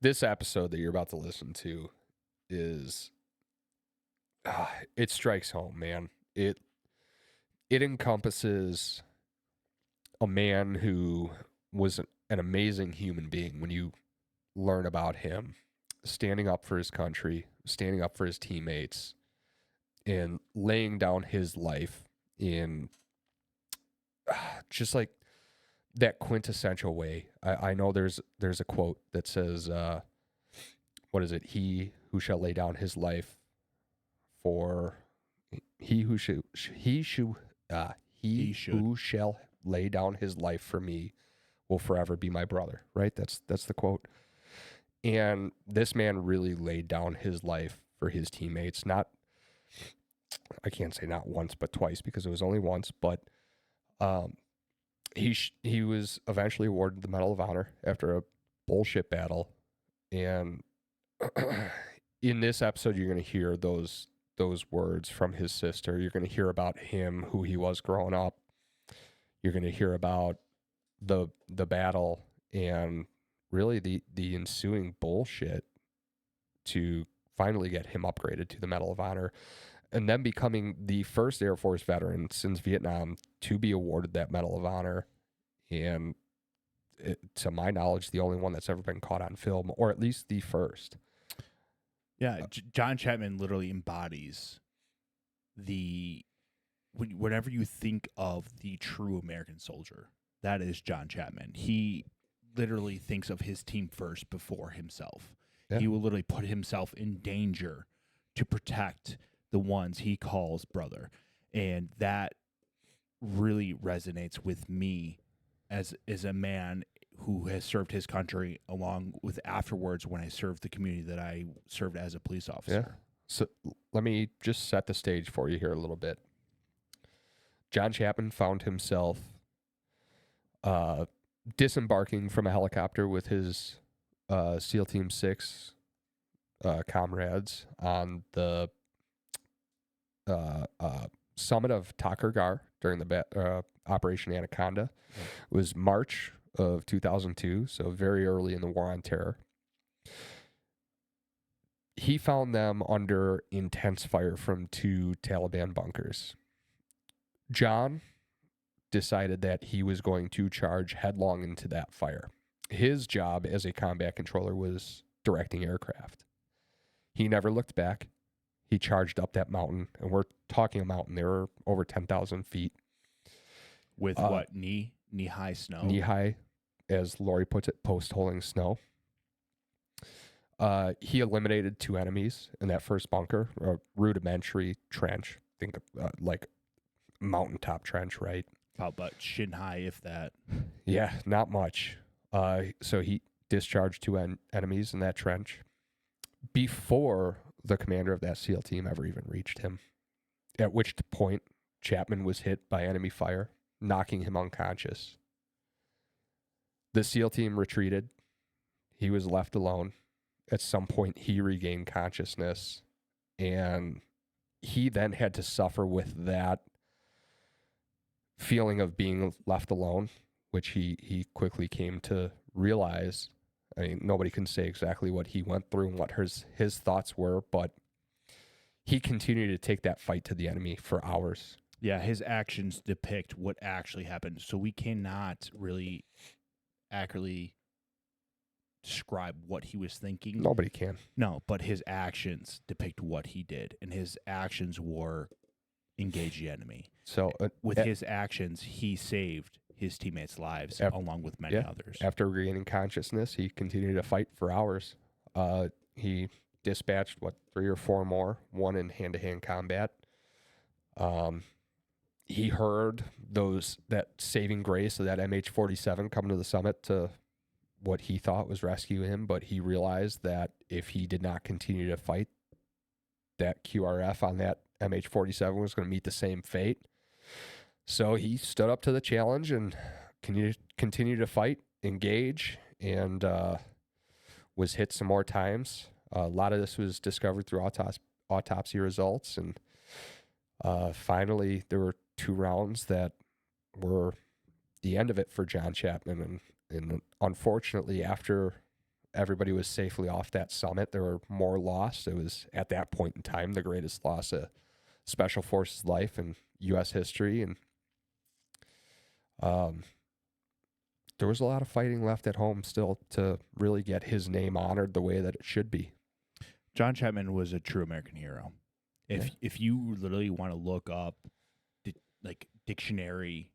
this episode that you're about to listen to is it strikes home, man. It encompasses a man who was an amazing human being when you learn about him, standing up for his country, standing up for his teammates, and laying down his life in just like that quintessential way. I know there's a quote that says, what is it? He who shall lay down his life for who shall lay down his life for me will forever be my brother, right? That's the quote. And this man really laid down his life for his teammates. I can't say not once, but twice, because it was only once. But he was eventually awarded the Medal of Honor after a bullshit battle. And in this episode, you're going to hear those words from his sister. You're going to hear about him, who he was growing up. You're going to hear about the battle and really the ensuing bullshit to finally get him upgraded to the Medal of Honor, and then becoming the first Air Force veteran since Vietnam to be awarded that Medal of Honor. And to my knowledge, the only one that's ever been caught on film, or at least the first. Yeah, John Chapman literally embodies whenever you think of the true American soldier, that is John Chapman. He literally thinks of his team first before himself. Yeah. He will literally put himself in danger to protect the ones he calls brother. And that really resonates with me as a man who has served his country, along with afterwards when I served the community that I served as a police officer. Yeah. So let me just set the stage for you here a little bit. John Chapman found himself disembarking from a helicopter with his SEAL Team 6 comrades on the summit of Takur during the Operation Anaconda. It was March of 2002, so very early in the War on Terror. He found them under intense fire from 2 Taliban bunkers. John decided that he was going to charge headlong into that fire. His job as a combat controller was directing aircraft. He never looked back. He charged up that mountain, and we're talking a mountain. They were over 10,000 feet. With what, knee-high snow? Knee-high, as Lori puts it, post-holing snow. He eliminated 2 enemies in that first bunker, a rudimentary trench. Think of, like mountaintop trench, right? About shin high, if that. Yeah, not much. So he discharged 2 enemies in that trench before the commander of that SEAL team ever even reached him, at which point Chapman was hit by enemy fire, knocking him unconscious. The SEAL team retreated. He was left alone. At some point, he regained consciousness, and he then had to suffer with that feeling of being left alone, which he quickly came to realize. I mean, nobody can say exactly what he went through and what his thoughts were, but he continued to take that fight to the enemy for hours. Yeah, his actions depict what actually happened, so we cannot really accurately describe what he was thinking. Nobody can. No, but his actions depict what he did, and his actions were engage the enemy. So with his actions, he saved his teammates' lives along with many others. After regaining consciousness, he continued to fight for hours. He dispatched 3 or 4 more, one in hand-to-hand combat. He heard that saving grace of that MH-47 coming to the summit to what he thought was rescue him, but he realized that if he did not continue to fight, that QRF on that MH-47 was going to meet the same fate. So he stood up to the challenge and continued to fight, engage, and was hit some more times. A lot of this was discovered through autopsy results, and finally there were 2 rounds that were the end of it for John Chapman. And unfortunately, after everybody was safely off that summit. There were more lost. It was at that point in time the greatest loss of Special Forces life in U.S. history, and there was a lot of fighting left at home still to really get his name honored the way that it should be. John Chapman was a true American hero. If you literally want to look up like dictionary,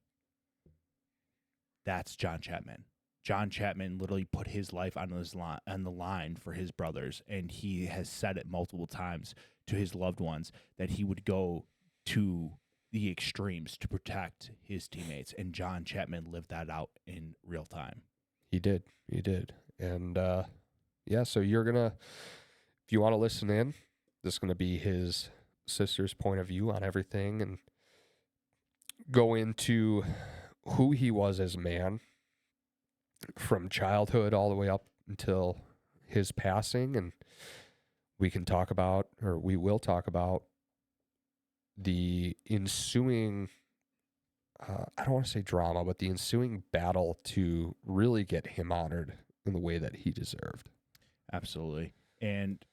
that's John Chapman. John Chapman literally put his life on the line for his brothers, and he has said it multiple times to his loved ones that he would go to the extremes to protect his teammates, and John Chapman lived that out in real time. He did. And so you're gonna, if you want to listen in, this is gonna be his sister's point of view on everything and go into who he was as a man from childhood all the way up until his passing. And we will talk about the ensuing, I don't want to say drama, but the ensuing battle to really get him honored in the way that he deserved. Absolutely. And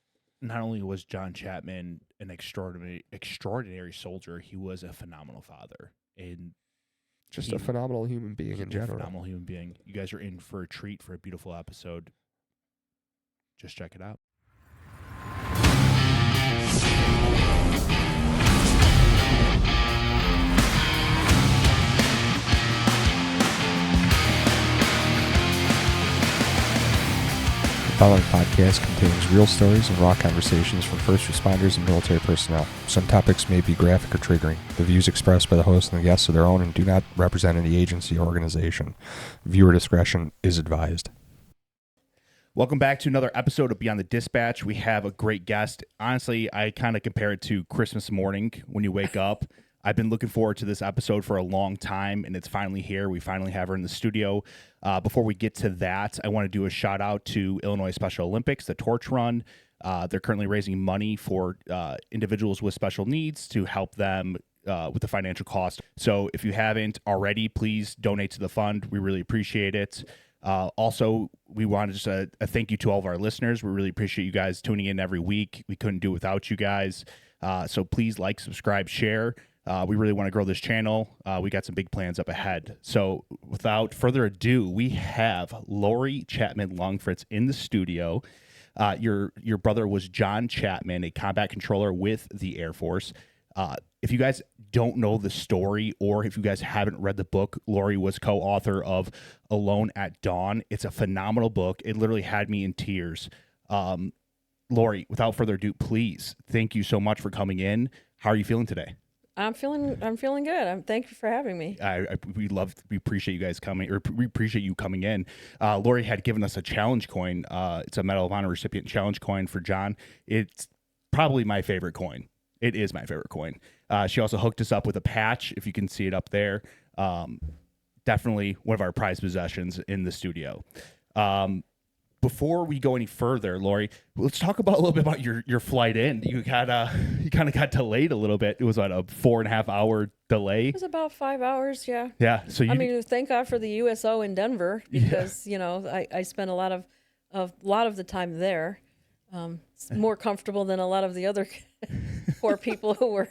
not only was John Chapman an extraordinary soldier, he was a phenomenal father and just a phenomenal human being in general. Phenomenal human being. You guys are in for a treat for a beautiful episode. Just check it out. The following podcast contains real stories and raw conversations from first responders and military personnel. Some topics may be graphic or triggering. The views expressed by the host and the guests are their own and do not represent any agency or organization. Viewer discretion is advised. Welcome back to another episode of Beyond the Dispatch. We have a great guest. Honestly, I kind of compare it to Christmas morning when you wake up. I've been looking forward to this episode for a long time, and it's finally here. We finally have her in the studio. Before we get to that, I want to do a shout out to Illinois Special Olympics, the Torch Run. They're currently raising money for individuals with special needs to help them with the financial cost. So if you haven't already, please donate to the fund. We really appreciate it. Also, we want to just a thank you to all of our listeners. We really appreciate you guys tuning in every week. We couldn't do it without you guys. So please like, subscribe, share. We really want to grow this channel. We got some big plans up ahead. So without further ado, we have Lori Chapman Longfritz in the studio. Your brother was John Chapman, a combat controller with the Air Force. If you guys don't know the story, or if you guys haven't read the book, Lori was co-author of Alone at Dawn. It's a phenomenal book. It literally had me in tears. Lori, without further ado, please, thank you so much for coming in. How are you feeling today? I'm feeling good. Thank you for having me. We appreciate you guys coming, or we appreciate you coming in. Lori had given us a challenge coin. It's a Medal of Honor recipient challenge coin for John. It's probably my favorite coin. It is my favorite coin. She also hooked us up with a patch, if you can see it up there. Definitely one of our prized possessions in the studio. Before we go any further, Lori, let's talk about a little bit about your flight in. You kind of got delayed a little bit. It was about a 4.5 hour delay. It was about 5 hours, yeah. Yeah. So thank God for the USO in Denver, because I spent a lot of the time there. It's more comfortable than a lot of the other poor people who were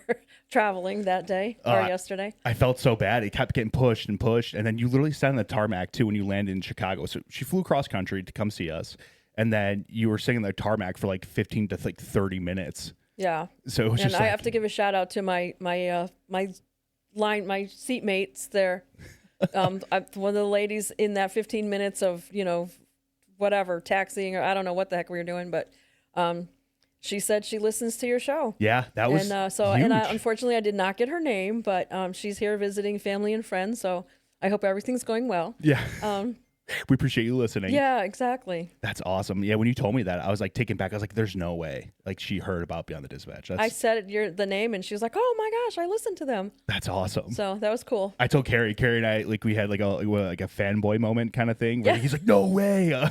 traveling that day or yesterday. I felt so bad. It kept getting pushed and pushed. And then you literally sat on the tarmac too when you landed in Chicago. So she flew cross country to come see us. And then you were sitting on the tarmac for like 15 to 30 minutes. Yeah. So it was I have to give a shout out to my seatmates there. One of the ladies in that 15 minutes of, whatever, taxiing, or I don't know what the heck we were doing, but she said she listens to your show. Yeah, that was huge. Unfortunately, I did not get her name, but she's here visiting family and friends, so I hope everything's going well. Yeah. We appreciate you listening. Yeah, exactly. That's awesome. Yeah, when you told me that, I was like taken back. I was like, there's no way. Like, she heard about Beyond the Dispatch. I said the name, and she was like, oh my gosh, I listened to them. That's awesome. So that was cool. I told Carrie and I, like, we had like a fanboy moment kind of thing. Where he's like, no way. I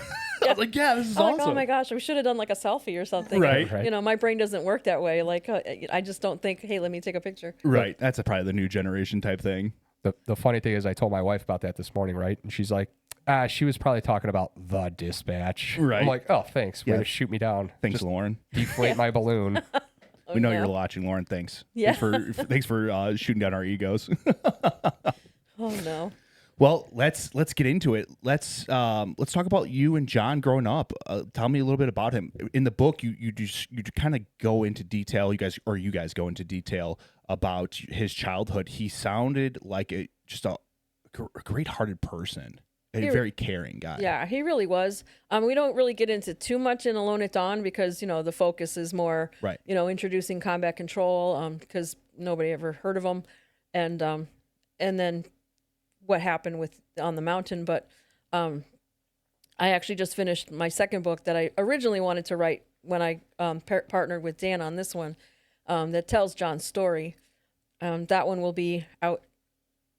was like, yeah, this is awesome. Like, oh my gosh, we should have done like a selfie or something. Right. My brain doesn't work that way. Like, I just don't think, hey, let me take a picture. Right. That's probably the new generation type thing. The funny thing is, I told my wife about that this morning, right? And she's like, She was probably talking about the dispatch. Right. I'm like, oh, thanks. Way Yeah. to shoot me down. Thanks, Just Lauren. deflate my balloon. We know no. you're watching, Lauren. Thanks. Yeah. Thanks for shooting down our egos. Oh no. Well, let's get into it. Let's talk about you and John growing up. Tell me a little bit about him. In the book, you kind of go into detail. You guys go into detail about his childhood. He sounded like a great-hearted person, a very caring guy. Yeah, he really was. We don't really get into too much in Alone at Dawn because, the focus is more, Right. Introducing combat control, because nobody ever heard of him. And then what happened on the mountain. But I actually just finished my second book that I originally wanted to write when I partnered with Dan on this one, that tells John's story. That one will be out.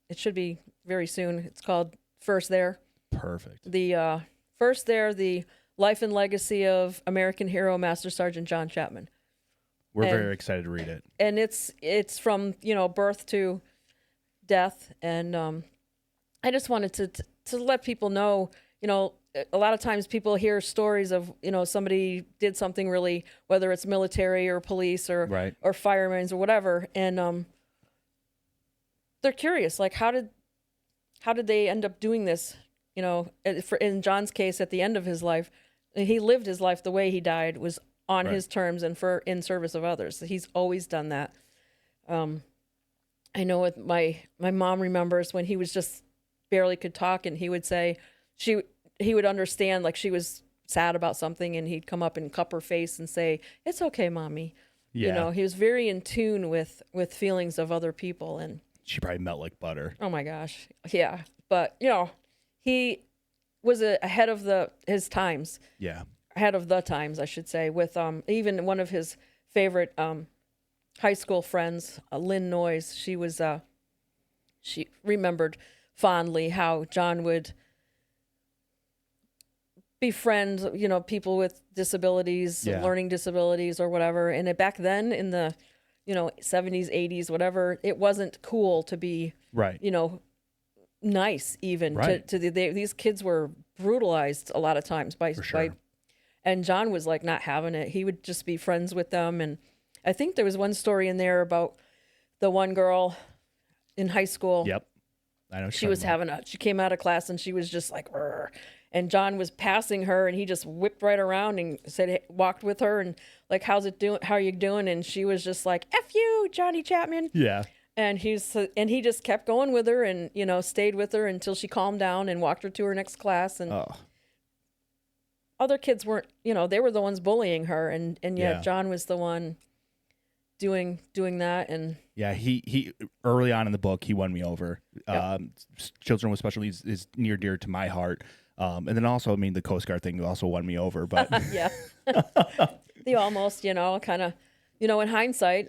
It should be very soon. It's called First There. Perfect. The First There, the life and legacy of American hero Master Sergeant John Chapman. We're very excited to read it. And it's from, birth to death. And I just wanted to let people know, a lot of times people hear stories of, somebody did something really, whether it's military or police or Right. or firemen or whatever, and they're curious, like how did they end up doing this? In John's case, at the end of his life, he lived his life the way he died was on Right. his terms and in service of others. He's always done that. I know my mom remembers when he was just barely could talk, and he would say he would understand, like she was sad about something, and he'd come up and cup her face and say, "It's okay, mommy." Yeah. He was very in tune with feelings of other people, and She probably melt like butter. oh my gosh, yeah. But he was ahead of his times, Yeah. ahead of the times, I should say. With even one of his favorite high school friends, Lynn Noyes, she remembered fondly how John would befriend, people with disabilities, Yeah. learning disabilities or whatever. And back then in the, 70s, 80s, whatever, it wasn't cool to be, Right. nice even Right. to these kids were brutalized a lot of times by sure. and John was like not having it. He would just be friends with them. And I think there was one story in there about the one girl in high school. Yep. I know. She was she came out of class and she was just like, "Rrr." And John was passing her and he just whipped right around and walked with her and like, "How's it doing? How are you doing?" And she was just like, "F you, Johnny Chapman." Yeah. And he just kept going with her and, stayed with her until she calmed down and walked her to her next class. And Oh. other kids weren't, they were the ones bullying her. And yet Yeah. John was the one doing that. And Yeah, he early on in the book, he won me over. Yep. Children with special needs is near dear to my heart. And then also, the Coast Guard thing also won me over. But yeah, the almost, kind of, in hindsight,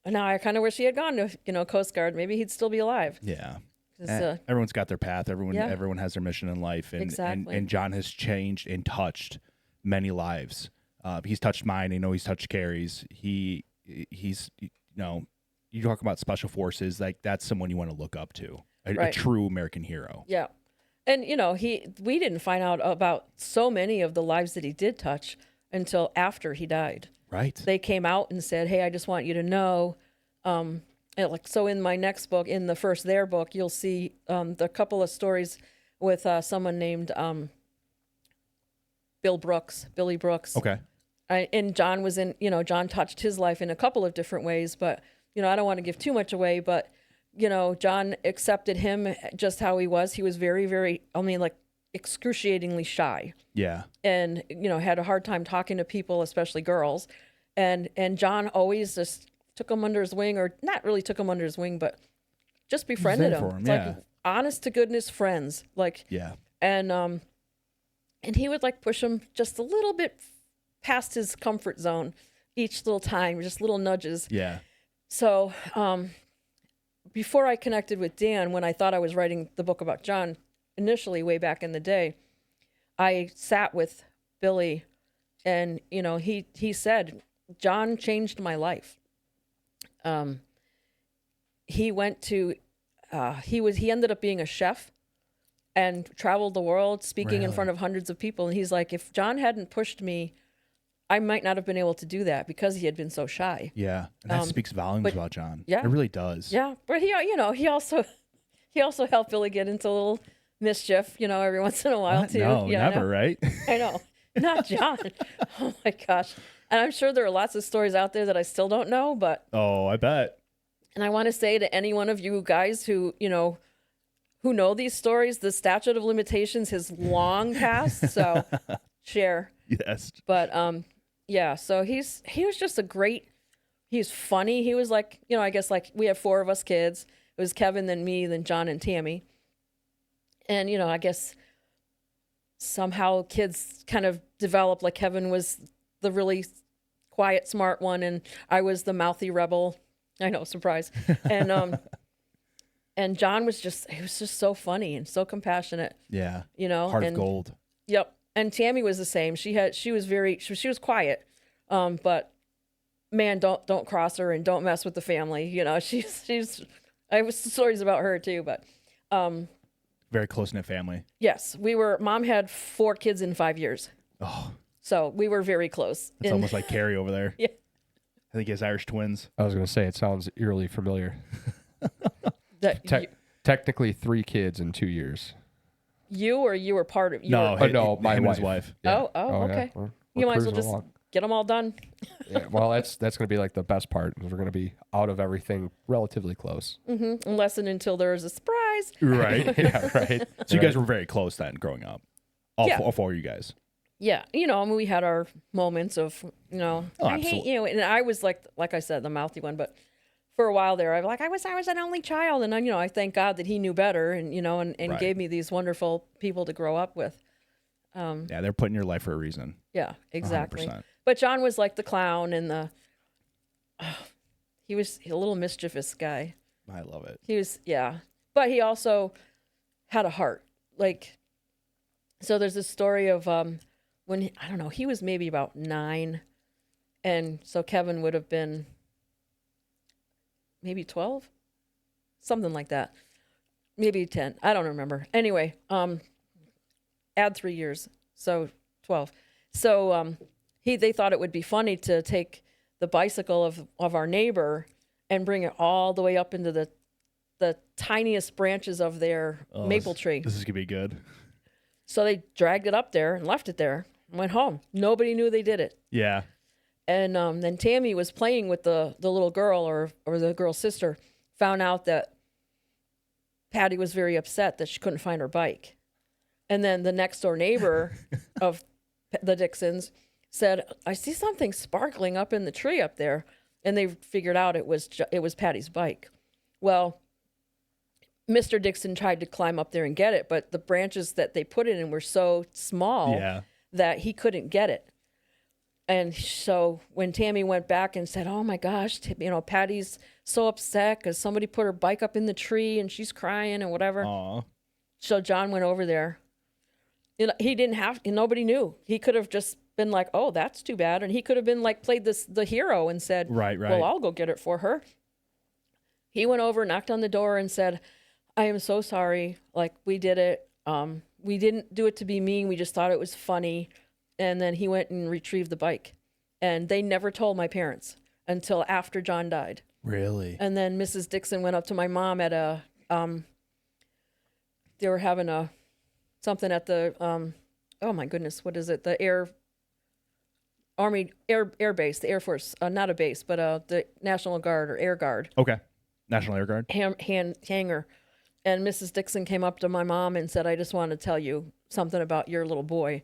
now I kind of wish he had gone to, Coast Guard. Maybe he'd still be alive. yeah, 'Cause, everyone's got their path. Yeah. Everyone has their mission in life, and, Exactly. and John has changed and touched many lives. He's touched mine. I know he's touched Carrie's. He's you talk about special forces, like that's someone you want to look up to, a Right. true American hero. Yeah. And, we didn't find out about so many of the lives that he did touch until after he died. Right. They came out and said, "Hey, I just want you to know." So in my next book, in the First There book, you'll see the couple of stories with someone named Billy Brooks. Okay. And John was in, John touched his life in a couple of different ways, but, I don't want to give too much away, but, John accepted him just how he was. He was very, very, excruciatingly shy Yeah. and, had a hard time talking to people, especially girls. And John always just took him under his wing, or not really took him under his wing, but just befriended there him. for him, It's yeah. like honest to goodness friends. Like, Yeah. and he would like push him just a little bit past his comfort zone each little time, just little nudges. Yeah. So before I connected with Dan, when I thought I was writing the book about John initially way back in the day, I sat with Billy and, he said, "John changed my life." He went to, he ended up being a chef and traveled the world speaking in Really? front of hundreds of people. And he's like, if John hadn't pushed me, I might not have been able to do that because he had been so shy. Yeah, and that speaks volumes but- about John. yeah. It really does. Yeah, but he also helped Billy get into a little mischief, every once in a while What? too. No, Yeah, never, right? I know. Not John. Oh my gosh. And I'm sure there are lots of stories out there that I still don't know, but Oh, I bet. and I want to say to any one of you guys who know these stories, the statute of limitations has long passed, so share. Yes. But yeah, so he was just he's funny. He was like, I guess like we have 4 of us kids. It was Kevin, then me, then John and Tammy. And I guess somehow kids kind of develop, like Kevin was the really quiet, smart one, and I was the mouthy rebel. I know, surprise. And and John was just so funny and so compassionate, Yeah. and Heart of gold. Yep. And Tammy was the same. She was quiet. But man, don't cross her and don't mess with the family. I have stories about her too, but Very close-knit family. yes, mom had 4 kids in 5 years. Oh, So we were very close. it's almost like Carrie over there. Yeah. I think he has Irish twins. I was going to say, it sounds eerily familiar. That Technically 3 kids in 2 years. you were part of. No, my him and wife. his wife. Oh, Yeah. okay. We're You might as well cruising just along. get them all done. Yeah, well, that's going to be like the best part. We're going to be out of everything relatively close. Unless and until there's a surprise. Right. Yeah, right. So you guys were very close then growing up. All, Yeah. all 4 of you guys. Yeah, I mean, we had our moments of, I hate absolutely. you, and I was like I said, the mouthy one. But for a while there, I was an only child, and I thank God that he knew better, and and Right. gave me these wonderful people to grow up with. Yeah, they're putting your life for a reason. Yeah, exactly. 100%. But John was like the clown, and he was a little mischievous guy. I love it. He was, yeah, but he also had a heart. Like, so there's this story of when I don't know, he was maybe about 9, and so Kevin would have been maybe 12, something like that, maybe 10. I don't remember. Anyway, add 3 years, so 12. So they thought it would be funny to take the bicycle of our neighbor and bring it all the way up into the tiniest branches of their maple tree. This is going to be good. So they dragged it up there and left it there and went home. Nobody knew they did it. Yeah. And then Tammy was playing with the little girl or the girl's sister, found out that Patty was very upset that she couldn't find her bike. And then the next door neighbor of the Dixons said, I see something sparkling up in the tree up there. And they figured out it was Patty's bike. Well, Mr. Dixon tried to climb up there and get it, but the branches that they put it in were so small Yeah. that he couldn't get it. And so when Tammy went back and said, oh my gosh, Patty's so upset because somebody put her bike up in the tree and she's crying and whatever. Aw. So John went over there. He didn't have, nobody knew. He could have just been like, oh, that's too bad. And he could have been like, played the hero and said, Right. well, I'll go get it for her. He went over, knocked on the door and said, I am so sorry. Like, we did it. We didn't do it to be mean. We just thought it was funny. And then he went and retrieved the bike. And they never told my parents until after John died. Really? And then Mrs. Dixon went up to my mom at they were having something at the, oh my goodness, what is it? The Army Air Base, the Air Force, not a base, but the National Guard or Air Guard. Okay. National Air Guard. Hangar. And Mrs. Dixon came up to my mom and said, I just want to tell you something about your little boy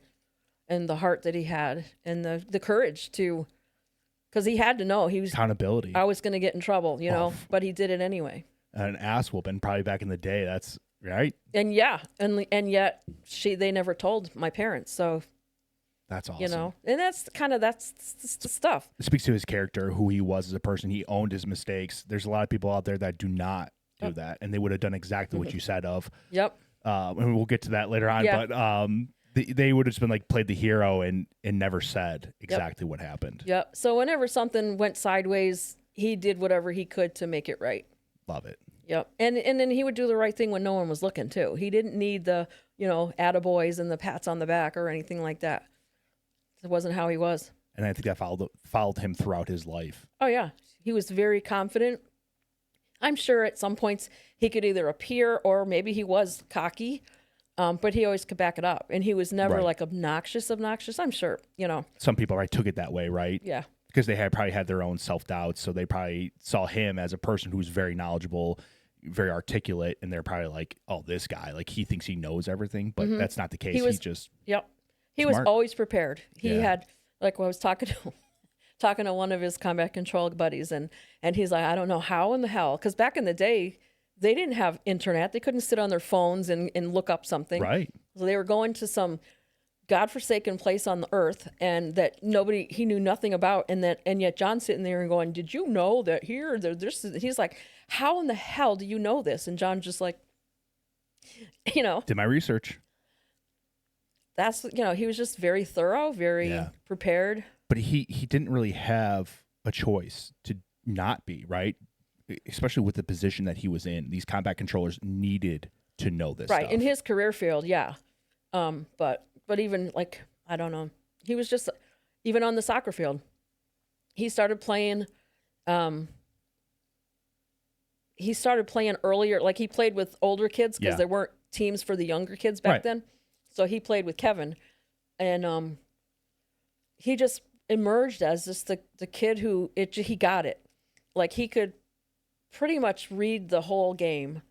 and the heart that he had and the courage to, because he had to know he was, Accountability. I was going to get in trouble, but he did it anyway. An ass whooping probably back in the day. That's right. And yeah, and yet they never told my parents. So, That's awesome. and that's the stuff. It speaks to his character, who he was as a person. He owned his mistakes. There's a lot of people out there that do not do that, and they would have done exactly what you said of. Yep. And we'll get to that later on. Yeah. But they would have just been like played the hero and never said exactly what happened. Yep. So whenever something went sideways, he did whatever he could to make it right. Love it. Yep. And then he would do the right thing when no one was looking too. He didn't need the, attaboys and the pats on the back or anything like that. It wasn't how he was. And I think that followed him throughout his life. Oh yeah. He was very confident. I'm sure at some points he could either appear or maybe he was cocky, but he always could back it up. And he was never like obnoxious. I'm sure, Some people took it that way, right? Yeah. Because they probably had their own self-doubts, so they probably saw him as a person who's very knowledgeable, very articulate, and they're probably like, oh, this guy, like he thinks he knows everything, but that's not the case. He just He smart. was always prepared. He had, like, when I was talking to one of his combat control buddies, and he's like, I don't know how in the hell, because back in the day, they didn't have internet. They couldn't sit on their phones and look up something. Right. So they were going to some godforsaken place on the earth, and that he knew nothing about, and yet John's sitting there and going, did you know that here, he's like, how in the hell do you know this? And John's just like, did my research. That's, he was just very thorough, very prepared. But he didn't really have a choice to not be, right? Especially with the position that he was in. These combat controllers needed to know this right stuff. In his career field, yeah. But even, like, I don't know, he was just, even on the soccer field, he started playing earlier. Like, he played with older kids because there weren't teams for the younger kids back then. So he played with Kevin, and he just emerged as just the kid who he got it. Like, he could pretty much read the whole game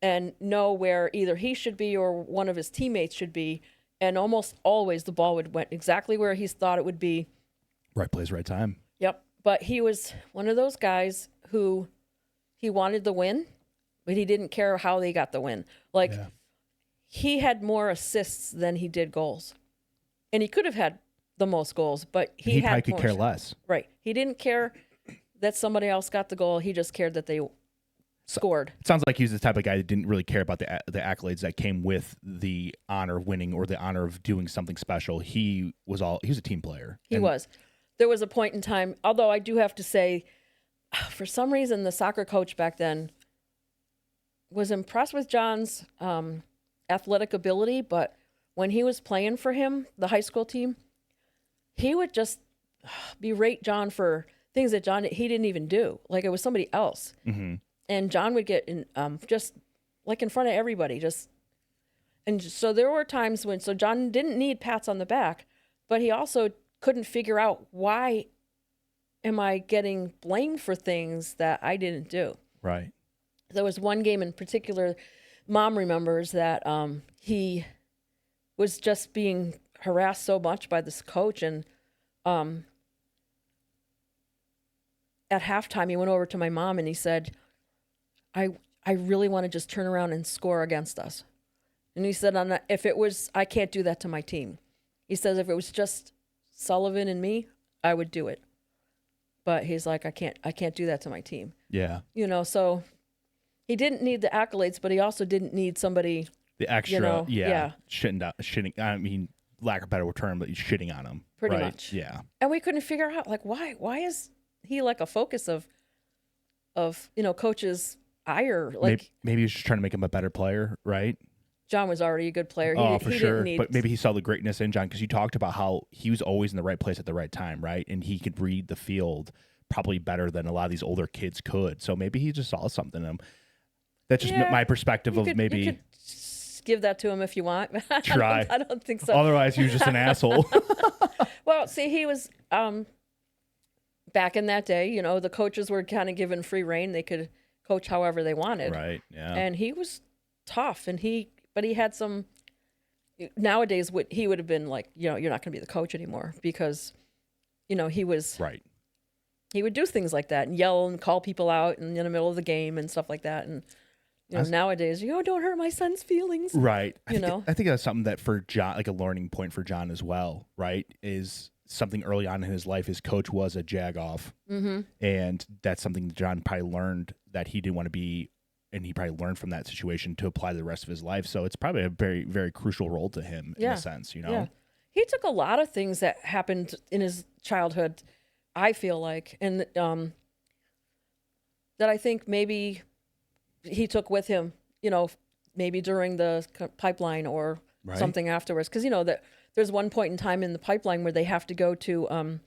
and know where either he should be or one of his teammates should be, and almost always the ball went exactly where he thought it would be. Right place, right time. Yep. But he was one of those guys who he wanted the win, but he didn't care how they got the win. Like, he had more assists than he did goals. And he could have had the most goals, but he had probably could care less. Right. He didn't care that somebody else got the goal. He just cared that they scored. It sounds like he was the type of guy that didn't really care about the accolades that came with the honor of winning or the honor of doing something special. He was a team player. He was. There was a point in time, although I do have to say, for some reason, the soccer coach back then was impressed with John's athletic ability, but when he was playing for him, the high school team, he would just berate John for things that he didn't even do. Like, it was somebody else. Mm-hmm. And John would get in, just like in front of everybody, and so there were times when, so John didn't need pats on the back, but he also couldn't figure out, why am I getting blamed for things that I didn't do? Right. There was one game in particular, Mom remembers that he was just being harassed so much by this coach, and at halftime he went over to my mom and he said, I really want to just turn around and score against us. And he said, if it was, I can't do that to my team. He says, if it was just Sullivan and me, I would do it. But he's like, I can't do that to my team. Yeah. So he didn't need the accolades, but he also didn't need somebody. The extra, shitting. I mean, lack of a better term, but he's shitting on him. Pretty much. Yeah. And we couldn't figure out, like, why is he like a focus of coach's ire? Like, maybe he was just trying to make him a better player, right? John was already a good player. For sure. But maybe he saw the greatness in John, because you talked about how he was always in the right place at the right time, right? And he could read the field probably better than a lot of these older kids could. So maybe he just saw something in him. That's just my perspective of maybe. You could give that to him if you want. Try. I don't think so. Otherwise, he was just an asshole. Well, see, he was back in that day. The coaches were kind of given free reign; they could coach however they wanted. Right. Yeah. And he was tough, but he had some. Nowadays, he would have been like, you're not going to be the coach anymore, because, he was right. He would do things like that and yell and call people out in the middle of the game and stuff like that. And nowadays, don't hurt my son's feelings. Right. I think that's something that for John, like a learning point for John as well, right? Is something early on in his life, his coach was a jagoff. Mm-hmm. And that's something that John probably learned that he didn't want to be, and he probably learned from that situation to apply the rest of his life. So it's probably a very, very crucial role to him in a sense, Yeah. He took a lot of things that happened in his childhood, I feel like, and that I think maybe he took with him, maybe during the pipeline or something afterwards. Because, that there's one point in time in the pipeline where they have to go to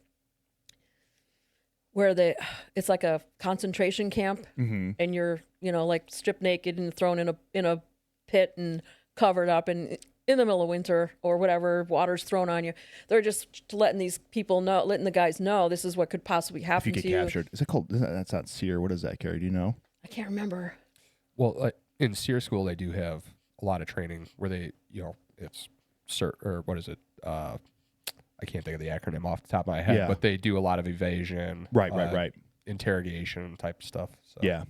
it's like a concentration camp, and you're, like stripped naked and thrown in a pit and covered up, and in the middle of winter or whatever, water's thrown on you. They're just letting the guys know this is what could possibly happen to you. If you get captured. Is it called, that's not SEER. What is that, Gary? Do you know? I can't remember. Well, in SEER school, they do have a lot of training where they, it's CERT, or what is it? I can't think of the acronym off the top of my head, but they do a lot of evasion, right, interrogation type stuff. So. Yeah.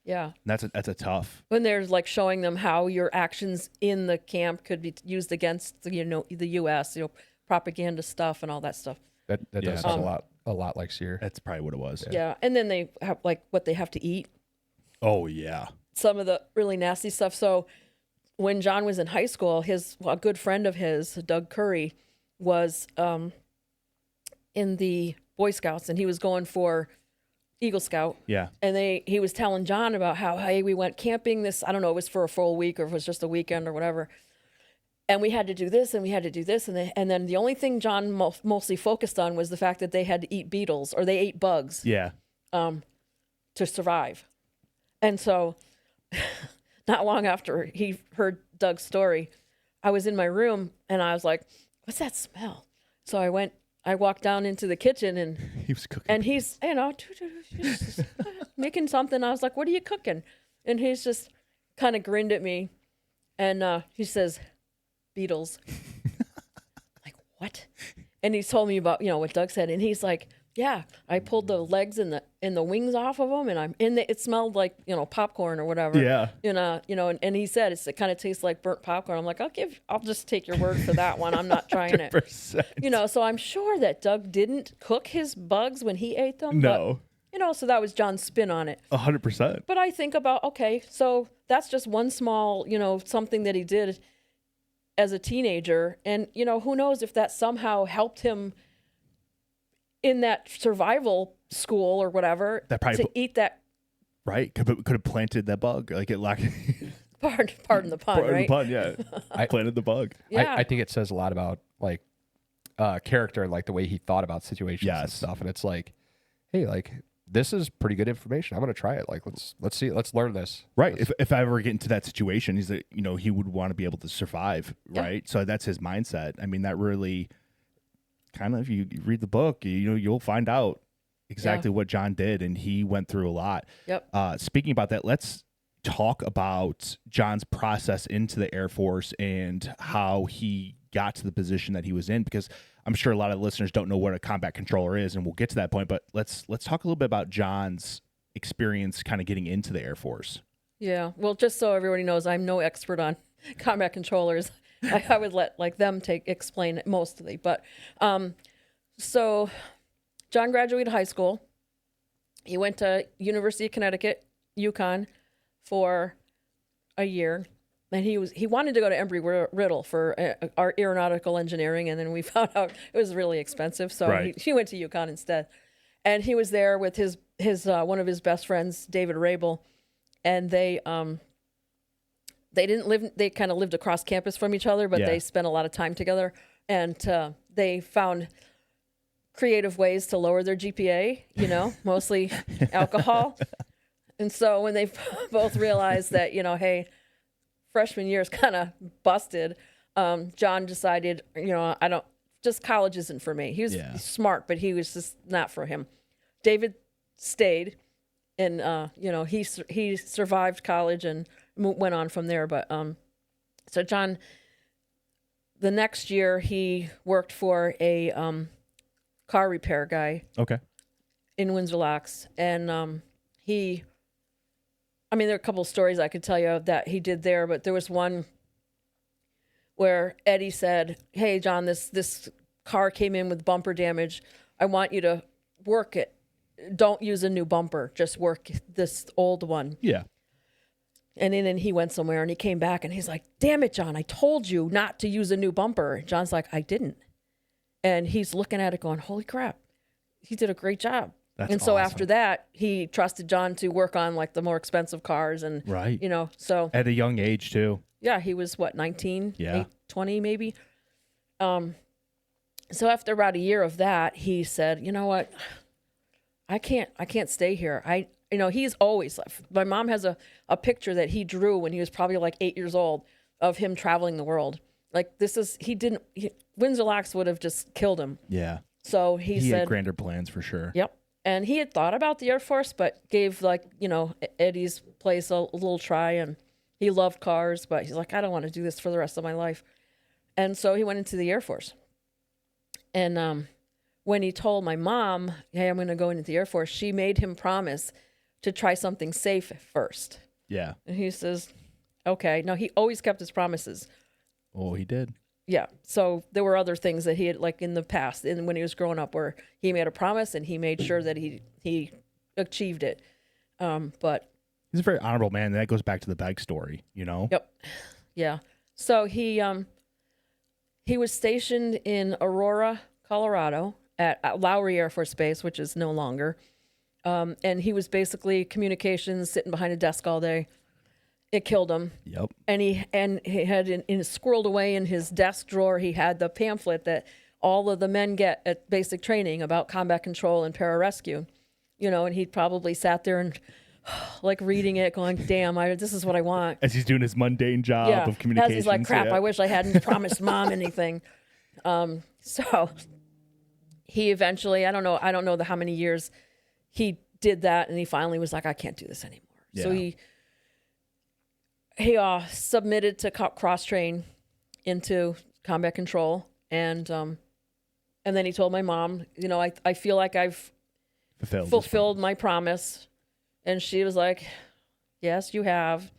Yeah. That's a tough. When there's like showing them how your actions in the camp could be used against the U.S., propaganda stuff and all that stuff. That does sound a lot like SEER. That's probably what it was. Yeah. And then they have like what they have to eat. Oh yeah. Some of the really nasty stuff. So when John was in high school, a good friend of his, Doug Curry, was in the Boy Scouts, and he was going for Eagle Scout. Yeah. And he was telling John about how, hey, we went camping this, I don't know, it was for a full week or if it was just a weekend or whatever. And we had to do this and we had to do this. And then the only thing John mostly focused on was the fact that they had to eat beetles, or they ate bugs. Yeah. To survive. And so not long after he heard Doug's story, I was in my room and I was like, what's that smell? So I walked down into the kitchen, and he was cooking. And he's, just making something. I was like, what are you cooking? And he's just kind of grinned at me. And he says, beetles. Like, what? And he told me about, what Doug said. And he's like, yeah, I pulled the legs and the wings off of them, and I'm in the. It smelled like popcorn or whatever. Yeah. And he said it kind of tastes like burnt popcorn. I'm like, I'll just take your word for that one. I'm not trying it. So I'm sure that Doug didn't cook his bugs when he ate them. No. But, so that was John's spin on it. 100%. But I think about, okay, so that's just one small, something that he did as a teenager, and who knows if that somehow helped him in that survival school or whatever, that probably to eat that. Right. Could have planted that bug. Like it lacked. Pardon the pun, right? The pun, yeah. I planted the bug. Yeah. I think it says a lot about like character and like the way he thought about situations and stuff. And it's like, hey, like this is pretty good information. I'm going to try it. Like, let's learn this. Right. If I ever get into that situation, he's like, he would want to be able to survive. Right. So that's his mindset. I mean, that really kind of, if you read the book, you'll find out exactly what John did, and he went through a lot. Yep. Speaking about that, let's talk about John's process into the Air Force and how he got to the position that he was in, because I'm sure a lot of the listeners don't know what a combat controller is, and we'll get to that point, but let's talk a little bit about John's experience kind of getting into the Air Force. Yeah. Well, just so everybody knows, I'm no expert on combat controllers. I would let them explain it mostly. But so John graduated high school. He went to University of Connecticut, UConn, for a year. And he wanted to go to Embry-Riddle for our aeronautical engineering, and then we found out it was really expensive, so he went to UConn instead. And he was there with his one of his best friends, David Rabel, and they didn't live. They kind of lived across campus from each other, but they spent a lot of time together, and they found creative ways to lower their GPA. Mostly alcohol. And so when they both realized that, hey, freshman year is kind of busted, John decided, college isn't for me. He was smart, but he was just not for him. David stayed, and he survived college and went on from there. But so John, the next year he worked for a car repair guy. Okay. In Windsor Locks, and there are a couple of stories I could tell you that he did there, but there was one where Eddie said, "Hey, John, this car came in with bumper damage. I want you to work it. Don't use a new bumper. Just work this old one." Yeah. And then he went somewhere, and he came back, and he's like, "Damn it, John, I told you not to use a new bumper." John's like, "I didn't." And he's looking at it going, "Holy crap, he did a great job." And so after that, he trusted John to work on like the more expensive cars and, Right. So. At a young age too. Yeah, he was what, 19, Yeah. 20 maybe. So after about a year of that, he said, you know what, I can't stay here. He's always, my mom has a picture that he drew when he was probably like 8 years old of him traveling the world. Like Windsor Locks would have just killed him. Yeah. So he said, had grander plans for sure. Yep. And he had thought about the Air Force, but gave Eddie's place a little try, and he loved cars, but he's like, I don't want to do this for the rest of my life. And so he went into the Air Force. And when he told my mom, hey, I'm going to go into the Air Force, she made him promise to try something safe first. Yeah. And he says, okay. No, he always kept his promises. Oh, he did. Yeah. So there were other things that he had, like in the past, and when he was growing up, where he made a promise and he made sure that he achieved it. But he's a very honorable man. And that goes back to the bike story, Yep. Yeah. So he was stationed in Aurora, Colorado, at Lowry Air Force Base, which is no longer. And he was basically communications, sitting behind a desk all day. It killed him. Yep. And he had squirreled away in his desk drawer, he had the pamphlet that all of the men get at basic training about combat control and pararescue. And he probably sat there and like reading it, going, damn, this is what I want. As he's doing his mundane job of communications. As he's like, crap, I wish I hadn't promised mom anything. So he eventually, I don't know how many years he did that, and he finally was like, I can't do this anymore. Yeah. So he submitted to cross train into combat control, and then he told my mom, I feel like I've fulfilled my promise. And she was like, yes, you have,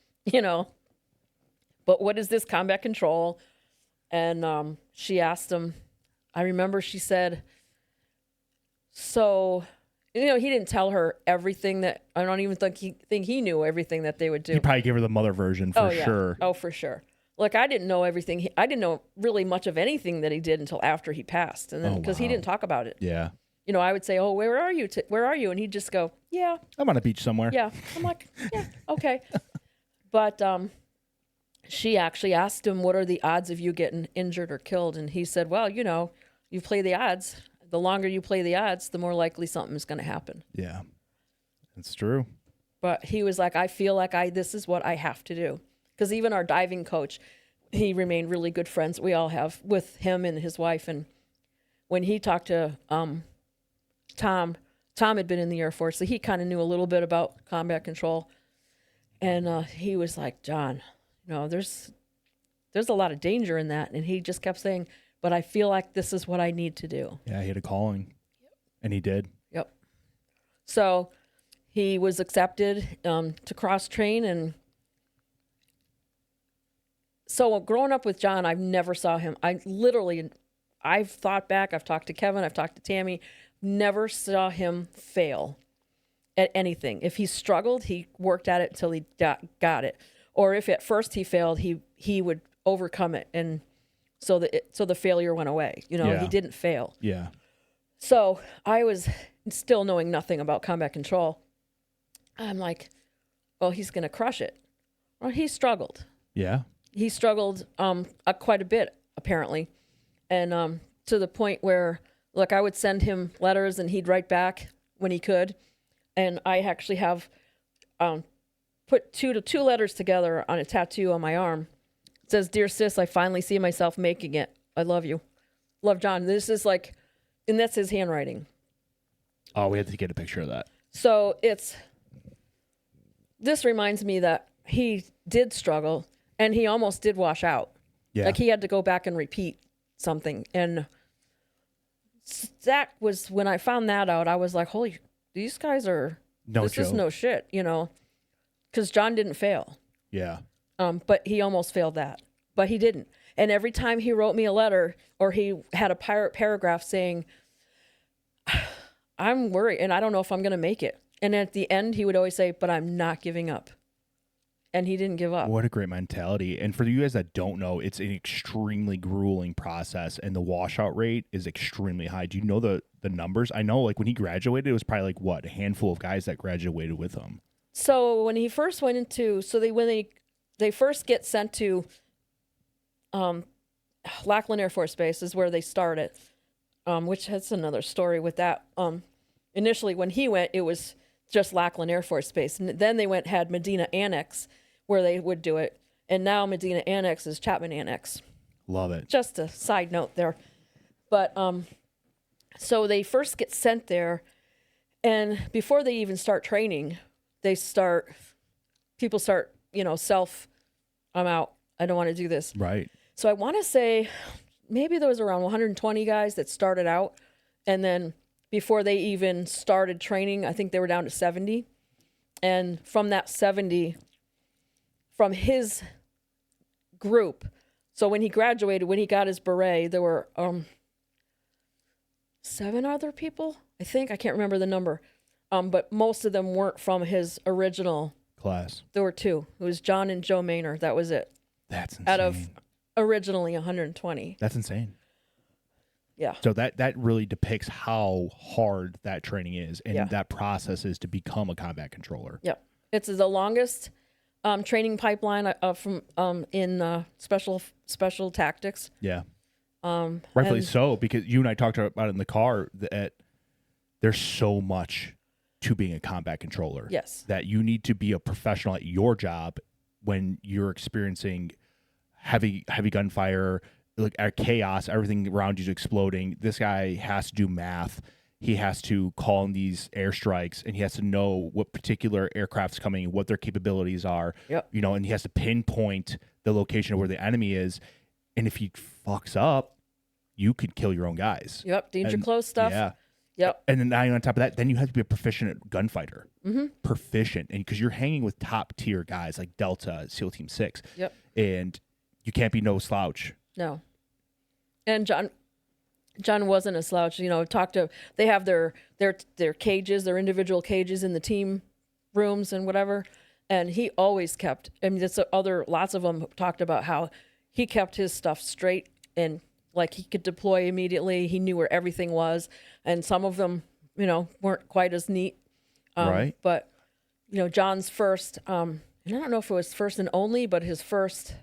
but what is this combat control? And she asked him, I remember she said, so, he didn't tell her everything that, I don't even think he knew everything that they would do. He probably gave her the mother version for sure. Oh, for sure. Like, I didn't know everything. I didn't know really much of anything that he did until after he passed. And then, because he didn't talk about it. Yeah. I would say, oh, where are you? Where are you? And he'd just go, yeah. I'm on a beach somewhere. Yeah. I'm like, yeah, okay. But she actually asked him, what are the odds of you getting injured or killed? And he said, well, you play the odds. The longer you play the odds, the more likely something's going to happen. Yeah, that's true. But he was like, I feel like this is what I have to do. Because even our diving coach, he remained really good friends. We all have with him and his wife. And when he talked to Tom had been in the Air Force, so he kind of knew a little bit about combat control. And he was like, John, there's a lot of danger in that. And he just kept saying, but I feel like this is what I need to do. Yeah, he had a calling. Yep. And he did. Yep. So he was accepted to cross train. And so growing up with John, I've never saw him. I've thought back, I've talked to Kevin, I've talked to Tammy, never saw him fail at anything. If he struggled, he worked at it until he got it. Or if at first he failed, he would overcome it, and so the failure went away. He didn't fail. Yeah. So I was still knowing nothing about combat control. I'm like, well, he's going to crush it. Well, he struggled. Yeah. He struggled quite a bit, apparently, and to the point where, look, I would send him letters and he'd write back when he could. And I actually have put two letters together on a tattoo on my arm. It says, "Dear sis, I finally see myself making it. I love you. Love, John." This is like, and that's his handwriting. Oh, we had to get a picture of that. So this reminds me that he did struggle and he almost did wash out. Yeah. Like he had to go back and repeat something. And that was, when I found that out, I was like, holy, these guys are, this is no shit, because John didn't fail. Yeah. But he almost failed that, but he didn't. And every time he wrote me a letter or he had a paragraph saying, I'm worried and I don't know if I'm going to make it. And at the end, he would always say, but I'm not giving up. and he didn't give up. What a great mentality. And for you guys that don't know, it's an extremely grueling process, and the washout rate is extremely high. Do you know the numbers? I know, like, when he graduated, it was probably like, what, a handful of guys that graduated with him. So when he first went into, when they first get sent to Lackland Air Force Base is where they started, which has another story with that. Initially, when he went, it was just Lackland Air Force Base. And then they had Medina Annex where they would do it. And now Medina Annex is Chapman Annex. Love it. Just a side note there. But so they first get sent there, and before they even start training, people start, I'm out. I don't want to do this. Right. So I want to say maybe there was around 120 guys that started out, and then before they even started training, I think they were down to 70. And from that 70, from his group, so when he graduated, when he got his beret, there were 7 other people, I think. I can't remember the number. But most of them weren't from his original class. There were 2. It was John and Joe Maynard. That was it. That's insane. Out of originally 120. That's insane. Yeah. So that really depicts how hard that training is, and Yeah. that process is to become a combat controller. Yep. It's the longest training pipeline from in special tactics. Yeah. Rightfully and- so, because you and I talked about it in the car that there's so much to being a combat controller. Yes. That you need to be a professional at your job when you're experiencing heavy gunfire, like chaos, everything around you's exploding. This guy has to do math. He has to call in these airstrikes, and he has to know what particular aircraft's coming, what their capabilities are. Yep. And he has to pinpoint the location of where the enemy is. And if he fucks up, you could kill your own guys. Yep. Danger And- close stuff. Yeah. Yep. And then now on top of that, then you have to be a proficient gunfighter. Mm-hmm. Proficient. And because you're hanging with top tier guys like Delta, SEAL Team 6. Yep. And you can't be no slouch. No. And John wasn't a slouch. They have their cages, their individual cages in the team rooms and whatever. And he always kept, lots of them talked about how he kept his stuff straight, and like he could deploy immediately. He knew where everything was. And some of them, weren't quite as neat. Right. But, John's first, and I don't know if it was first and only, but his first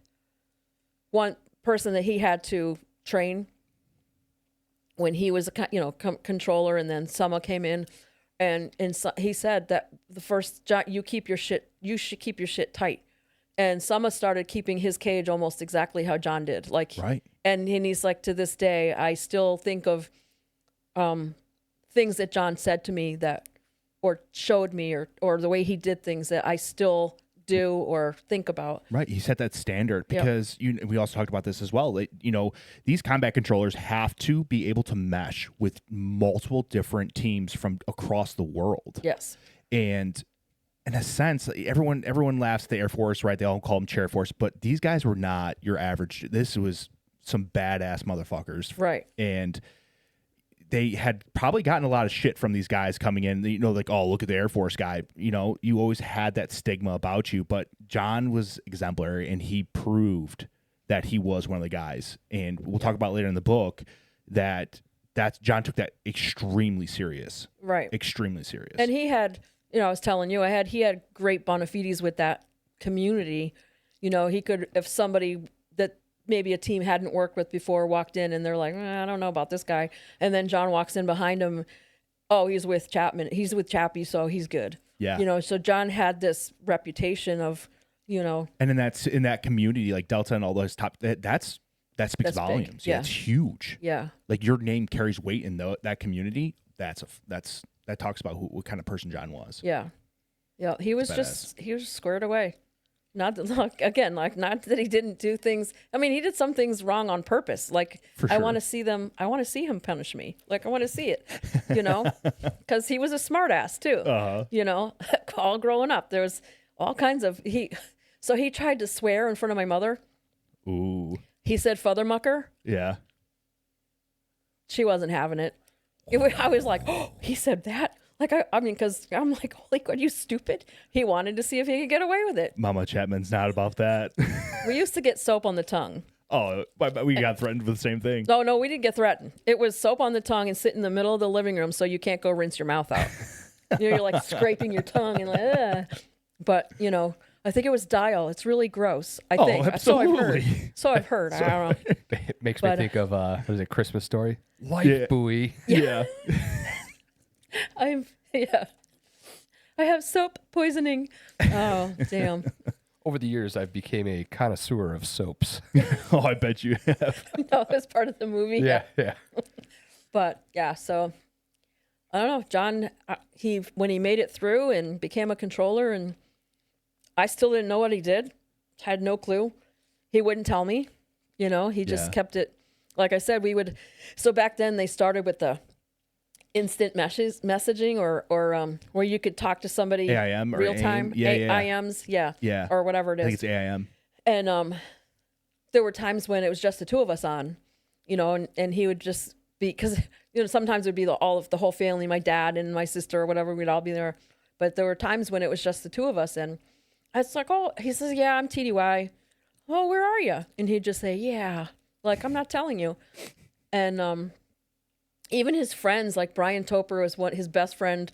one person that he had to train when he was a controller, and then Summa came in, and he said that the first John, you should keep your shit tight, and Summa started keeping his cage almost exactly how John did, like Right. and he's like, to this day I still think of things that John said to me that or showed me or the way he did things that I still do or think about. Right. He set that standard because we also talked about this as well. These combat controllers have to be able to mesh with multiple different teams from across the world. Yes. And in a sense, everyone laughs at the Air Force, right? They all call them Chair Force, but these guys were not your average. This was some badass motherfuckers. Right. And they had probably gotten a lot of shit from these guys coming in, like, oh, look at the Air Force guy. You always had that stigma about you, but John was exemplary, and he proved that he was one of the guys. And we'll talk about later in the book that John took that extremely serious. Right. Extremely serious. And he had, I was telling you, he had great bona fides with that community. He could, if somebody that maybe a team hadn't worked with before walked in and they're like, I don't know about this guy. And then John walks in behind him. Oh, he's with Chapman. He's with Chappie, so he's good. Yeah. So John had this reputation of, And in that community, like Delta and all those top, that speaks That's volumes. big. Yeah. Yeah. It's huge. yeah. Like your name carries weight in that community. That talks about what kind of person John was. Yeah. Yeah. He was squared away. Not that, not that he didn't do things. I mean, he did some things wrong on purpose. Like, For I sure. want to see him punish me. Like, I want to see it, because he was a smart ass too. All growing up, there was all kinds of, so he tried to swear in front of my mother. Ooh. He said, "Futhermucker." Yeah. She wasn't having it. I was like, oh, he said that. Like, I mean, because I'm like, holy God, you stupid. He wanted to see if he could get away with it. Mama Chapman's not about that. We used to get soap on the tongue. Oh, we got threatened with the same thing. No, we didn't get threatened. It was soap on the tongue and sit in the middle of the living room so you can't go rinse your mouth out. You're like scraping your tongue and like, ugh. But, I think it was Dial. It's really gross. I think. Absolutely. So I've heard. I don't know. It makes me think of, what is it, Christmas Story? Life Yeah. buoy. Yeah. I have soap poisoning. Oh, damn. Over the years, I've became a connoisseur of soaps. Oh, I bet you have. No, it was part of the movie. Yeah. But yeah, so I don't know. John, when he made it through and became a controller, and I still didn't know what he did, had no clue. He wouldn't tell me. He just kept it. Like I said, so back then they started with the instant messaging or where you could talk to somebody AIM or real time. AIM? Yeah. AIMs, yeah. Yeah. Or whatever it is. I think it's AIM. And there were times when it was just the two of us on, and he would just be, because, sometimes it would be the whole family, my dad and my sister or whatever, we'd all be there. But there were times when it was just the two of us. And I was like, oh, he says, yeah, I'm TDY. Oh, where are you? And he'd just say, yeah, like, I'm not telling you. And even his friends, like Brian Toper was his best friend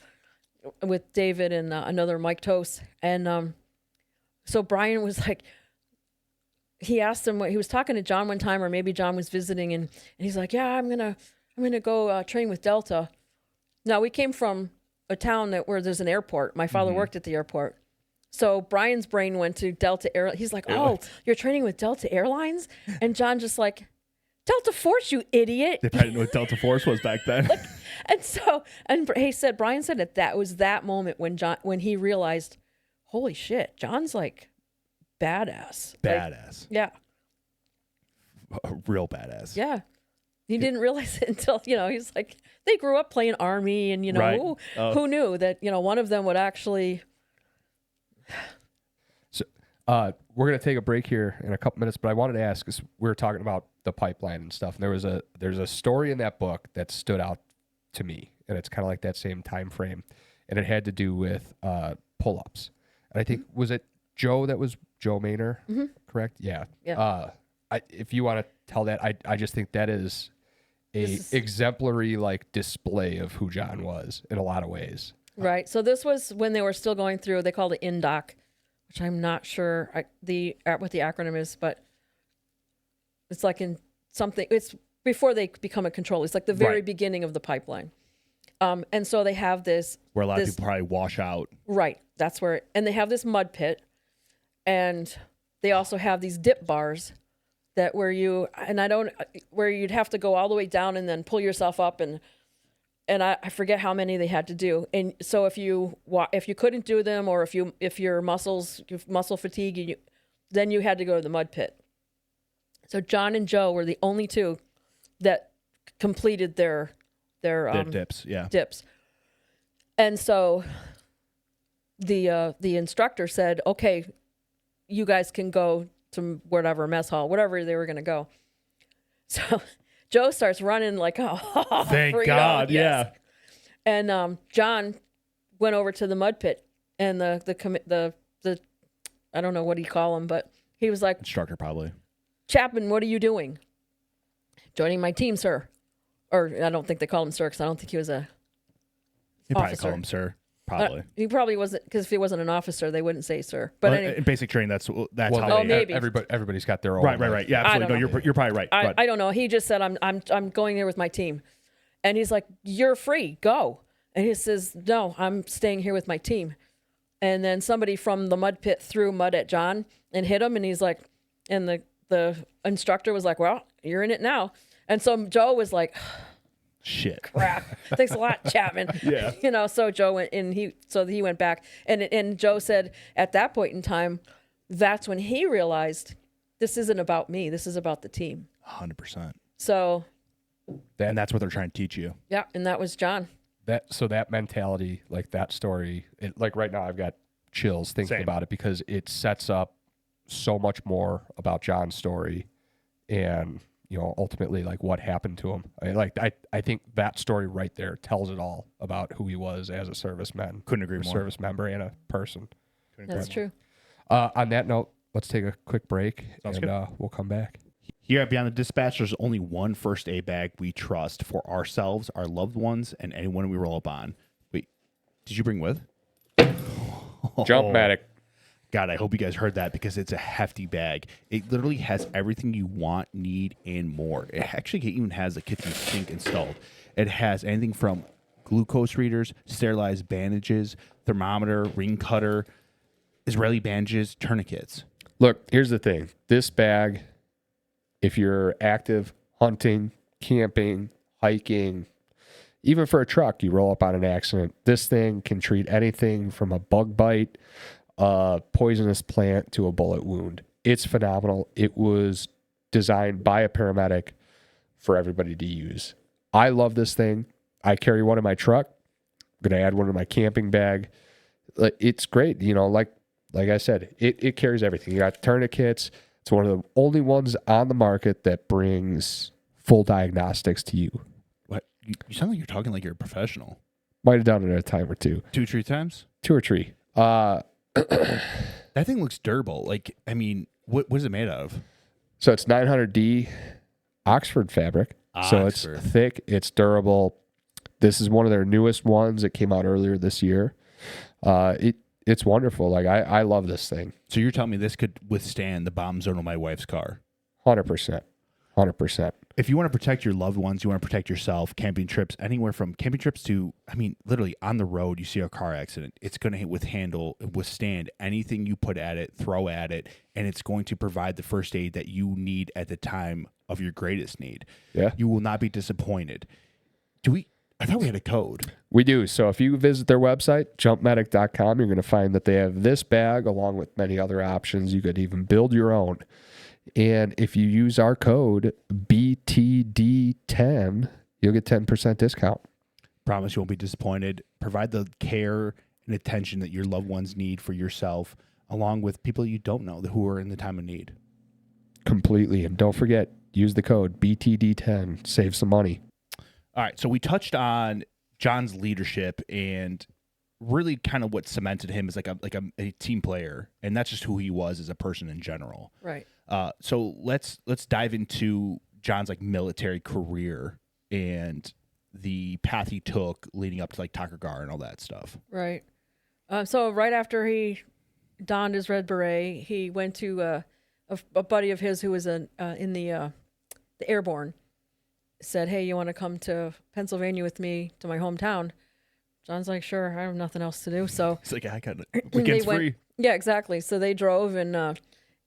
with David and another Mike Toast. And so Brian was like, he asked him he was talking to John one time, or maybe John was visiting, and he's like, yeah, I'm gonna go train with Delta. Now, we came from a town where there's an airport. My father worked at the airport. So Brian's brain went to Delta Air. He's like, oh, you're training with Delta Airlines? And John just like, Delta Force, you idiot. They probably didn't know what Delta Force was back then. And Brian said that was that moment when he realized, holy shit, John's like badass. Badass. Yeah. A real badass. Yeah. He didn't realize it until, he's like, they grew up playing Army, and, Right. who knew that, one of them would actually. So we're going to take a break here in a couple minutes, but I wanted to ask, 'cause we were talking about the pipeline and stuff, and there's a story in that book that stood out to me, and it's kind of like that same time frame, and it had to do with pull-ups. And I think, was it Joe Maynor, correct? Yeah. Yeah. If you want to tell that, I just think that is exemplary display of who John was in a lot of ways. Right. So this was when they were still going through, they called it INDOC, which I'm not sure what the acronym is, but it's like it's before they become a controller. It's like the very beginning of the pipeline. And so they have this. Where a lot of people probably wash out. Right. That's where, and they have this mud pit, and they also have these dip bars where you'd have to go all the way down and then pull yourself up, and I forget how many they had to do. And so if you couldn't do them, or if your muscle fatigue, then you had to go to the mud pit. So John and Joe were the only two that completed their dips. Yeah. dips. And so the instructor said, okay, you guys can go to whatever mess hall, whatever they were going to go. So Joe starts running like, oh, thank God. Yes. And John went over to the mud pit, and the I don't know what he call him, but he was like, instructor probably. Chapman, what are you doing? Joining my team, sir. Or I don't think they called him sir, because I don't think he was a You probably officer. call him sir. Probably. He probably wasn't, because if he wasn't an officer, they wouldn't say sir. But anyway, in basic training, that's Well, how. maybe. Everybody's got their own. Right. Yeah, I absolutely. don't No, you're probably right. I don't know. He just said, I'm going there with my team. And he's like, you're free, go. And he says, no, I'm staying here with my team. And then somebody from the mud pit threw mud at John and hit him. And he's like, and the instructor was like, well, you're in it now. And so Joe was like, shit. Crap. Thanks a lot, Chapman. Yeah. So Joe went, and he went back. And Joe said at that point in time, that's when he realized, this isn't about me. This is about the team. 100%. So. And that's what they're trying to teach you. Yeah. And that was John. That mentality, like that story, right now I've got chills thinking about it, because it sets up so much more about John's story. And, ultimately like what happened to him. I think that story right there tells it all about who he was as a serviceman. Couldn't agree more. Service member and a person. That's true. On that note, let's take a quick break. Sounds and good. We'll come back. Here at Beyond the Dispatch, there's only one first aid bag we trust for ourselves, our loved ones, and anyone we roll up on. Wait, did you bring with? Jumpmatic. God, I hope you guys heard that because it's a hefty bag. It literally has everything you want, need, and more. It actually even has a kitchen sink installed. It has anything from glucose readers, sterilized bandages, thermometer, ring cutter, Israeli bandages, tourniquets. Look, here's the thing. This bag, if you're active, hunting, camping, hiking, even for a truck, you roll up on an accident, this thing can treat anything from a bug bite, a poisonous plant, to a bullet wound. It's phenomenal. It was designed by a paramedic for everybody to use. I love this thing. I carry one in my truck. I'm going to add one in my camping bag. It's great. Like I said, it carries everything. You got tourniquets. It's one of the only ones on the market that brings full diagnostics to you. What? You sound like you're talking like you're a professional. Might have done it a time or two. 2-3 times? 2 or 3. That thing looks durable. Like, I mean, what is it made of? So it's 900D Oxford fabric. So it's thick. It's durable. This is one of their newest ones. It came out earlier this year. It's wonderful. Like I love this thing. So you're telling me this could withstand the bomb zone of my wife's car? 100%. 100%. If you want to protect your loved ones, you want to protect yourself, camping trips, anywhere from camping trips to, I mean, literally on the road, you see a car accident. It's going to withstand anything you put at it, throw at it, and it's going to provide the first aid that you need at the time of your greatest need. Yeah. You will not be disappointed. I thought we had a code. We do. So if you visit their website, jumpmedic.com, you're going to find that they have this bag along with many other options. You could even build your own. And if you use our code BTD10, you'll get 10% discount. Promise you won't be disappointed. Provide the care and attention that your loved ones need for yourself, along with people you don't know who are in the time of need. Completely. And don't forget, use the code BTD10. Save some money. All right. So we touched on John's leadership and really kind of what cemented him as like a team player. And that's just who he was as a person in general. Right. So let's dive into John's like military career and the path he took leading up to like Tucker Gar and all that stuff. Right. So right after he donned his red beret, he went to a buddy of his who was in the airborne. Said, "Hey, you want to come to Pennsylvania with me to my hometown?" John's like, "Sure, I have nothing else to do." So it's like I got weekends free. Yeah, exactly. So they drove and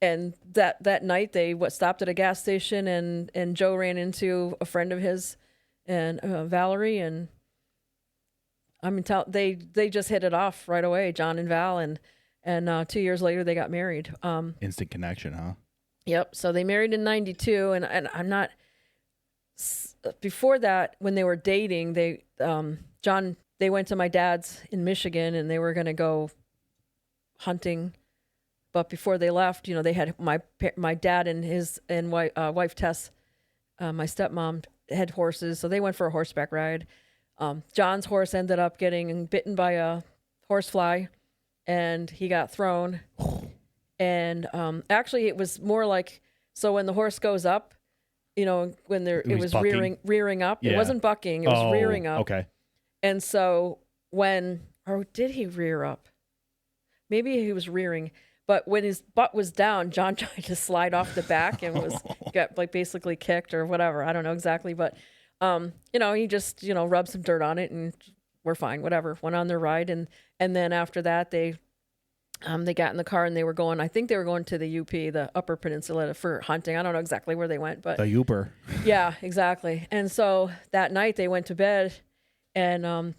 that night they stopped at a gas station and Joe ran into a friend of his and Valerie, and I mean they just hit it off right away, John and Val, and 2 years later they got married. Instant connection, huh? Yep. So they married in 92, and I'm not. Before that, when they were dating, they went to my dad's in Michigan and they were going to go hunting. But before they left, they had my dad and his wife Tess, my stepmom, had horses, so they went for a horseback ride. John's horse ended up getting bitten by a horsefly, and he got thrown. And actually, it was more like, so when the horse goes up, when it was rearing up. Yeah. It wasn't bucking. It was rearing up. Okay. And so did he rear up? Maybe he was rearing, but when his butt was down, John tried to slide off the back and got like basically kicked or whatever. I don't know exactly, but he just rubbed some dirt on it and we're fine. Whatever. Went on their ride and then after that they got in the car and they were going, I think they were going to the UP, the Upper Peninsula, for hunting. I don't know exactly where they went, but the Uber. Yeah, exactly. And so that night they went to bed and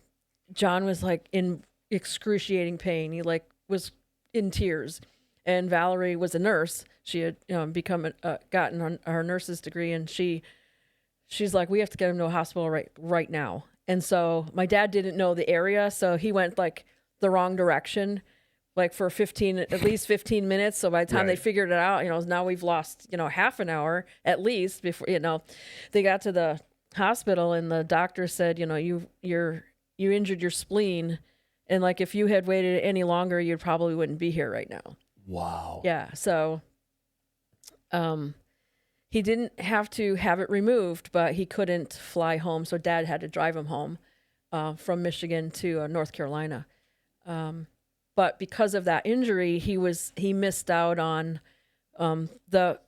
John was like in excruciating pain. He like was in tears. And Valerie was a nurse. She had gotten her nurse's degree, and she's like, we have to get him to a hospital right now. And so my dad didn't know the area, so he went like the wrong direction. like for at least 15 minutes. So by the time they Right. figured it out, now we've lost, half an hour at least before, they got to the hospital and the doctor said, you injured your spleen. And like, if you had waited any longer, you probably wouldn't be here right now. Wow. Yeah. So, he didn't have to have it removed, but he couldn't fly home. So Dad had to drive him home, from Michigan to North Carolina. But because of that injury, he missed out on the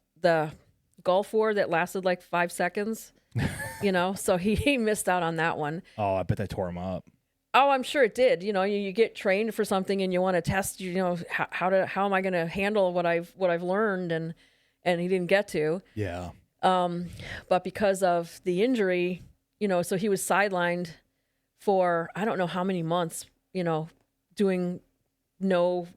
Gulf War that lasted like 5 seconds. So he missed out on that one. Oh, I bet that tore him up. Oh, I'm sure it did. You get trained for something and you want to test. How am I going to handle what I've learned, and he didn't get to. Yeah. But because of the injury, so he was sidelined for I don't know how many months. Doing no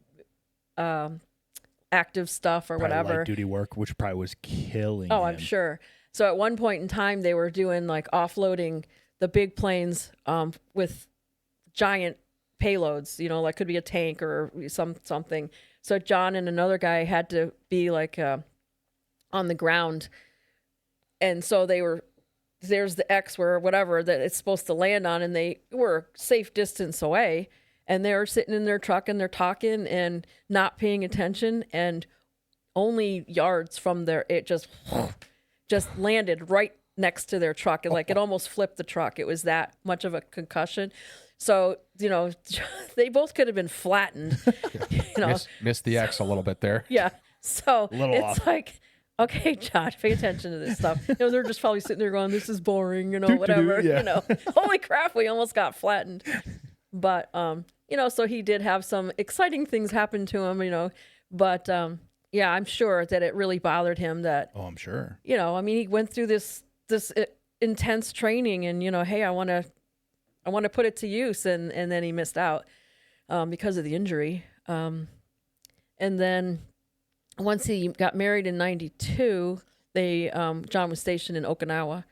active stuff or Probably whatever. light duty work, which probably was killing Oh, him. I'm sure. So at one point in time, they were doing like offloading the big planes with giant payloads, like could be a tank or something. So John and another guy had to be like on the ground. And so there's the X where whatever that it's supposed to land on, and they were a safe distance away. And they're sitting in their truck and they're talking and not paying attention, and only yards from there, it just landed right next to their truck. And like it almost flipped the truck. It was that much of a concussion. So, they both could have been flattened. Missed the X a little bit there. Yeah. So little it's off. like, okay, Josh, pay attention to this stuff. They're just probably sitting there going, this is boring, whatever. yeah. Holy crap, we almost got flattened. But, so he did have some exciting things happen to him, but, yeah, I'm sure that it really bothered him that, Oh, I'm sure. he went through this intense training and, hey, I want to put it to use. And then he missed out, because of the injury. And then once he got married in 92, John was stationed in Okinawa,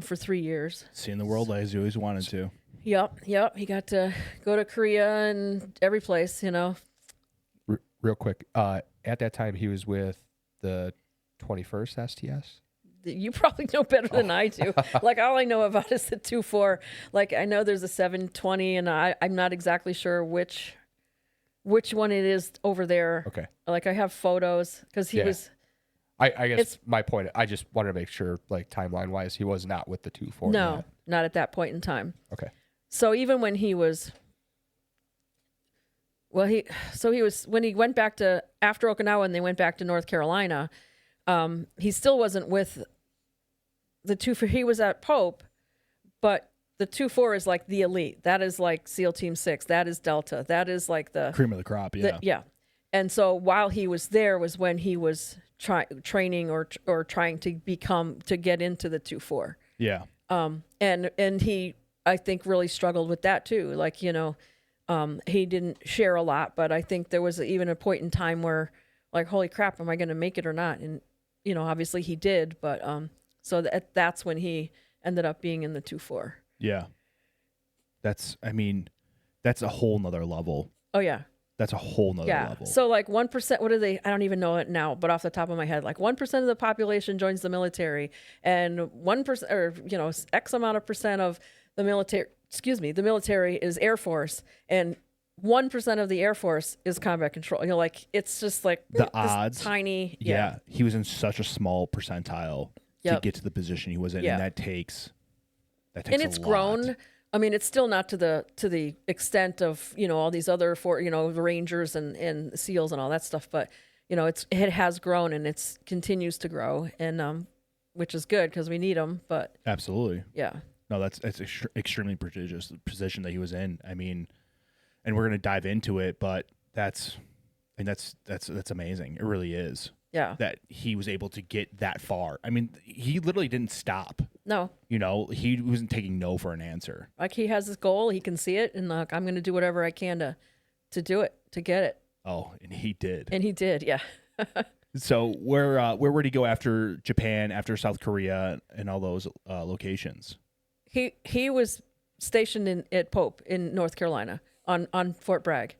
for 3 years. Seeing the world as you always wanted to. Yep. He got to go to Korea and every place, Real quick, at that time he was with the 21st STS. You probably know better than I do. Like, all I know about is the 2-4. Like, I know there's a 720, and I'm not exactly sure which one it is over there. Okay. Like, I have photos because he was. I guess my point, I just wanted to make sure, like, timeline wise, he was not with the 2-4. No, yet. not at that point in time. Okay. So even when he was. Well, when he went back to after Okinawa and they went back to North Carolina, he still wasn't with the 2-4. He was at Pope, but the 2-4 is like the elite. That is like SEAL Team 6. That is Delta. That is like the Cream of the crop, yeah. yeah. And so while he was there was when he was training or trying to get into the 2-4. Yeah. And he, I think, really struggled with that too. Like, he didn't share a lot, but I think there was even a point in time where, like, holy crap, am I going to make it or not? And, obviously he did, but so that's when he ended up being in the 2-4. Yeah. That's a whole nother level. Oh, yeah. That's a whole nother Yeah. level. So, like, 1%, what are they? I don't even know it now, but off the top of my head, like 1% of the population joins the military, and 1% or, X amount of percent of the military is Air Force, and 1% of the Air Force is combat control. Like, it's just like the odds. Tiny. Yeah. He was in such a small percentile to get to the position he was in. Yeah. And that takes and it's a grown. lot. I mean, it's still not to the extent of, all these other Rangers and SEALs and all that stuff, but it has grown and it continues to grow, and which is good because we need them. But Absolutely. yeah. No, that's extremely prestigious position that he was in. I mean, and we're gonna dive into it, but that's amazing. It really is. Yeah. That he was able to get that far. I mean, he literally didn't stop. No. He wasn't taking no for an answer. Like, he has this goal, he can see it, and like, I'm going to do whatever I can to do it, to get it. Oh, and he did. And he did, yeah. So where would he go after Japan, after South Korea, and all those locations? He was stationed at Pope in North Carolina on Fort Bragg.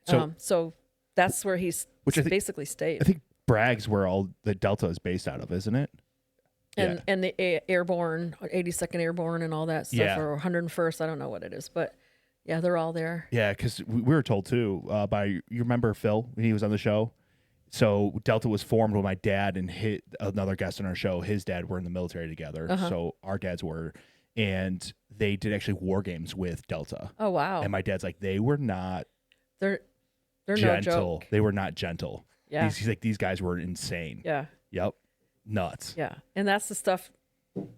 So, that's where he's which I think, basically stayed. I think Bragg's where all the Delta is based out of, isn't it? And the airborne, 82nd Airborne, and all that stuff, or 101st. I don't know what it is, but yeah, they're all there. Yeah, because we were told too by you remember Phil when he was on the show. So Delta was formed when my dad and another guest on our show, his dad, were in the military together. So our dads were, and they did actually war games with Delta. Oh wow! And my dad's like, they were not. They're gentle. no joke. They were not gentle. Yeah. He's like, these guys were insane. Yeah. Yep. Nuts. Yeah. And that's the stuff.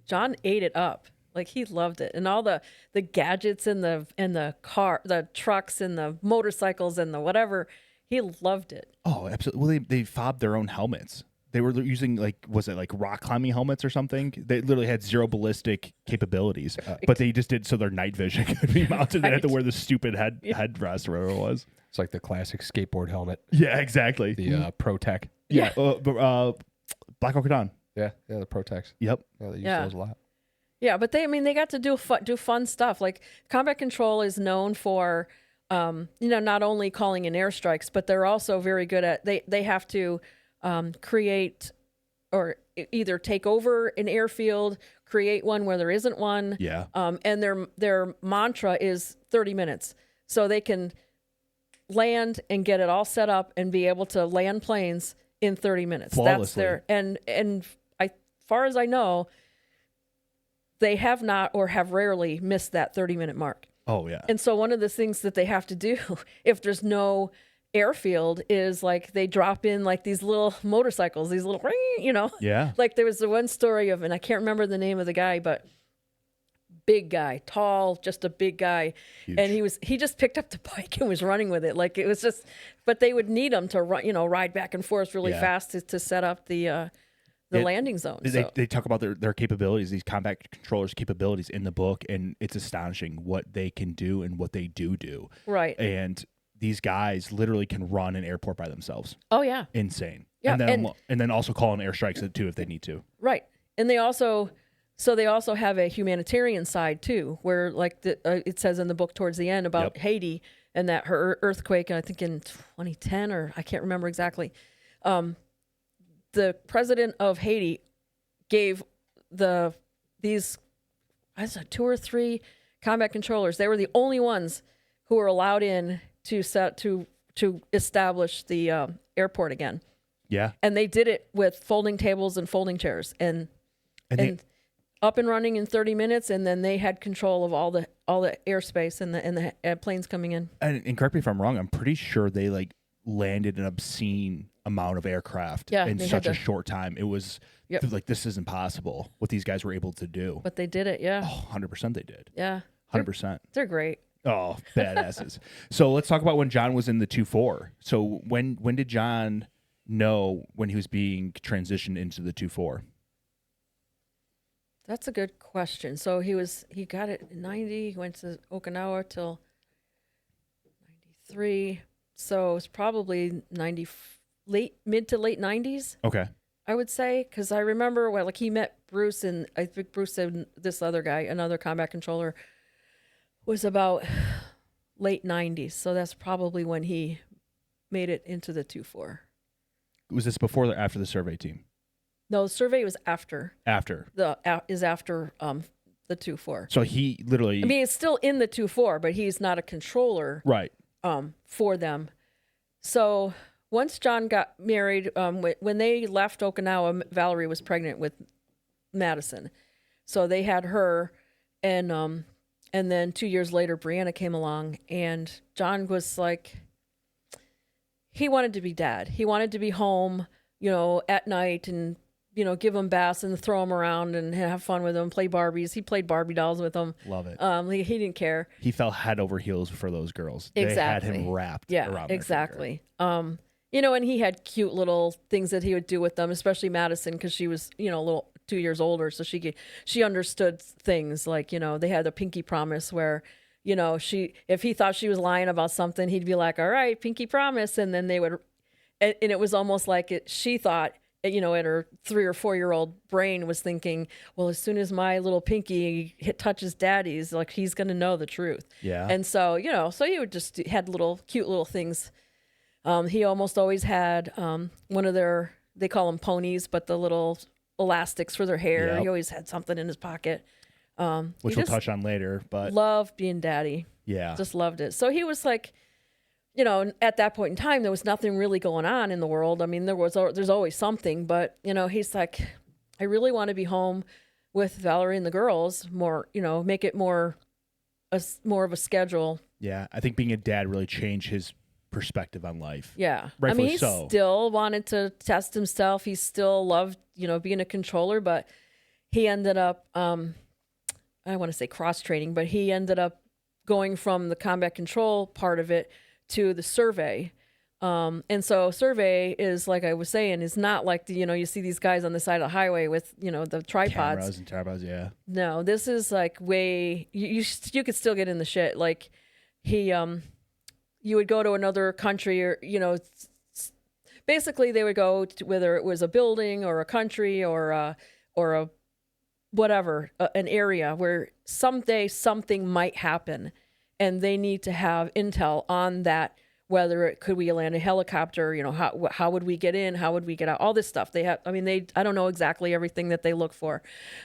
John ate it up. Like, he loved it. And all the gadgets and the car, the trucks and the motorcycles and the whatever, he loved it. Oh, absolutely. Well, they fobbed their own helmets. They were using, was it like rock climbing helmets or something? They literally had zero ballistic capabilities, but they just did so their night vision could be mounted. They had to wear the stupid headrest or whatever it was. It's like the classic skateboard helmet. Yeah, exactly. The ProTech. Yeah. Black Hawk Dawn. Yeah, the ProTechs. Yep. Yeah, they use those a lot. Yeah, but they got to do fun stuff. Like, combat control is known for, not only calling in airstrikes, but they're also very good at, they have to create or either take over an airfield, create one where there isn't one. Yeah. And their mantra is 30 minutes. So they can land and get it all set up and be able to land planes in 30 minutes. Flawlessly. That's their, and far as I know, they have not or have rarely missed that 30-minute mark. Oh, yeah. And so one of the things that they have to do if there's no airfield is, like, they drop in like these little motorcycles, these little, Yeah. Like, there was the one story of, and I can't remember the name of the guy, but big guy, tall, just a big guy. Huge. And he just picked up the bike and was running with it. Like, it was just, but they would need him to run, ride back and forth really fast to set up the landing zone. They talk about their capabilities, these combat controllers' capabilities in the book, and it's astonishing what they can do and what they do. Right. And these guys literally can run an airport by themselves. Oh, yeah. Insane. Yeah, and then also call in airstrikes too if they need to. Right. And they also have a humanitarian side too, where, like, it says in the book towards the end about Haiti and that her earthquake, I think in 2010, or I can't remember exactly. The president of Haiti gave these 2 or 3 combat controllers. They were the only ones who were allowed in to establish the airport again. Yeah. And they did it with folding tables and folding chairs and up and running in 30 minutes. And then they had control of all the airspace and the planes coming in. And correct me if I'm wrong, I'm pretty sure they landed an obscene amount of aircraft in such a short time. It was like, this isn't possible what these guys were able to do. But they did it. Yeah. Oh, 100% they did. Yeah. 100%. They're great. Oh, badasses. So let's talk about when John was in the 2-4. So when did John know when he was being transitioned into the 2-4? That's a good question. So he got it in 90, he went to Okinawa till 93. So it's probably mid to late 90s. Okay. I would say, because I remember he met Bruce, and I think Bruce said this other guy, another combat controller, was about late 90s. So that's probably when he made it into the 2-4. Was this before or after the survey team? No, the survey was after. After. After the 2-4. So he literally. I mean, it's still in the 2-4, but he's not a controller. Right. For them. So once John got married, when they left Okinawa, Valerie was pregnant with Madison. So they had her, and then 2 years later, Brianna came along, and John was like, he wanted to be dad. He wanted to be home, at night and, give them baths and throw them around and have fun with them, play Barbies. He played Barbie dolls with them. Love it. He didn't care. He fell head over heels for those girls. Exactly. They had him wrapped around exactly. And he had cute little things that he would do with them, especially Madison, because she was, a little 2 years older. So she understood things like, they had the pinky promise where, if he thought she was lying about something, he'd be like, all right, pinky promise. And then they would, and it was almost like she thought you know, at her 3 or 4 year old brain was thinking, well, as soon as my little pinky touches daddy's, like he's going to know the truth. Yeah. And so, you know, so he would just had little cute little things. He almost always had one of their, they call them ponies, but the little elastics for their hair. Yep. He always had something in his pocket. Which we'll touch on later, but loved being daddy. yeah. Just loved it. So he was like, you know, at that point in time, there was nothing really going on in the world. I mean, there's always something, but, you know, he's like, I really want to be home with Valerie and the girls more, you know, make it more of a schedule. Yeah. I think being a dad really changed his perspective on life. Yeah. Rightfully I mean, he so. still wanted to test himself. He still loved, you know, being a controller, but he ended up, I want to say cross training, but he ended up going from the combat control part of it to the survey. And so survey is, like I was saying, is not like the, you know, you see these guys on the side of the highway with, you know, the tripods. Cameras and tripods, yeah. No, this is like way, you could still get in the shit. Like he, you would go to another country, or, you know, basically they would go to, whether it was a building or a country or a whatever, an area where someday something might happen. And they need to have intel on that, whether could we land a helicopter, you know, how would we get in, how would we get out, all this stuff. They have, I mean, I don't know exactly everything that they look for.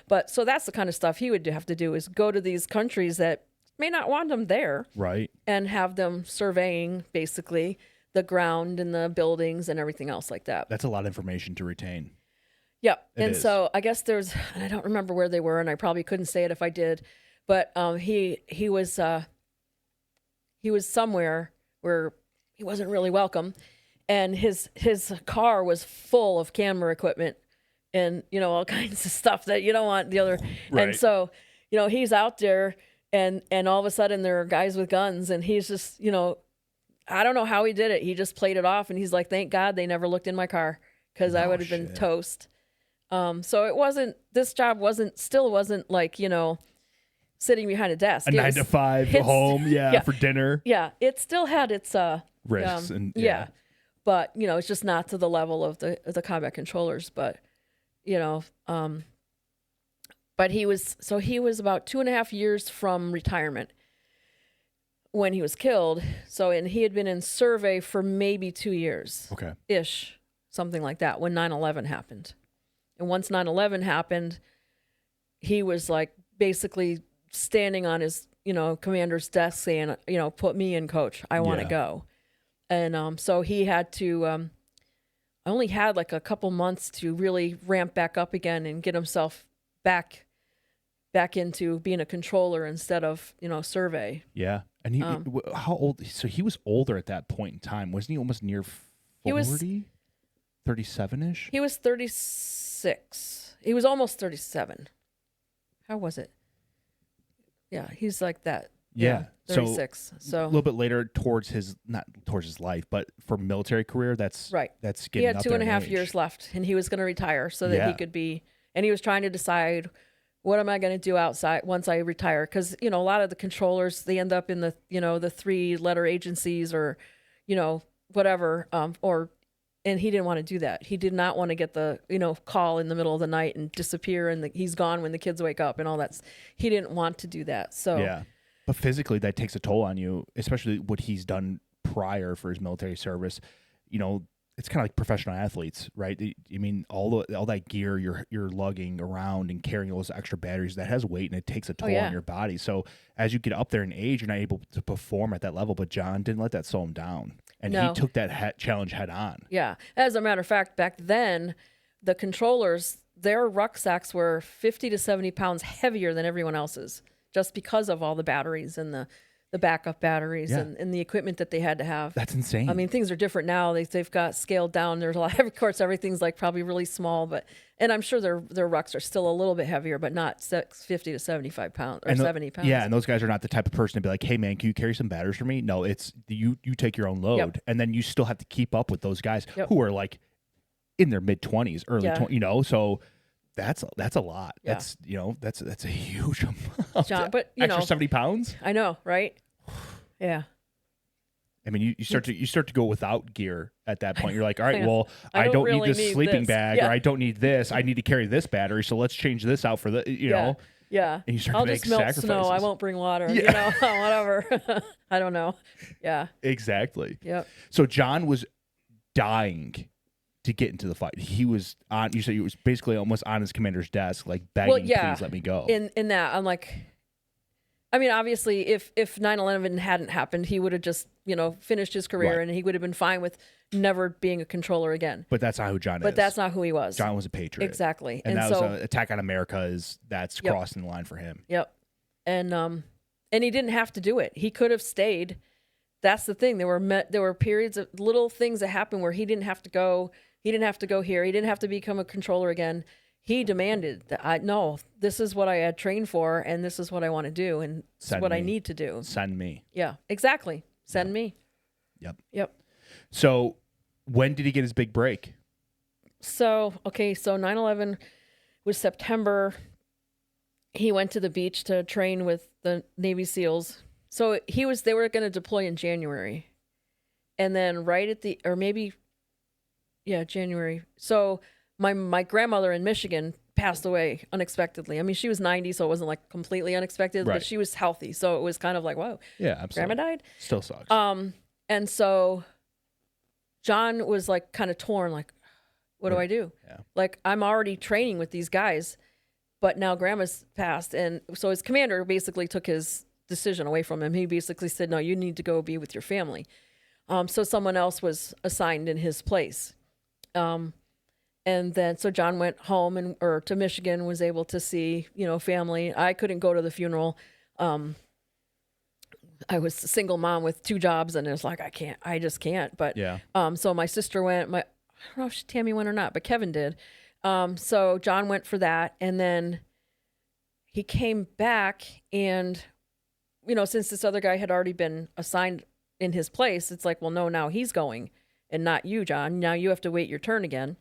But so that's the kind of stuff he would have to do, is go to these countries that may not want them there. Right. And have them surveying basically the ground and the buildings and everything else like that. That's a lot of information to retain. Yeah. It And is. so I guess and I don't remember where they were, and I probably couldn't say it if I did, but he was somewhere where he wasn't really welcome, and his car was full of camera equipment and, you know, all kinds of stuff that you don't want the other. Right. And so, you know, he's out there and all of a sudden there are guys with guns, and he's just, you know, I don't know how he did it. He just played it off, and he's like, thank God they never looked in my car, because I would have been toast. So this job still wasn't like, you know, sitting behind a desk. A 9 to 5 home, yeah, for dinner. Yeah, it still had its Risks and yeah. But, you know, it's just not to the level of the combat controllers. But, you know, but he was about 2.5 years from retirement when he was killed. So, and he had been in survey for maybe 2 years. Okay. Ish, something like that, when 9/11 happened. And once 9/11 happened, he was like basically standing on his, you know, commander's desk saying, you know, put me in, coach. I want to go. And so he had to, I only had like a couple months to really ramp back up again and get himself back into being a controller instead of, you know, survey. Yeah. And he, how old? So he was older at that point in time. Wasn't he almost near 40? 37-ish? He was 36. He was almost 37. How was it? Yeah, he's like that. Yeah. 36. So a little bit later not towards his life, but for military career, that's right. That's getting he had up 2.5 years left, and he was going to retire so that he could be, and he was trying to decide, what am I going to do outside once I retire? Because, you know, a lot of the controllers, they end up in the, you know, the 3-letter agencies or, you know, whatever, and he didn't want to do that. He did not want to get the, you know, call in the middle of the night and disappear, and he's gone when the kids wake up and all that. He didn't want to do that. So yeah, but physically that takes a toll on you, especially what he's done prior for his military service. You know, it's kind of like professional athletes, right? I mean, all that gear you're lugging around and carrying those extra batteries, that has weight and it takes a toll on your body. So as you get up there in age, you're not able to perform at that level. But John didn't let that slow him down. And he took that challenge head on. Yeah. As a matter of fact, back then, the controllers, their rucksacks were 50 to 70 pounds heavier than everyone else's, just because of all the batteries and the backup batteries and the equipment that they had to have. That's insane. I mean, things are different now. They've got scaled down. There's a lot. Of course, everything's like probably really small, and I'm sure their rucks are still a little bit heavier, but not 50 to 75 pounds or 70 pounds. Yeah, and those guys are not the type of person to be like, hey, man, can you carry some batteries for me? No, it's you take your own load, and then you still have to keep up with those guys who are like in their mid-20s, early 20s, you know, so that's a lot. Yeah. That's, you know, that's a huge amount. John, but you extra know, 70 pounds? I know, right? Yeah. I mean, you start to go without gear at that point. You're like, all right, Yeah. well, I I don't don't really need this need sleeping this. bag, Yeah. or I don't need this. I need to carry this battery, so let's change this out for the, you know. Yeah. And you start I'll to make just melt sacrifices. snow. I won't bring water. Yeah. You know, whatever. I don't know. Yeah. Exactly. Yep. So John was dying to get into the fight. He was on. You said he was basically almost on his commander's desk, like begging, yeah. "Please let me go." In that, I'm like, I mean, obviously, if 9/11 hadn't happened, he would have just, you know, finished his career, Right. and he would have been fine with never being a controller again. But that's not who John is. But that's not who he was. John was a patriot. Exactly. And that so, was an attack on America. That's Yep. crossing the line for him. Yep. And he didn't have to do it. He could have stayed. That's the thing. There were periods of little things that happened where he didn't have to go. He didn't have to go here. He didn't have to become a controller again. He demanded that no, this is what I had trained for, and this is what I want to do, and this is what I need to do. Send me. Yeah, exactly. Send me. Yep. So when did he get his big break? So 9/11 was September. He went to the beach to train with the Navy SEALs. So they were going to deploy in January. And then January. So my grandmother in Michigan passed away unexpectedly. I mean, she was 90, so it wasn't like completely unexpected, Right. but she was healthy. So it was kind of like, whoa, Yeah, absolutely. grandma died. Still sucks. And so John was like kind of torn, like, what do I do? Yeah. Like, I'm already training with these guys, but now grandma's passed. And so his commander basically took his decision away from him. He basically said, no, you need to go be with your family. So someone else was assigned in his place. And then, so John went home or to Michigan, was able to see, you know, family. I couldn't go to the funeral. I was a single mom with 2 jobs, and it's like, I just can't. But, Yeah. So my sister went, I don't know if Tammy went or not, but Kevin did. So John went for that. And then he came back, and, you know, since this other guy had already been assigned in his place, it's like, well, no, now he's going and not you, John. Now you have to wait your turn again.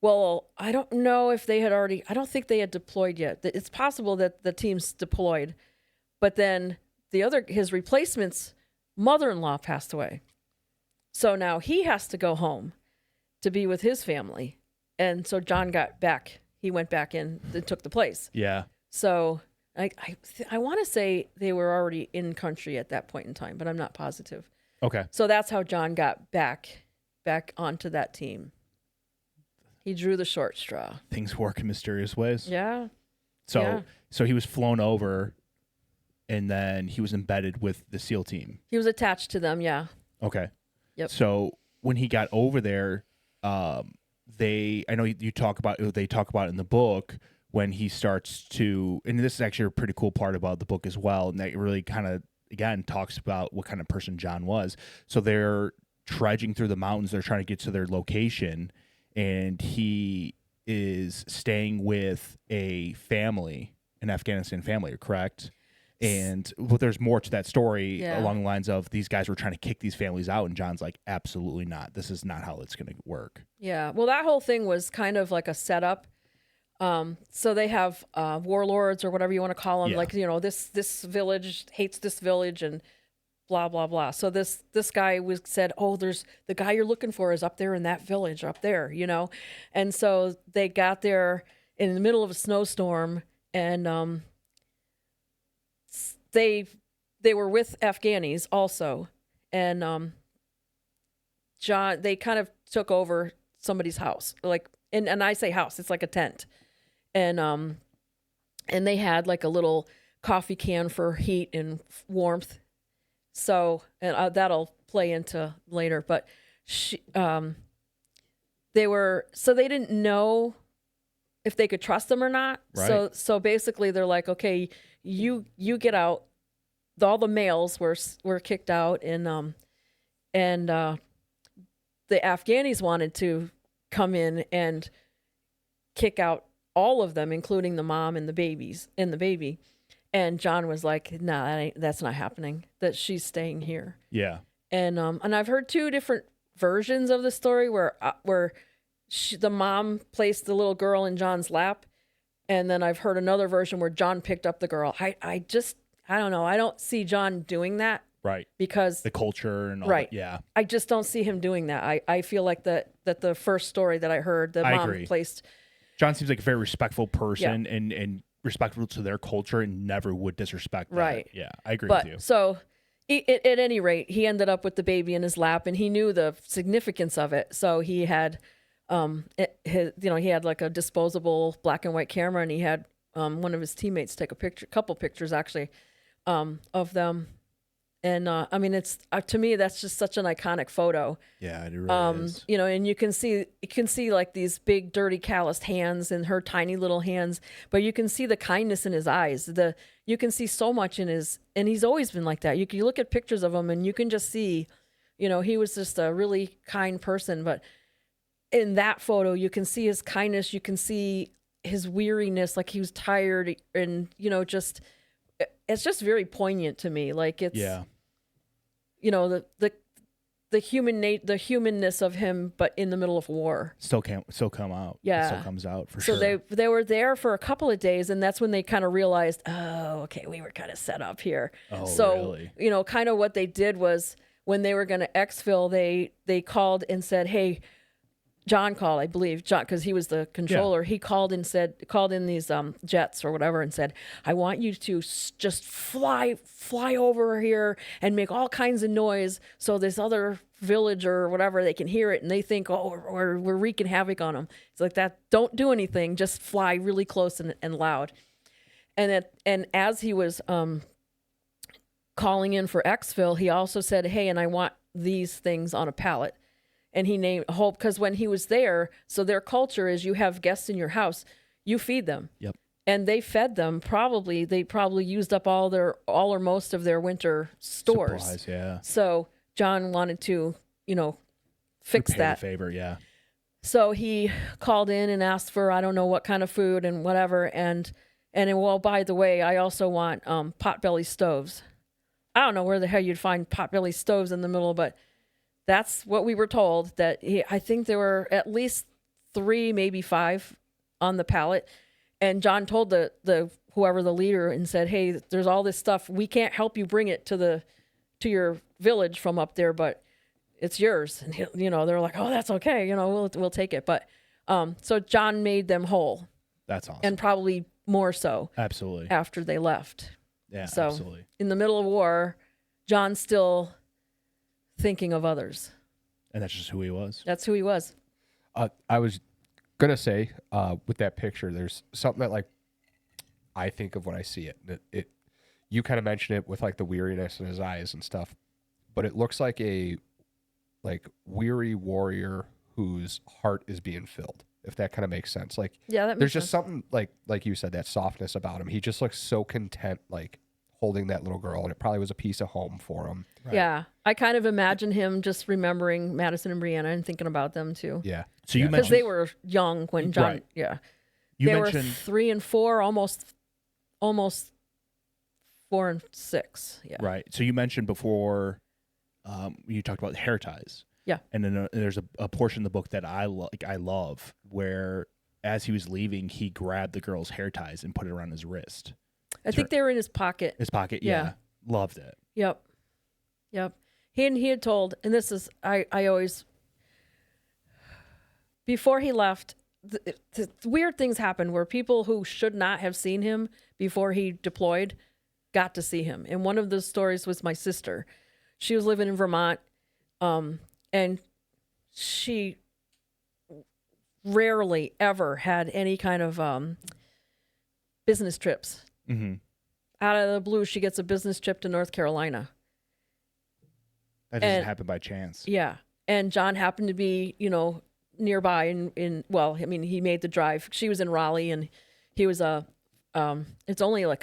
Well, I don't know if they had already, I don't think they had deployed yet. It's possible that the team's deployed, but then his replacement's mother-in-law passed away. So now he has to go home to be with his family. And so John got back. He went back in and took the place. Yeah. So I want to say they were already in country at that point in time, but I'm not positive. Okay. So that's how John got back onto that team. He drew the short straw. Things work in mysterious ways. Yeah. So he was flown over, and then he was embedded with the SEAL team. He was attached to them, yeah. Okay. Yep. So when he got over there, I know they talk about it in the book when he starts to, and this is actually a pretty cool part about the book as well, and that really kind of, again, talks about what kind of person John was. So they're trudging through the mountains. They're trying to get to their location, and he is staying with a family, an Afghanistan family, correct? And there's more to that story along the lines of these guys were trying to kick these families out, and John's like, absolutely not. This is not how it's going to work. Yeah. Well, that whole thing was kind of like a setup. So they have warlords or whatever you want to call them. Yeah. Like, you know, this village hates this village and blah, blah, blah. So this guy said, oh, there's the guy you're looking for is up there in that village up there, you know? And so they got there in the middle of a snowstorm, and they were with Afghanis also. And John, they kind of took over somebody's house. Like, and I say house, it's like a tent. And they had like a little coffee can for heat and warmth. So, and that'll play into later, but they didn't know if they could trust them or not. Right. So basically they're like, okay, you get out. All the males were kicked out, and the Afghanis wanted to come in and kick out all of them, including the mom and the baby. And John was like, "Nah, that's not happening. That she's staying here." Yeah. And I've heard 2 different versions of the story where the mom placed the little girl in John's lap, and then I've heard another version where John picked up the girl. I don't know. I don't see John doing that Right. because The culture and all Right. that. Yeah. I just don't see him doing that. I feel like that the first story that I heard, the I mom agree. placed. John seems like a very respectful person and respectful to their culture and never would disrespect that. Right. Yeah, I agree But with you. so at any rate, he ended up with the baby in his lap, and he knew the significance of it. So he had, he had like a disposable black and white camera, and he had one of his teammates take a couple pictures actually, of them. And I mean, it's to me that's just such an iconic photo. Yeah, it really is. And you can see like these big, dirty, calloused hands and her tiny little hands, but you can see the kindness in his eyes. You can see so much in his, and he's always been like that. You can look at pictures of him and you can just see, he was just a really kind person. But in that photo, you can see his kindness. You can see his weariness, like he was tired, and it's just very poignant to me. Like it's, the humanness of him, but in the middle of war. Still come out. Yeah. It still comes out for So sure. they were there for a couple of days, and that's when they kind of realized, oh, okay, we were kind of set up here. Oh, So, really? kind of what they did was when they were going to exfil, they called and said, hey, John called, I believe, John, because he was the controller. He called in these jets or whatever and said, I want you to just fly over here and make all kinds of noise so this other village or whatever, they can hear it and they think, oh, we're wreaking havoc on them. It's like that. Don't do anything. Just fly really close and loud. And as he was calling in for exfil, he also said, hey, and I want these things on a pallet. And he named Hope because when he was there, so their culture is you have guests in your house, you feed them. Yep. And they fed them they probably used up all or most of their winter stores. Supplies, yeah. So John wanted to, fix Repay that. the favor, yeah. So he called in and asked for I don't know what kind of food and whatever. And well, by the way, I also want potbelly stoves. I don't know where the hell you'd find potbelly stoves in the middle, but that's what we were told. I think there were at least 3, maybe 5 on the pallet. And John told the whoever the leader and said, hey, there's all this stuff. We can't help you bring it to your village from up there, but it's yours. And they're like, oh, that's okay. We'll take it. But so John made them whole. That's awesome. And probably more so. Absolutely. After they left. Yeah, so absolutely. In the middle of war, John's still thinking of others. And that's just who he was. That's who he was. I was gonna say with that picture, there's something that like I think of when I see it. You kind of mentioned it with like the weariness in his eyes and stuff, but it looks like a weary warrior whose heart is being filled. If that kind of makes sense. Like yeah, that makes there's sense. just something like you said, that softness about him. He just looks so content, like holding that little girl, and it probably was a piece of home for him. Right. Yeah, I kind of imagine him just remembering Madison and Brianna and thinking about them too. Yeah. So you because mentioned they were young when John. Right. Yeah, you they mentioned were 3 and 4, almost 4 and 6. Yeah. right. So you mentioned before, you talked about hair ties. Yeah. And then there's a portion of the book that I love where as he was leaving, he grabbed the girl's hair ties and put it around his wrist. I think they were in his pocket. His pocket, Yeah. yeah. Loved it. Yep. He had told, and this is I always before he left, the weird things happened where people who should not have seen him before he deployed got to see him. And one of those stories was my sister. She was living in Vermont, and she rarely ever had any kind of business trips. Mm-hmm. Out of the blue, she gets a business trip to North Carolina. That doesn't happen by chance. Yeah. And John happened to be, nearby he made the drive. She was in Raleigh, and he was it's only a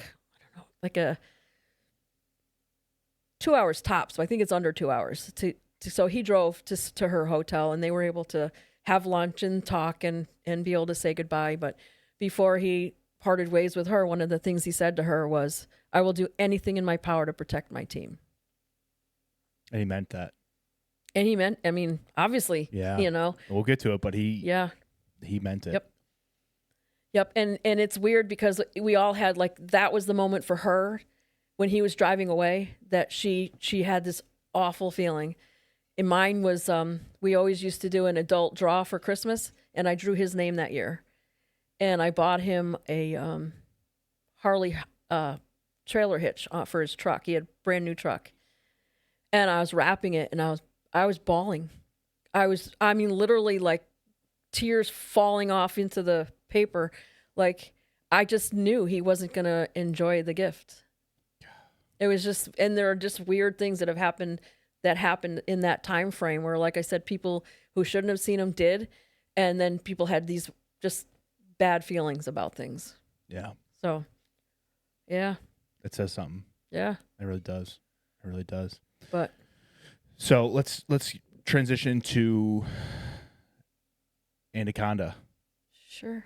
2 hours tops. So I think it's under 2 hours so he drove to her hotel, and they were able to have lunch and talk and be able to say goodbye. But before he parted ways with her, one of the things he said to her was, I will do anything in my power to protect my team. And he meant that. And he meant, obviously, yeah. We'll get to it, but he meant it. Yep. And it's weird because we all had that was the moment for her when he was driving away that she had this awful feeling. And mine was we always used to do an adult draw for Christmas, and I drew his name that year. And I bought him a Harley trailer hitch for his truck. He had a brand new truck. And I was wrapping it, and I was bawling. I mean, literally like tears falling off into the paper. Like, I just knew he wasn't going to enjoy the gift. It was just, and there are just weird things that happened in that time frame where, like I said, people who shouldn't have seen him did. And then people had these just bad feelings about things. Yeah. So, yeah. It says something. Yeah. It really does. It really does. But so let's transition to Anaconda. sure.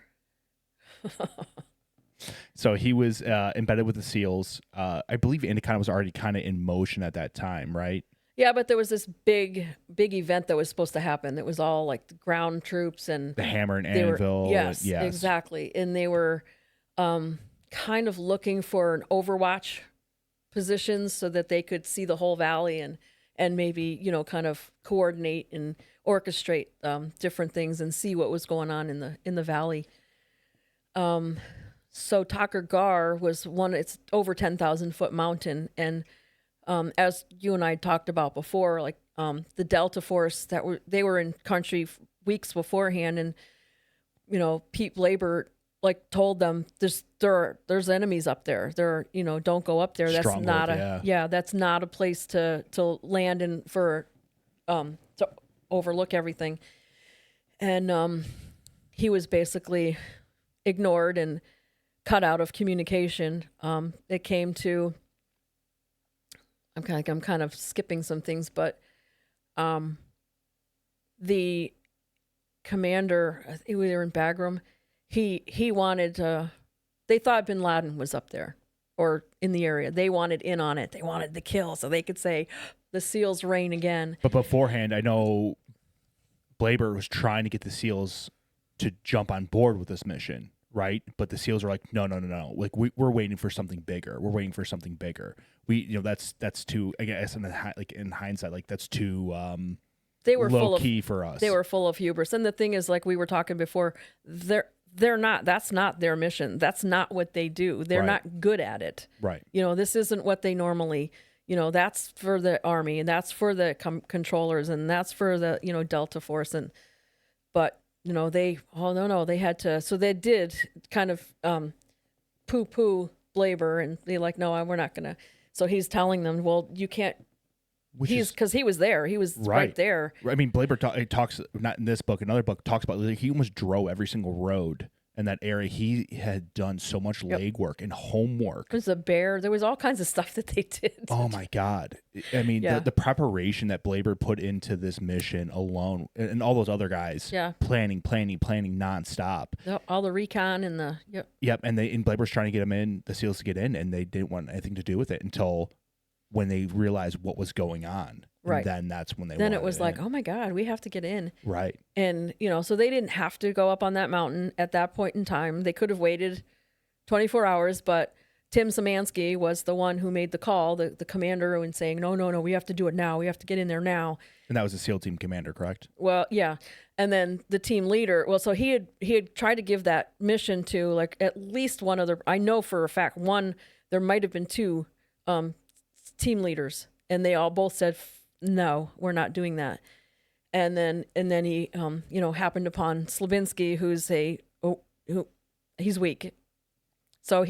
So he was embedded with the SEALs. I believe Anaconda was already kind of in motion at that time, right? Yeah, but there was this big event that was supposed to happen. It was all like the ground troops and The hammer and they were- anvil. yes, exactly. And they were kind of looking for an overwatch position so that they could see the whole valley and maybe, kind of coordinate and orchestrate different things and see what was going on in the valley. So Takur Ghar was it's over 10,000 foot mountain. And as you and I talked about before, like the Delta Force they were in country weeks beforehand, and Pete Labor like told them there's enemies up there. Don't go up there. That's Stronghold, not that's not a place to land and for to overlook everything. And he was basically ignored and cut out of communication. It came to I'm kind of skipping some things, but the commander, I think we were in Bagram, he wanted they thought bin Laden was up there or in the area. They wanted in on it. They wanted the kill so they could say the SEALs reign again. But beforehand, I know Blaber was trying to get the SEALs to jump on board with this mission, right? But the SEALs are like, no. Like we're waiting for something bigger. We're waiting for something bigger. That's too, I guess, in hindsight, like that's too they were low key for us. They were full of hubris. And the thing is, like we were talking before, they're not. That's not their mission. That's not what they do. They're not good at it. Right. This isn't what they normally. That's for the Army, and that's for the controllers, and that's for the Delta Force, but they they had to. So they did kind of poo Blaber, and they're like, no, we're not gonna. So he's telling them, well, you can't. Because he was there. He was right there. I mean, Blaber talks, not in this book, another book talks about, like, he almost drove every single road in that area. He had done so much legwork and homework. There was a bear. There was all kinds of stuff that they did. Oh, my God. I mean, the preparation that Blaber put into this mission alone, and all those other guys, planning nonstop. All the recon and the, Yep, and Blaber's trying to get the SEALs to get in, and they didn't want anything to do with it until when they realized what was going on. Right. And then that's when it was like, oh my God, we have to get in. Right. And, so they didn't have to go up on that mountain at that point in time. They could have waited 24 hours, but Tim Szymanski was the one who made the call, the commander, and saying, no, we have to do it now. We have to get in there now. And that was the SEAL team commander, correct? Well, yeah. And then the team leader, so he had tried to give that mission to like at least one other, I know for a fact, there might have been two team leaders, and they all both said, no, we're not doing that. And then he happened upon Slabinski, he's weak. So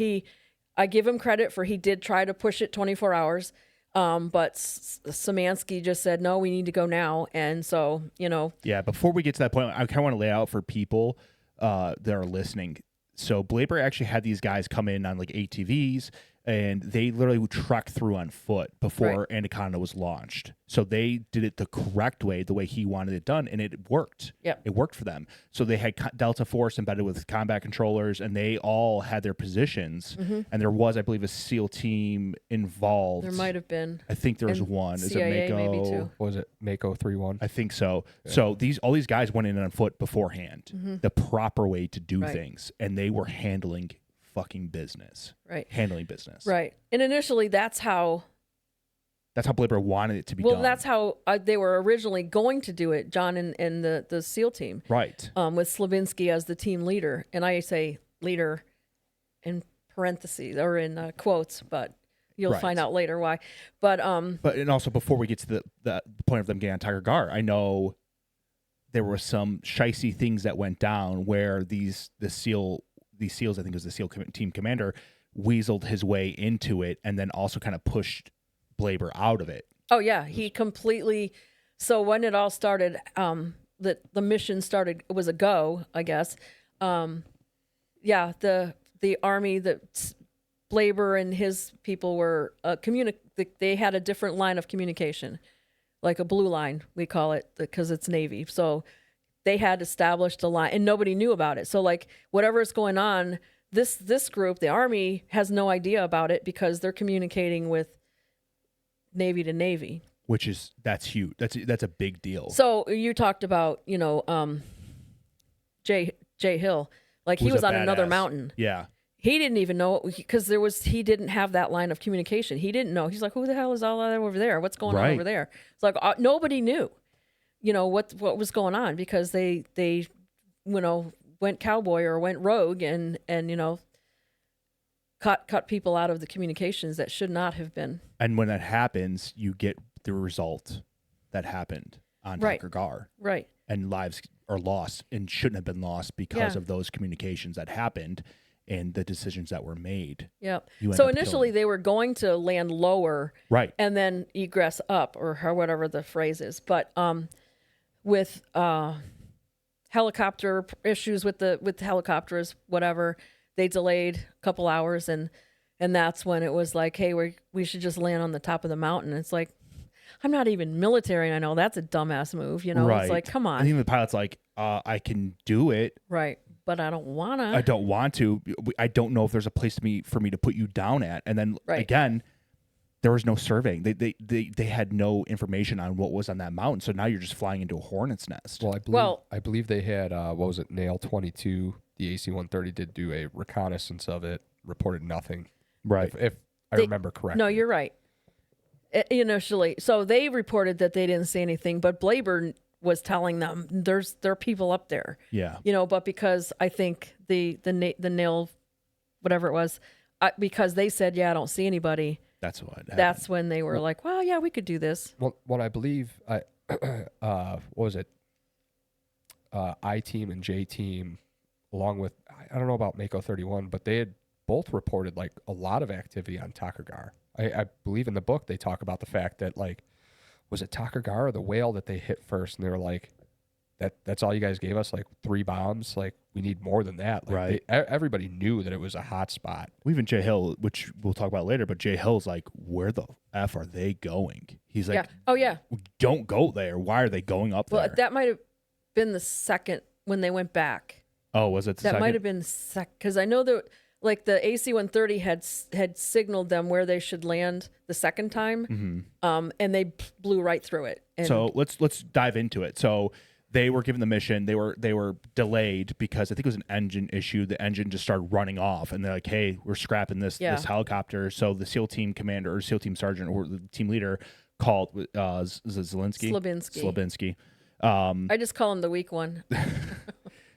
I give him credit for he did try to push it 24 hours. But Szymanski just said, no, we need to go now. And so, Yeah, before we get to that point, I kind of want to lay out for people that are listening. So Blaber actually had these guys come in on like ATVs, and they literally would trek through on foot before Anaconda was launched. So they did it the correct way, the way he wanted it done, and it worked. Yep. It worked for them. So they had Delta Force embedded with combat controllers, and they all had their positions. Mm-hmm. And there was, I believe, a SEAL team involved. There might have been. I think there was one. CIA Is it Mako? maybe too. Was it Mako 3-1? I think so. Yeah. So all these guys went in on foot beforehand, the proper way to do things, and they were handling fucking business. Right. Handling business. Right. And initially, that's how Blaber wanted it to be done. Well, that's how they were originally going to do it, John and the SEAL team. Right. With Slavinsky as the team leader. And I say leader in parentheses or in quotes, but you'll find out later why. But and also before we get to the point of them getting on Tiger Gar, I know there were some shicey things that went down where these SEALs, I think it was the SEAL team commander, weaseled his way into it and then also kind of pushed Blaber out of it. Oh yeah, he completely. So when it all started, the mission started. It was a go, I guess. Yeah, the army, that Blaber and his people were They had a different line of communication, like a blue line, we call it, because it's Navy. So they had established a line, and nobody knew about it. So like whatever is going on, this group, the Army, has no idea about it because they're communicating with Navy to Navy, that's huge. That's a big deal. So you talked about Jay Hill, like he was on another mountain. Yeah, he didn't even know because he didn't have that line of communication. He didn't know. He's like, who the hell is all that over there? What's going on over there? It's like nobody knew, what was going on because they went cowboy or went rogue and cut people out of the communications that should not have been. And when that happens, you get the result that happened on Tiger Gar. Right. And lives are lost and shouldn't have been lost because of those communications that happened and the decisions that were made. Yeah. So initially they were going to land lower. Right. And then egress up or whatever the phrase is. But with helicopter issues with the helicopters, whatever, they delayed a couple hours and that's when it was like, hey, we should just land on the top of the mountain. It's like, I'm not even military, and I know that's a dumbass move. Right. It's like, come on. I think the pilot's like, I can do it. Right, but I don't want to. I don't want to. I don't know if there's a place for me to put you down at. And then again, there was no surveying. They had no information on what was on that mountain. So now you're just flying into a hornet's nest. Well, I believe they had what was it, Nail 22. The AC-130 did do a reconnaissance of it, reported nothing. Right. If I remember correctly. No, you're right. Initially, so they reported that they didn't see anything, but Blaber was telling them there are people up there. Yeah. But because I think the Nail, whatever it was, because they said, yeah, I don't see anybody. That's what happened. That's when they were like, well, yeah, we could do this. Well, what I believe, what was it? I-Team and J-Team, along with, I don't know about Mako 31, but they had both reported like a lot of activity on Tiger Gar. I believe in the book they talk about the fact that, like, was it Tiger Gar or the whale that they hit first, and they were like, that's all you guys gave us, like 3 bombs, like we need more than that. Like, everybody knew that it was a hot spot. Even Jay Hill, which we'll talk about later, but Jay Hill's like, where the F are they going? He's like, oh yeah, don't go there. Why are they going up there? Well, that might have been the second when they went back. Oh, was it the that second? might have been because I know that like the AC-130 had signaled them where they should land the second time, and they blew right through it. And so let's dive into it. So they were given the mission. They were delayed because I think it was an engine issue. The engine just started running off, and they're like, "Hey, we're scrapping this helicopter." So the SEAL team commander or SEAL team sergeant or the team leader called Slavinsky. I just call him the weak one.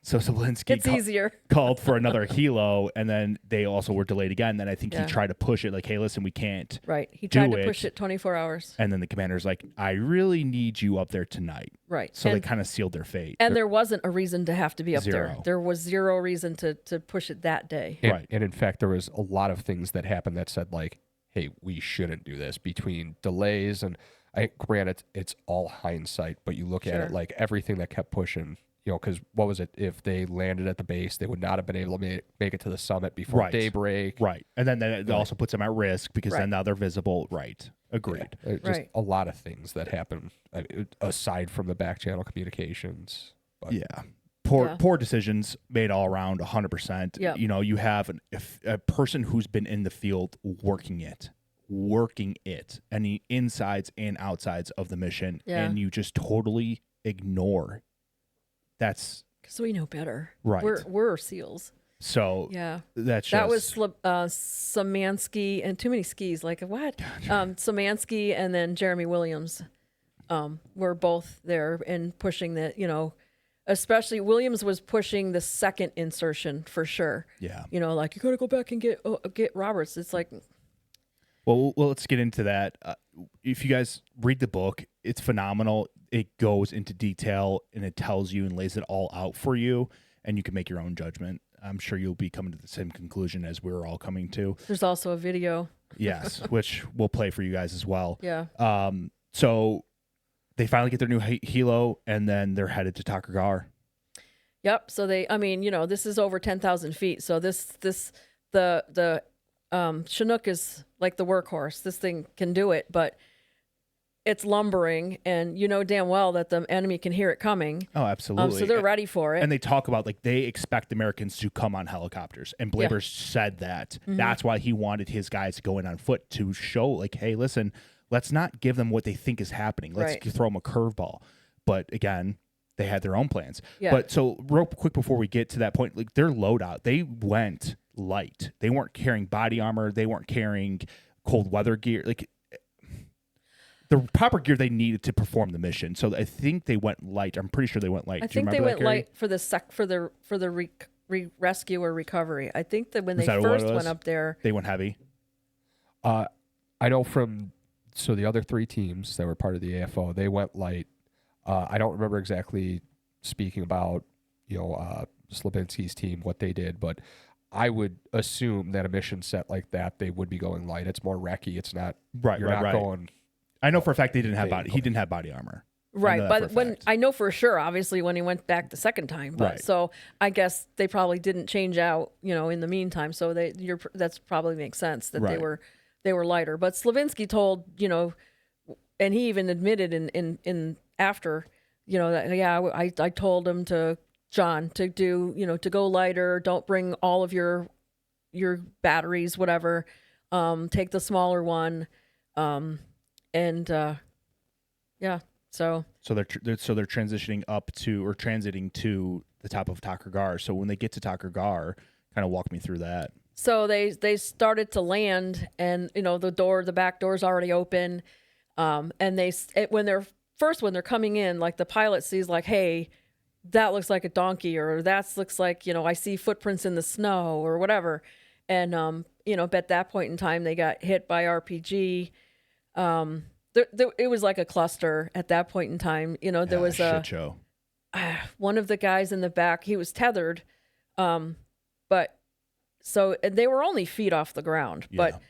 So Slavinsky easier. called for another helo, and then they also were delayed again. Then I think he tried to push it, like, hey, listen, we can't. Right. He tried to push it 24 hours. And then the commander's like, I really need you up there tonight. Right. So they kind of sealed their fate. And there wasn't a reason to have to be up Zero. there. There was zero reason to push it that day. And, and in fact, there was a lot of things that happened that said, like, hey, we shouldn't do this, between delays and, granted, it's all hindsight, but you look at it like everything that kept pushing. Because what was it? If they landed at the base, they would not have been able to make it to the summit before daybreak. Right. And then it also puts them at risk because then now they're visible. Right. Agreed. Yeah. Just a lot of things that happen aside from the back channel communications. But. Yeah. Poor decisions made all around 100%. Yeah. You have a person who's been in the field working it, and the insides and outsides of the mission, and you just totally ignore. That's because we know better. Right. We're SEALs. So Yeah. that's That just, was Szymanski and too many skis. Like what? Szymanski and then Jeremy Williams were both there and pushing the, especially Williams was pushing the second insertion for sure. yeah. Like you got to go back and get Roberts. It's like, Well, let's get into that. If you guys read the book, it's phenomenal. It goes into detail and it tells you and lays it all out for you, and you can make your own judgment. I'm sure you'll be coming to the same conclusion as we're all coming to. there's also a video. Yes, which we'll play for you guys as well. Yeah. So they finally get their new helo, and then they're headed to Takragar. Yep. So this is over 10,000 feet. So the Chinook is like the workhorse. This thing can do it, but it's lumbering, and damn well that the enemy can hear it coming. Oh, absolutely. So they're ready for it. And they talk about they expect Americans to come on helicopters, and Blaber said that. Mm-hmm. That's why he wanted his guys to go in on foot to show hey, listen, let's not give them what they think is happening. Let's Right. throw them a curveball. But again, they had their own plans. Yeah. But so real quick before we get to that point, their loadout, they went light. They weren't carrying body armor. They weren't carrying cold weather gear. The proper gear they needed to perform the mission. So I think they went light. I'm pretty sure they went light. I Do you think they remember that, went Gary? light for the rescue or recovery. I think that when Was they that what it first was? went up there, They went heavy. I know so the other 3 teams that were part of the AFO, they went light. I don't remember exactly speaking about, Slabinski's team, what they did, but I would assume that a mission set like that, they would be going light. It's more wrecky. It's not, you're not going. I know for a fact they didn't have They- he didn't have body armor. right? that for But a when fact. I know for sure, obviously, when he went back the second time, but Right. so I guess they probably didn't change out, in the meantime. So that's probably makes sense that Right. they were lighter. But Slavinsky told, and he even admitted in after, that I told him to John to do, to go lighter. Don't bring all of your batteries, whatever. Take the smaller one, So So they're transitioning up to or transiting to the top of Takragar. So when they get to Takragar, kind of walk me through that. So they started to land, and the back door's already open, and when they're coming in, like the pilot sees hey, that looks like a donkey, or that looks like I see footprints in the snow or whatever, and at that point in time they got hit by RPG. It was like a cluster at that point in time. There was a shit show. One of the guys in the back, he was tethered, but. So they were only feet off the ground, but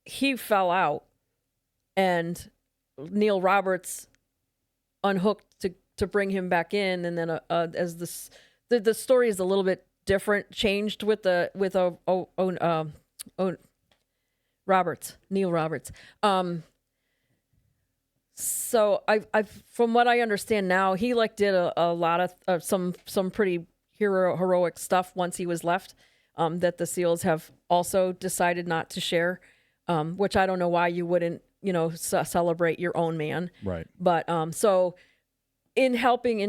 he fell out, and Neil Roberts unhooked to bring him back in, and then as the story is a little bit different, changed with Neil Roberts. So I from what I understand now, he did a lot of some pretty heroic stuff once he was left. That the SEALs have also decided not to share, which I don't know why you wouldn't, celebrate your own man. Right. But so in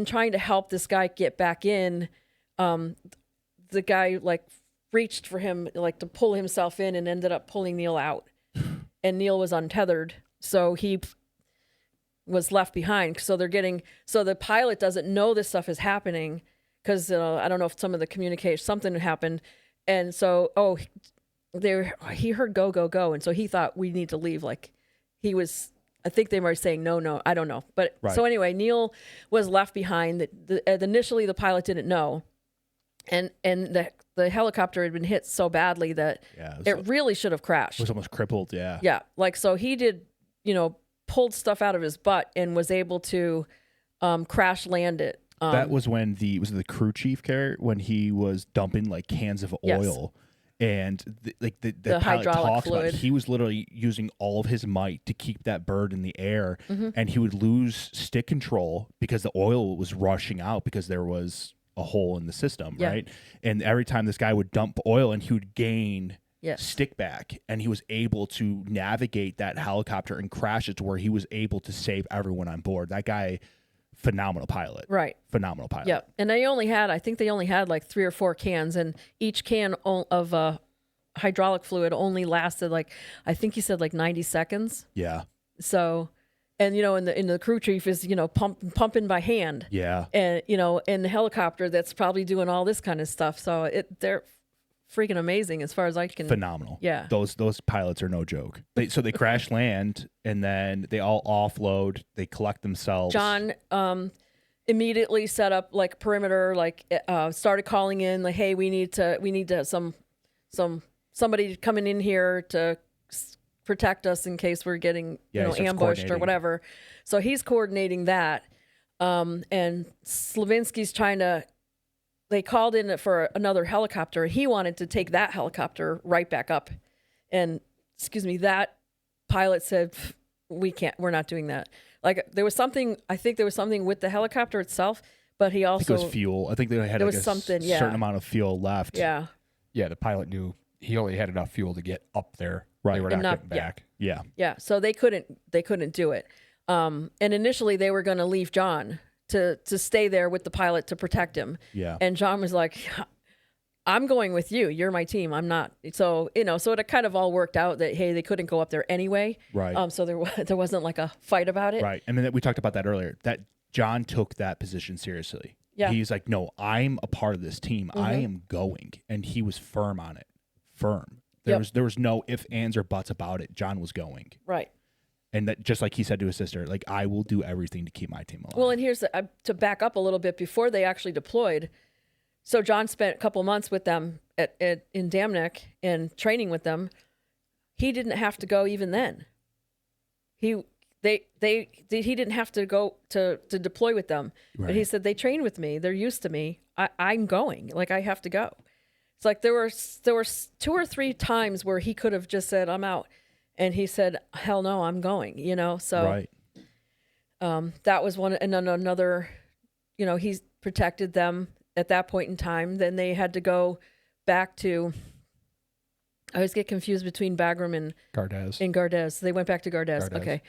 trying to help this guy get back in, the guy reached for him to pull himself in and ended up pulling Neil out, and Neil was untethered, so he was left behind. So the pilot doesn't know this stuff is happening because I don't know if some of the communication something happened. And so, he heard go, go, go. And so he thought we need to leave. I think they were saying, no, I don't know. But Right. So anyway, Neil was left behind. Initially the pilot didn't know. And the helicopter had been hit so badly that it really should have crashed. It was almost crippled. Yeah. Yeah. So he did, pulled stuff out of his butt and was able to crash land it. That was when the crew chief when he was dumping cans of oil, and the pilot hydraulic talks fluid. about he was literally using all of his might to keep that bird in the air, Mm-hmm. and he would lose stick control because the oil was rushing out because there was a hole in the system, Yeah. right? And every time this guy would dump oil, and he would gain Yes. stick back, and he was able to navigate that helicopter and crash it to where he was able to save everyone on board. That guy phenomenal pilot. Right. Phenomenal pilot. Yeah. And I think they only had like 3 or 4 cans, and each can of hydraulic fluid only lasted like, I think he said like 90 seconds. Yeah. So, and in the crew chief is, pumping by hand. Yeah. And, in the helicopter that's probably doing all this kind of stuff. So they're freaking amazing as far as I can. Phenomenal. Yeah. Those pilots are no joke. So they crash land, and then they all offload. They collect themselves. John immediately set up like perimeter, like started calling in like, hey, we need to somebody coming in here to protect us in case we're getting ambushed or whatever. So he's coordinating that, and Slavinsky's they called in for another helicopter. He wanted to take that helicopter right back up, and that pilot said, we're not doing that. Like there was something with the helicopter itself, but he also, I think it was fuel. I think they had like a certain amount of fuel left. Yeah. Yeah, the pilot knew he only had enough fuel to get up there. Right. They were not getting back. Yeah. Yeah. So they couldn't do it. And initially they were going to leave John to stay there with the pilot to protect him. Yeah. And John was like, I'm going with you. You're my team. I'm not. So, so it kind of all worked out that, hey, they couldn't go up there anyway. Right. So there wasn't like a fight about it. Right. And then we talked about that earlier, that John took that position seriously. Yeah. He's like, no, I'm a part of this team. Mm-hmm. I am going. And he was firm on it. Firm. Yep. There was no ifs, ands, or buts about it. John was going. Right. And that, just like he said to his sister, like, I will do everything to keep my team alive. Well, and here's to back up a little bit before they actually deployed. So John spent a couple months with them in Damnik and training with them. He didn't have to go even then. He didn't have to go to deploy with them. Right. But he said, they trained with me. They're used to me. I'm going. Like, I have to go. It's like there were 2 or 3 times where he could have just said, I'm out. And he said, hell no, I'm going, So right. That was one. And then another, he's protected them at that point in time. Then they had to go back to, I always get confused between Bagram and Gardez. They went back to Gardez. Okay.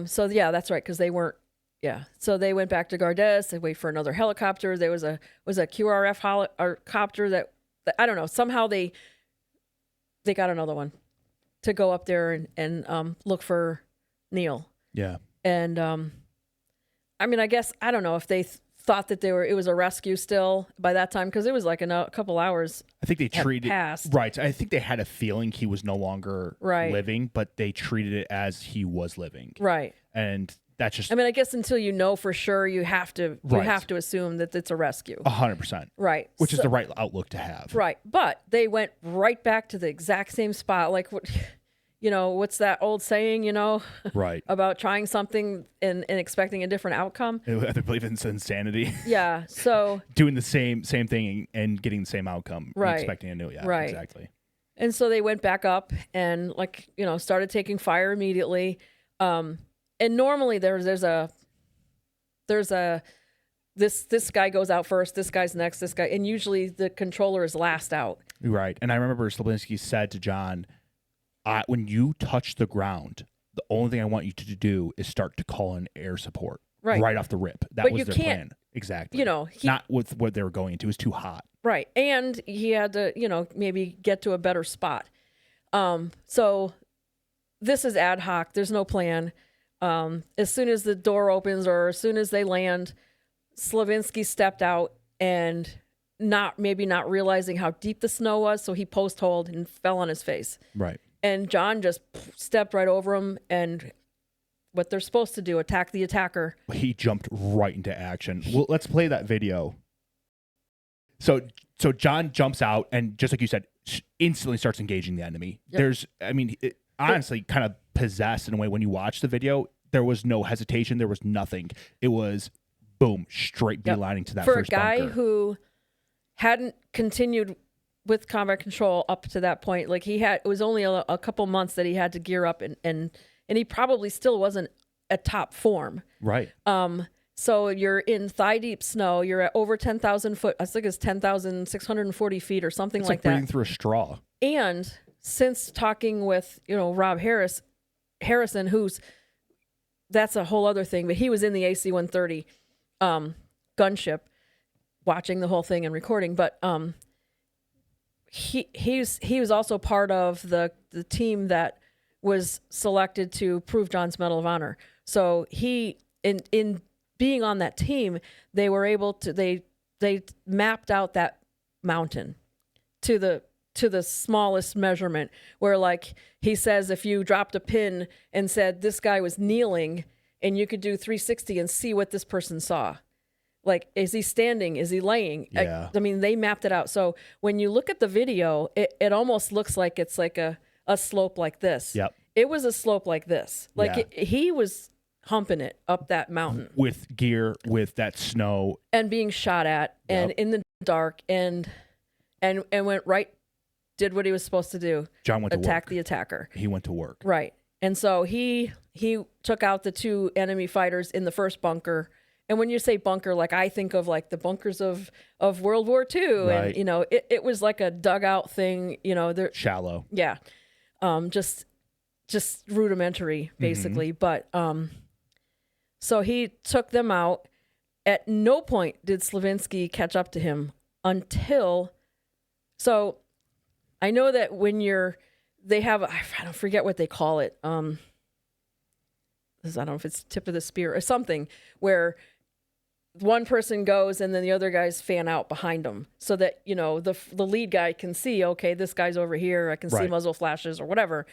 So yeah, that's right. Cause they weren't, yeah. So they went back to Gardez. They wait for another helicopter. There was a QRF helicopter that I don't know. Somehow they got another one to go up there and look for Neil. Yeah. And I mean, I guess I don't know if they thought that it was a rescue still by that time, because it was like a couple hours. I think they treated passed. Right. I think they had a feeling he was no longer living, but they treated it as he was living. Right. And that's just. I mean, I guess until you know for sure, you have to assume that it's a rescue. 100%. Right. Which is the right outlook to have. Right. But they went right back to the exact same spot. Like, what's that old saying, Right. about trying something and expecting a different outcome? I believe it's insanity. Yeah. So doing the same thing and getting the same outcome. Right. And expecting a new. Yeah. Right. Exactly. And so they went back up and started taking fire immediately. And normally this guy goes out first, this guy's next, this guy, and usually the controller is last out. Right. And I remember Slavinsky said to John, when you touch the ground, the only thing I want you to do is start to call in air support. Right off the rip. That was their plan. Exactly. Not with what they were going into. It was too hot. Right. And he had to, maybe get to a better spot. So this is ad hoc. There's no plan. As soon as the door opens or as soon as they land, Slavinsky stepped out and not realizing how deep the snow was. So he post-holed and fell on his face. Right. And John just stepped right over him, and what they're supposed to do, attack the attacker. He jumped right into action. Well, let's play that video. So John jumps out and, just like you said, instantly starts engaging the enemy. Yep. Honestly, kind of possessed in a way. When you watch the video, there was no hesitation. There was nothing. It was boom, straight beelining to that first bunker. For a guy who hadn't continued with combat control up to that point, like it was only a couple months that he had to gear up, and he probably still wasn't at top form. Right. So you're in thigh deep snow. You're at over 10,000 foot. I think it's 10,640 feet or something like that. Breathing through a straw. And since talking with Rob Harrison, that's a whole other thing, but he was in the AC-130, gunship, watching the whole thing and recording. But he was also part of the team that was selected to prove John's Medal of Honor. So he in being on that team, they were able to they mapped out that mountain to the smallest measurement, where like he says if you dropped a pin and said this guy was kneeling and you could do 360 and see what this person saw. Like, is he standing? Is he laying? Yeah. I mean, they mapped it out. So when you look at the video, it almost looks like it's like a slope like this. Yep. It was a slope like this. Like Yeah. he was humping it up that mountain With gear, with that snow. and being shot at and Yep. in the dark and went right, did what he was supposed to do. John went to Attack work. the attacker. He went to work. Right. And so he took out the two enemy fighters in the first bunker. And when you say bunker, like I think of like the bunkers of World War II. Right. And, you know, it was like a dugout thing, you know, there, Shallow. yeah. Just rudimentary basically. But, so he took them out. At no point did Slavinsky catch up to him until, so I know that when they have, I don't forget what they call it. I don't know if it's tip of the spear or something, where one person goes and then the other guys fan out behind them so that, you know, the lead guy can see, okay, this guy's over here. I can see Right. muzzle flashes or whatever.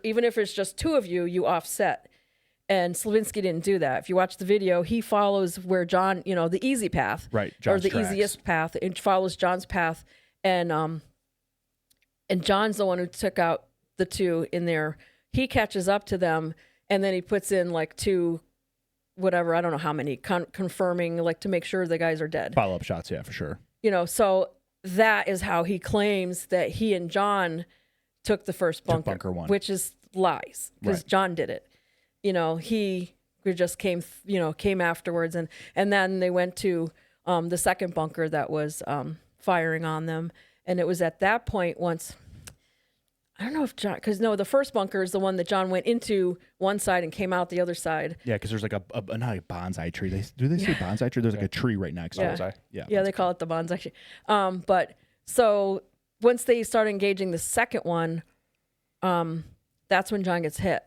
Even if it's just two of you, you offset. And Slavinsky didn't do that. If you watch the video, he follows where John, you know, the easy path, Right. or John's the tracks. easiest path. It follows John's path, and John's the one who took out the two in there. He catches up to them, and then he puts in like two, whatever, I don't know how many, confirming, like to make sure the guys are dead. Follow-up shots, yeah, for sure. You know, so that is how he claims that he and John took the first bunker, bunker one. which is lies, because Right. John did it. You know, he just came afterwards, and then they went to the second bunker that was firing on them, and it was at that point once. I don't know if John, because no, the first bunker is the one that John went into one side and came out the other side. Yeah, because there's like a not a bonsai tree. Do they say bonsai tree? There's like a tree right next to Yeah. it. Bonsai. Yeah. Yeah, they call it the bonsai. But so once they start engaging the second one, that's when John gets hit.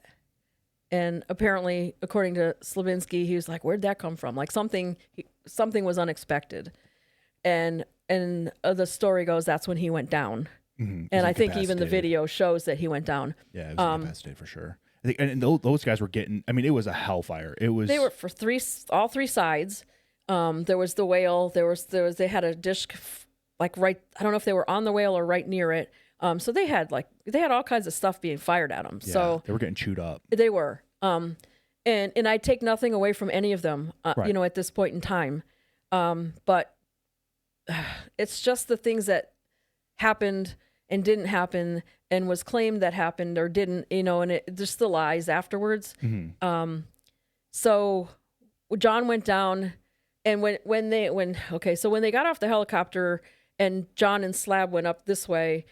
And apparently, according to Slavinsky, he was like, "Where'd that come from? Like something was unexpected." And the story goes that's when he went down. Mm-hmm. And I think even the video shows that he went down. Yeah, it was incapacitated for sure. I think, and those guys were getting. I mean, it was a hellfire. It was. They were for all three sides. There was the whale. There was they had a dish like right. I don't know if they were on the whale or right near it. So they had all kinds of stuff being fired at them. Yeah, So they were getting chewed up. they were. And I take nothing away from any of them. Right. You know, at this point in time. But it's just the things that happened and didn't happen and was claimed that happened or didn't, you know, and it just the lies afterwards. Mm-hmm. So John went down, and when they got off the helicopter and John and Slab went up this way,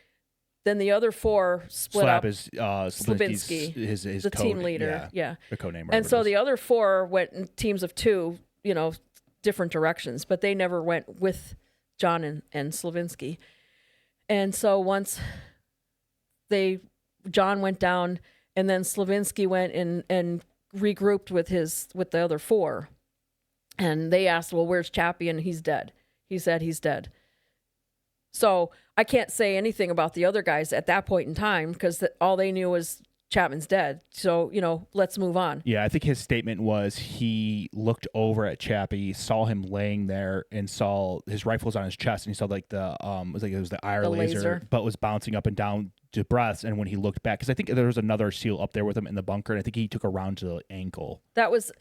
then the other four split Slab up. is Slavinsky, his the code, team leader, yeah. the code name. And so the other four went in teams of two, you know, different directions, but they never went with John and Slavinsky. And so once John went down, and then Slavinsky went and regrouped with the other four, and they asked, "Well, where's Chappie?" And he's dead. He said he's dead. So I can't say anything about the other guys at that point in time because all they knew was Chapman's dead. So, you know, let's move on. Yeah, I think his statement was he looked over at Chappie, saw him laying there, and saw his rifle was on his chest, and he saw like it was the IR laser, but was bouncing up and down to breaths. And when he looked back, because I think there was another SEAL up there with him in the bunker, and I think he took a round to the ankle. That was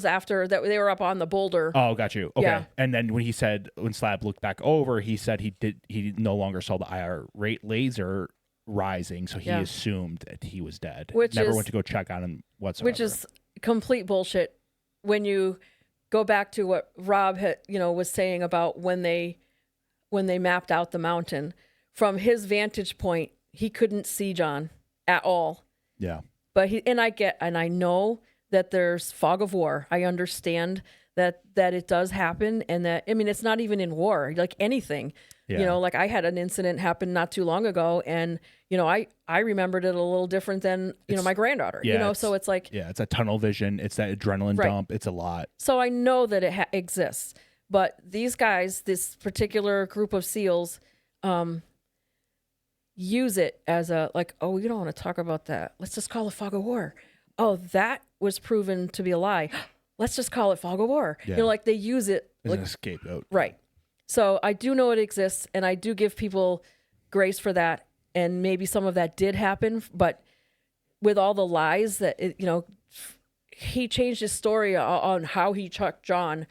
after that they were up on the boulder. Oh, got you. Okay. Yeah. And then when Slab looked back over, he said he no longer saw the IR laser rising, so he assumed that he was dead. Never went to go check on him whatsoever. Which is complete bullshit. When you go back to what Rob was saying about when they mapped out the mountain, from his vantage point, he couldn't see John at all. Yeah. But I know that there's fog of war. I understand that it does happen, and that, I mean, it's not even in war, like anything. Yeah. You know, like I had an incident happen not too long ago, and you know, I remembered it a little different than my granddaughter. Yeah, you know, so it's like, it's a tunnel vision. It's that adrenaline Right. dump. It's a lot. so I know that it exists, but these guys, this particular group of SEALs, use it as a like, oh, we don't want to talk about that. Let's just call it fog of war. Oh, that was proven to be a lie. Let's just call it fog of war. Yeah. You know, like they use it It's like an scapegoat. right. So I do know it exists, and I do give people grace for that. And maybe some of that did happen, but with all the lies that he changed his story on how he chucked John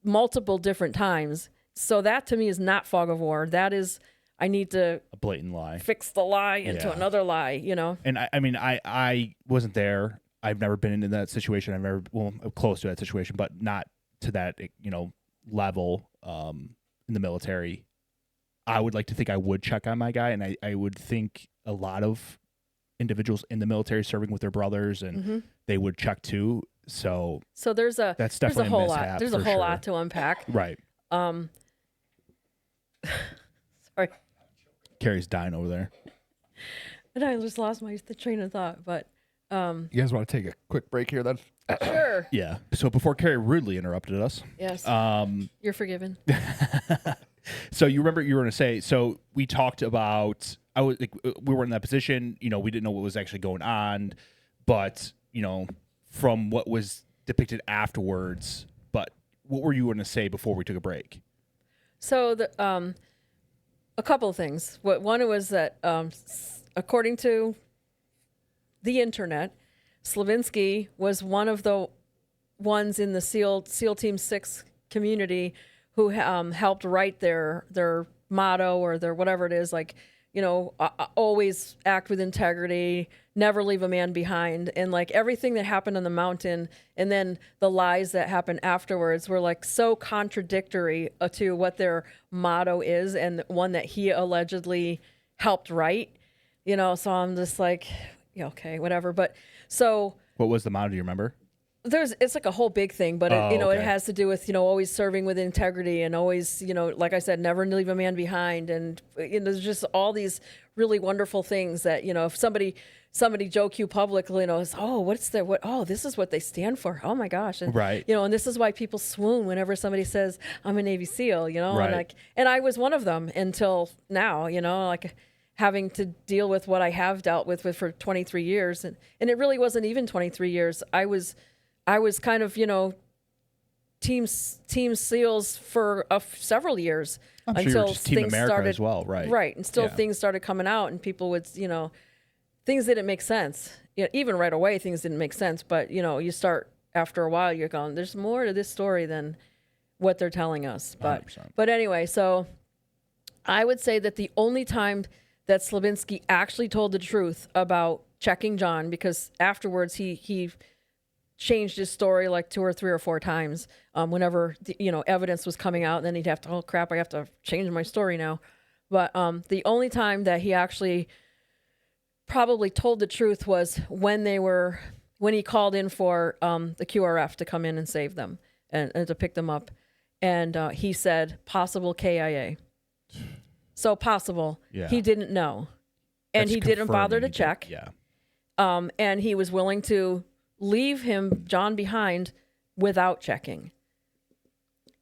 multiple different times. So that to me is not fog of war. That is, I need to A blatant lie. fix the lie into Yeah. another lie. You know. And I mean, I wasn't there. I've never been in that situation. I've never, well, close to that situation, but not to that, level in the military. I would like to think I would check on my guy, and I would think a lot of individuals in the military serving with their brothers, and they would check too. So there's that's there's definitely a whole mishap. lot. There's a for whole sure. lot to unpack. Right. Sorry, Carrie's dying over there. and I just lost the train of thought. But You guys want to take a quick break here then? sure, Yeah. So before Carrie rudely interrupted us, yes, you're forgiven. so you remember you were going to say, so we talked about, we were in that position, we didn't know what was actually going on, but, from what was depicted afterwards, but what were you going to say before we took a break? So a couple of things. One was that according to the internet, Slavinsky was one of the ones in the SEAL Team 6 community who helped write their motto or their whatever it is, like, always act with integrity, never leave a man behind. And like everything that happened on the mountain and then the lies that happened afterwards were like so contradictory to what their motto is and one that he allegedly helped write, so I'm just like, yeah, okay, whatever. But so What was the motto? Do you remember? it's like a whole big thing, but it okay. has to do with, always serving with integrity and always, like I said, never leave a man behind. And there's just all these really wonderful things that, if somebody joke you publicly, this is what they stand for. Oh my gosh. And, Right. and this is why people swoon whenever somebody says I'm a Navy SEAL, Right. and I was one of them until now, like having to deal with what I have dealt with for 23 years. And it really wasn't even 23 years. I was kind of, team SEALs for several years I'm sure until you're just Team things America started as well, right? Right, and still Yeah. things started coming out, and people would, things didn't make sense. Even right away, things didn't make sense. But you start after a while, you're going, there's more to this story than what they're telling us. 100%. But anyway, so I would say that the only time that Slavinsky actually told the truth about checking John, because afterwards he changed his story like 2 or 3 or 4 times whenever evidence was coming out, and then he'd have to, oh crap, I have to change my story now. But the only time that he actually probably told the truth was when he called in for the QRF to come in and save them and to pick them up, and he said possible KIA. So possible. Yeah. He didn't know, and That's he didn't bother to confirming check. Yeah. And he was willing to leave John behind without checking.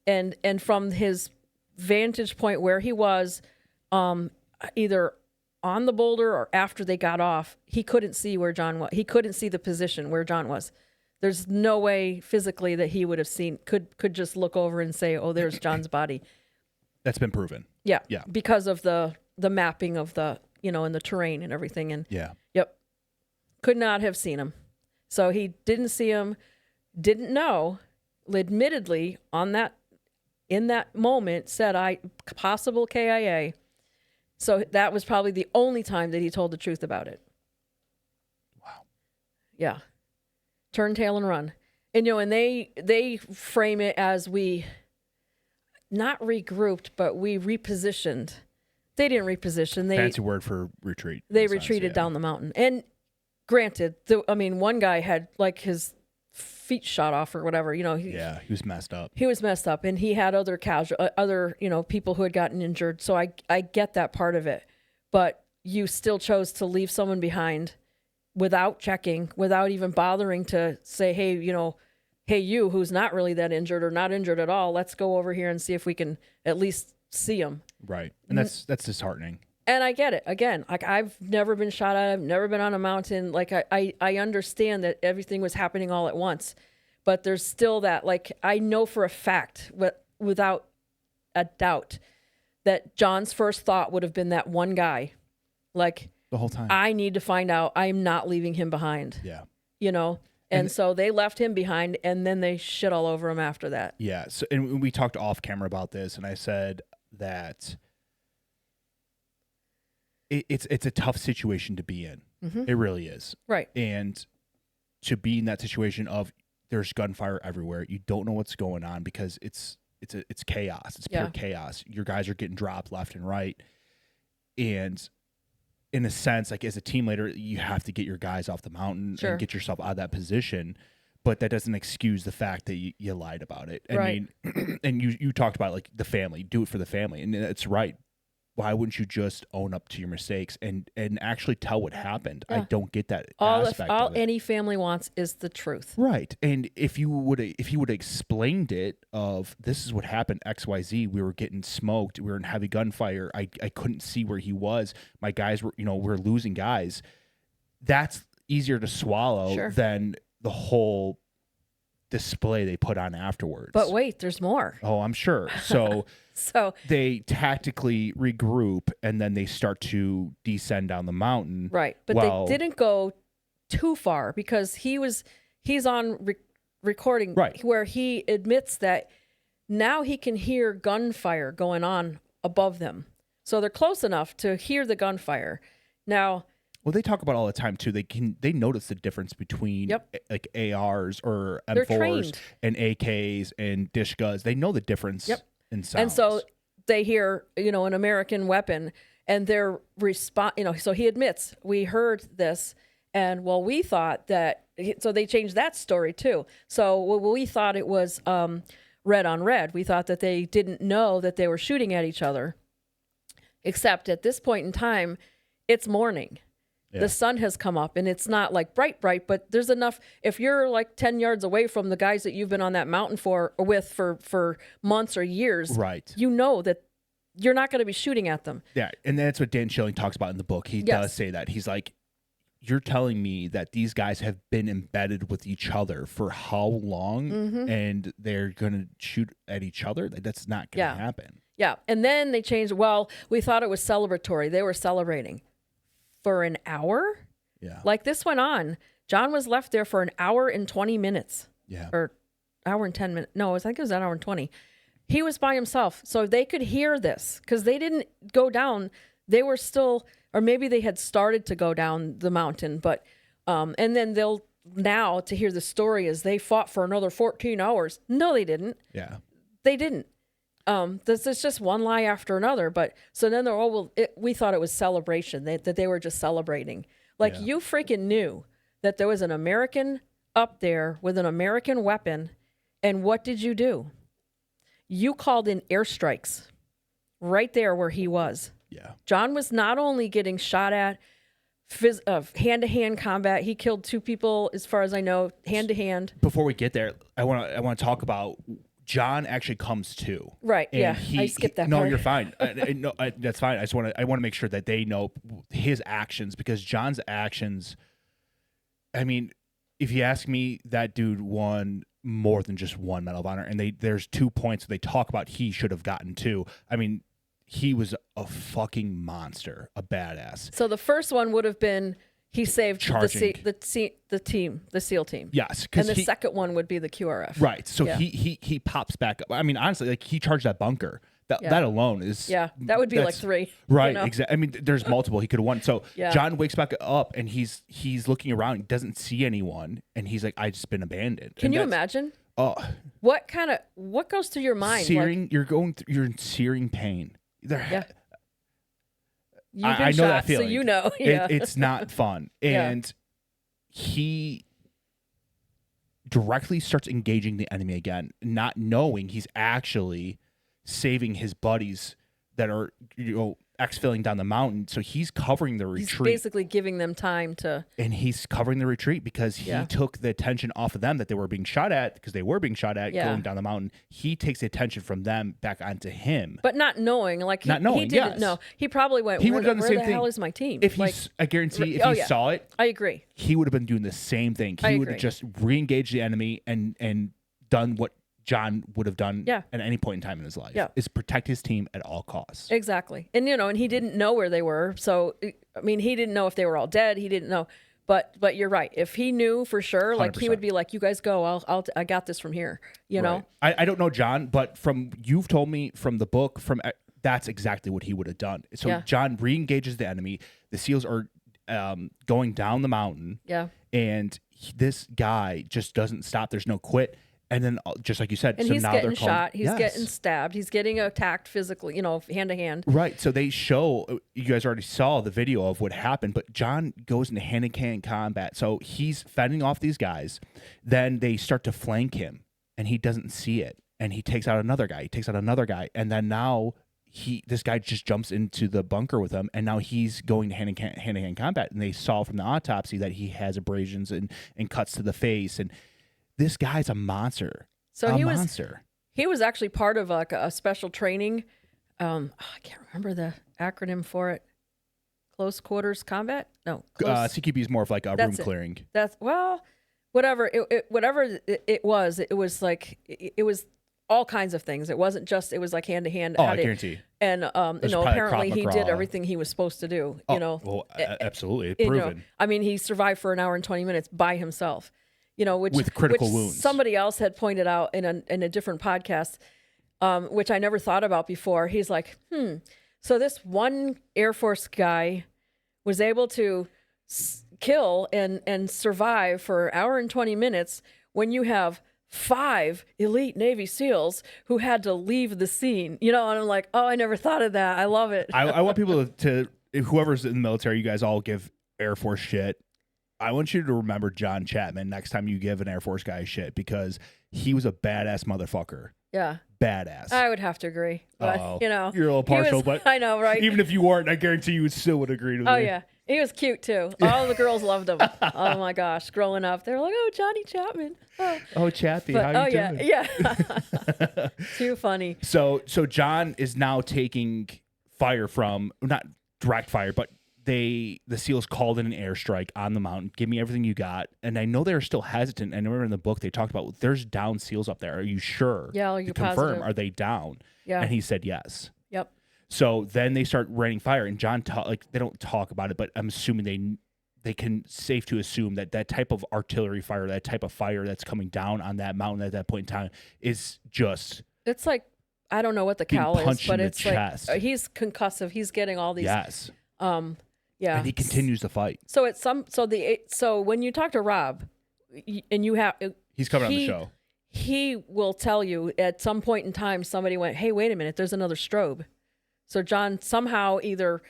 And from his vantage point where he was, either on the boulder or after they got off, he couldn't see where John was. He couldn't see the position where John was. There's no way physically that he would have could just look over and say, oh, there's John's body. That's been proven. Yeah. Yeah. Because of the mapping of the, and the terrain and everything. And Yeah. yep. Could not have seen him. So he didn't see him, didn't know, admittedly in that moment said possible KIA. So that was probably the only time that he told the truth about it. Wow. Yeah. Turn tail and run. And and they frame it as we not regrouped, but we repositioned. They didn't reposition. Fancy word for retreat. They in a sense, retreated yeah. down the mountain. And granted, one guy had like his feet shot off or whatever. You know, He was messed up. He was messed up, and he had other people who had gotten injured. So I get that part of it, but you still chose to leave someone behind without checking, without even bothering to say, hey, hey, you who's not really that injured or not injured at all, let's go over here and see if we can at least see him. Right, and that's disheartening. And I get it. Again, like I've never been shot at. I've never been on a mountain. Like I understand that everything was happening all at once, but there's still that, like, I know for a fact, without a doubt, that John's first thought would have been that one guy. Like, the whole time. I need to find out. I'm not leaving him behind. Yeah. And so they left him behind, and then they shit all over him after that. Yeah. So, and we talked off camera about this, and I said that it's a tough situation to be in. Mm-hmm. It really is. Right. And to be in that situation of there's gunfire everywhere, you don't know what's going on because it's chaos. It's pure chaos. Your guys are getting dropped left and right, and in a sense, like as a team leader, you have to get your guys off the mountain and get yourself out of that position. But that doesn't excuse the fact that you lied about it. I mean, and you talked about like the family, do it for the family. And that's right. Why wouldn't you just own up to your mistakes and actually tell what happened? I don't get that aspect all of it. any family wants is the truth. Right. And if you would have explained it of this is what happened, XYZ, we were getting smoked, we were in heavy gunfire, I couldn't see where he was. My guys were, we're losing guys. That's easier to swallow than the whole display they put on afterwards. But wait, there's more. Oh, I'm sure. So so they tactically regroup and then they start to descend down the mountain. Right. But they didn't go too far because he's on recording where he admits that now he can hear gunfire going on above them. So they're close enough to hear the gunfire. Now, well, they talk about all the time too. They notice the difference between like ARs or M4s and AKs and dish guns. They know the difference in sounds. And so they hear, an American weapon, and their response, so he admits, we heard this, and we thought that, so they changed that story too. So we thought it was red on red. We thought that they didn't know that they were shooting at each other, except at this point in time, it's morning. Yeah. The sun has come up, and it's not like bright, but there's enough. If you're like 10 yards away from the guys that you've been on that mountain for months or years, you know that you're not going to be shooting at them. Yeah, and that's what Dan Schilling talks about in the book. He does say that. He's like, you're telling me that these guys have been embedded with each other for how long, and they're going to shoot at each other? That's not going to happen. Yeah, and then they changed. Well, we thought it was celebratory. They were celebrating. For an hour? Yeah. Like this went on. John was left there for an hour and 20 minutes. Yeah. Or hour and 10 minutes. No, I think it was an hour and 20. He was by himself. So they could hear this because they didn't go down. They were still, or maybe they had started to go down the mountain. But, and then they'll now to hear the story is they fought for another 14 hours. No, they didn't. Yeah. They didn't. This is just one lie after another. But so then we thought it was celebration, that they were just celebrating. Like you freaking knew that there was an American up there with an American weapon. And what did you do? You called in airstrikes right there where he was. Yeah. John was not only getting shot at hand-to-hand combat. He killed 2 people, as far as I know, hand-to-hand. Before we get there, I want to talk about John actually comes to. Right. And I skipped that part. No, you're fine. No, that's fine. I want to make sure that they know his actions, because John's actions, I mean, if you ask me, that dude won more than just one Medal of Honor. And there's 2 points they talk about he should have gotten 2. I mean, he was a fucking monster, a badass. So the first one would have been he saved the SEAL team. Yes, and the second one would be the QRF. Right. So he pops back up. I mean, honestly, like he charged that bunker. That alone is that would be like 3. Right. Exactly. I mean, there's multiple. He could have won. So John wakes back up and he's looking around, doesn't see anyone, and he's like, "I just been abandoned." Can you imagine? Oh, what goes through your mind? Searing. You're in searing pain. Yeah. I know that feeling. So you know. It's not fun. And directly starts engaging the enemy again, not knowing he's actually saving his buddies that are, exfilling down the mountain. So he's covering the retreat. He's basically giving them time to. And he's covering the retreat because he took the attention off of them that they were being shot at, because they were being shot at going down the mountain. He takes the attention from them back onto him. But not knowing, like he didn't know. He probably went, he would have done the same where the thing. hell is my team? If I guarantee if he saw it, I agree. he would have been doing the same thing. He would have just re-engaged the enemy and done what John would have done at any point in time in his life, is protect his team at all costs. Exactly. And, and he didn't know where they were. So, I mean, he didn't know if they were all dead. He didn't know. But you're right. If he knew for sure, like 100%. He would be like, you guys go, I got this from here, know? I don't know, John, but you've told me from the book, that's exactly what he would have done. So John re-engages the enemy. The SEALs are going down the mountain. Yeah. And this guy just doesn't stop. There's no quit. And then, just like you said, and so he's now getting they're shot. He's getting stabbed. He's getting attacked physically, hand to hand. Right. So they show, you guys already saw the video of what happened, but John goes into hand-to-hand combat. So he's fending off these guys. Then they start to flank him, and he doesn't see it. And he takes out another guy. And then now this guy just jumps into the bunker with him, and now he's going to hand-to-hand combat. And they saw from the autopsy that he has abrasions and cuts to the face. And this guy's a monster. So he was actually part of like a special training. I can't remember the acronym for it. Close quarters combat? No. CQB is more of like a room clearing. Whatever it was like it was all kinds of things. It wasn't just, it was like hand to hand. Oh, I guarantee. And apparently he did everything he was supposed to do. Well, absolutely, proven. I mean, he survived for an hour and 20 minutes by himself. With critical wounds. Somebody else had pointed out in a different podcast, which I never thought about before. He's like, so this one Air Force guy was able to kill and survive for an hour and 20 minutes when you have 5 elite Navy SEALs who had to leave the scene. And I'm like, oh, I never thought of that. I love it. I want people to, whoever's in the military, you guys all give Air Force shit. I want you to remember John Chapman next time you give an Air Force guy shit, because he was a badass motherfucker. Yeah. Badass. I would have to agree. But, you're a little partial, but I know, right? Even if you weren't, I guarantee you still would agree with me. Oh, yeah. He was cute, too. All the girls loved him. Oh, my gosh. Growing up, they were like, oh, Johnny Chapman. Oh, Chappy, how you doing? Yeah. Too funny. So John is now taking fire from, not direct fire, but the SEALs called in an airstrike on the mountain. Give me everything you got. And I know they're still hesitant. I remember in the book they talked about, there's down SEALs up there. Are you sure? Yeah, are you confirm, positive? are they down? Yeah. And he said yes. Yep. So then they start raining fire, and John they don't talk about it, but I'm assuming they can safe to assume that type of artillery fire, that type of fire that's coming down on that mountain at that point in time is just. It's like, I don't know what the cal is, but it's chest. Like he's concussive. He's getting all these. Yes. Yeah. And he continues to fight. So when you talk to Rob, and you have he's coming on the show. He will tell you at some point in time somebody went, hey, wait a minute, there's another strobe. So John somehow either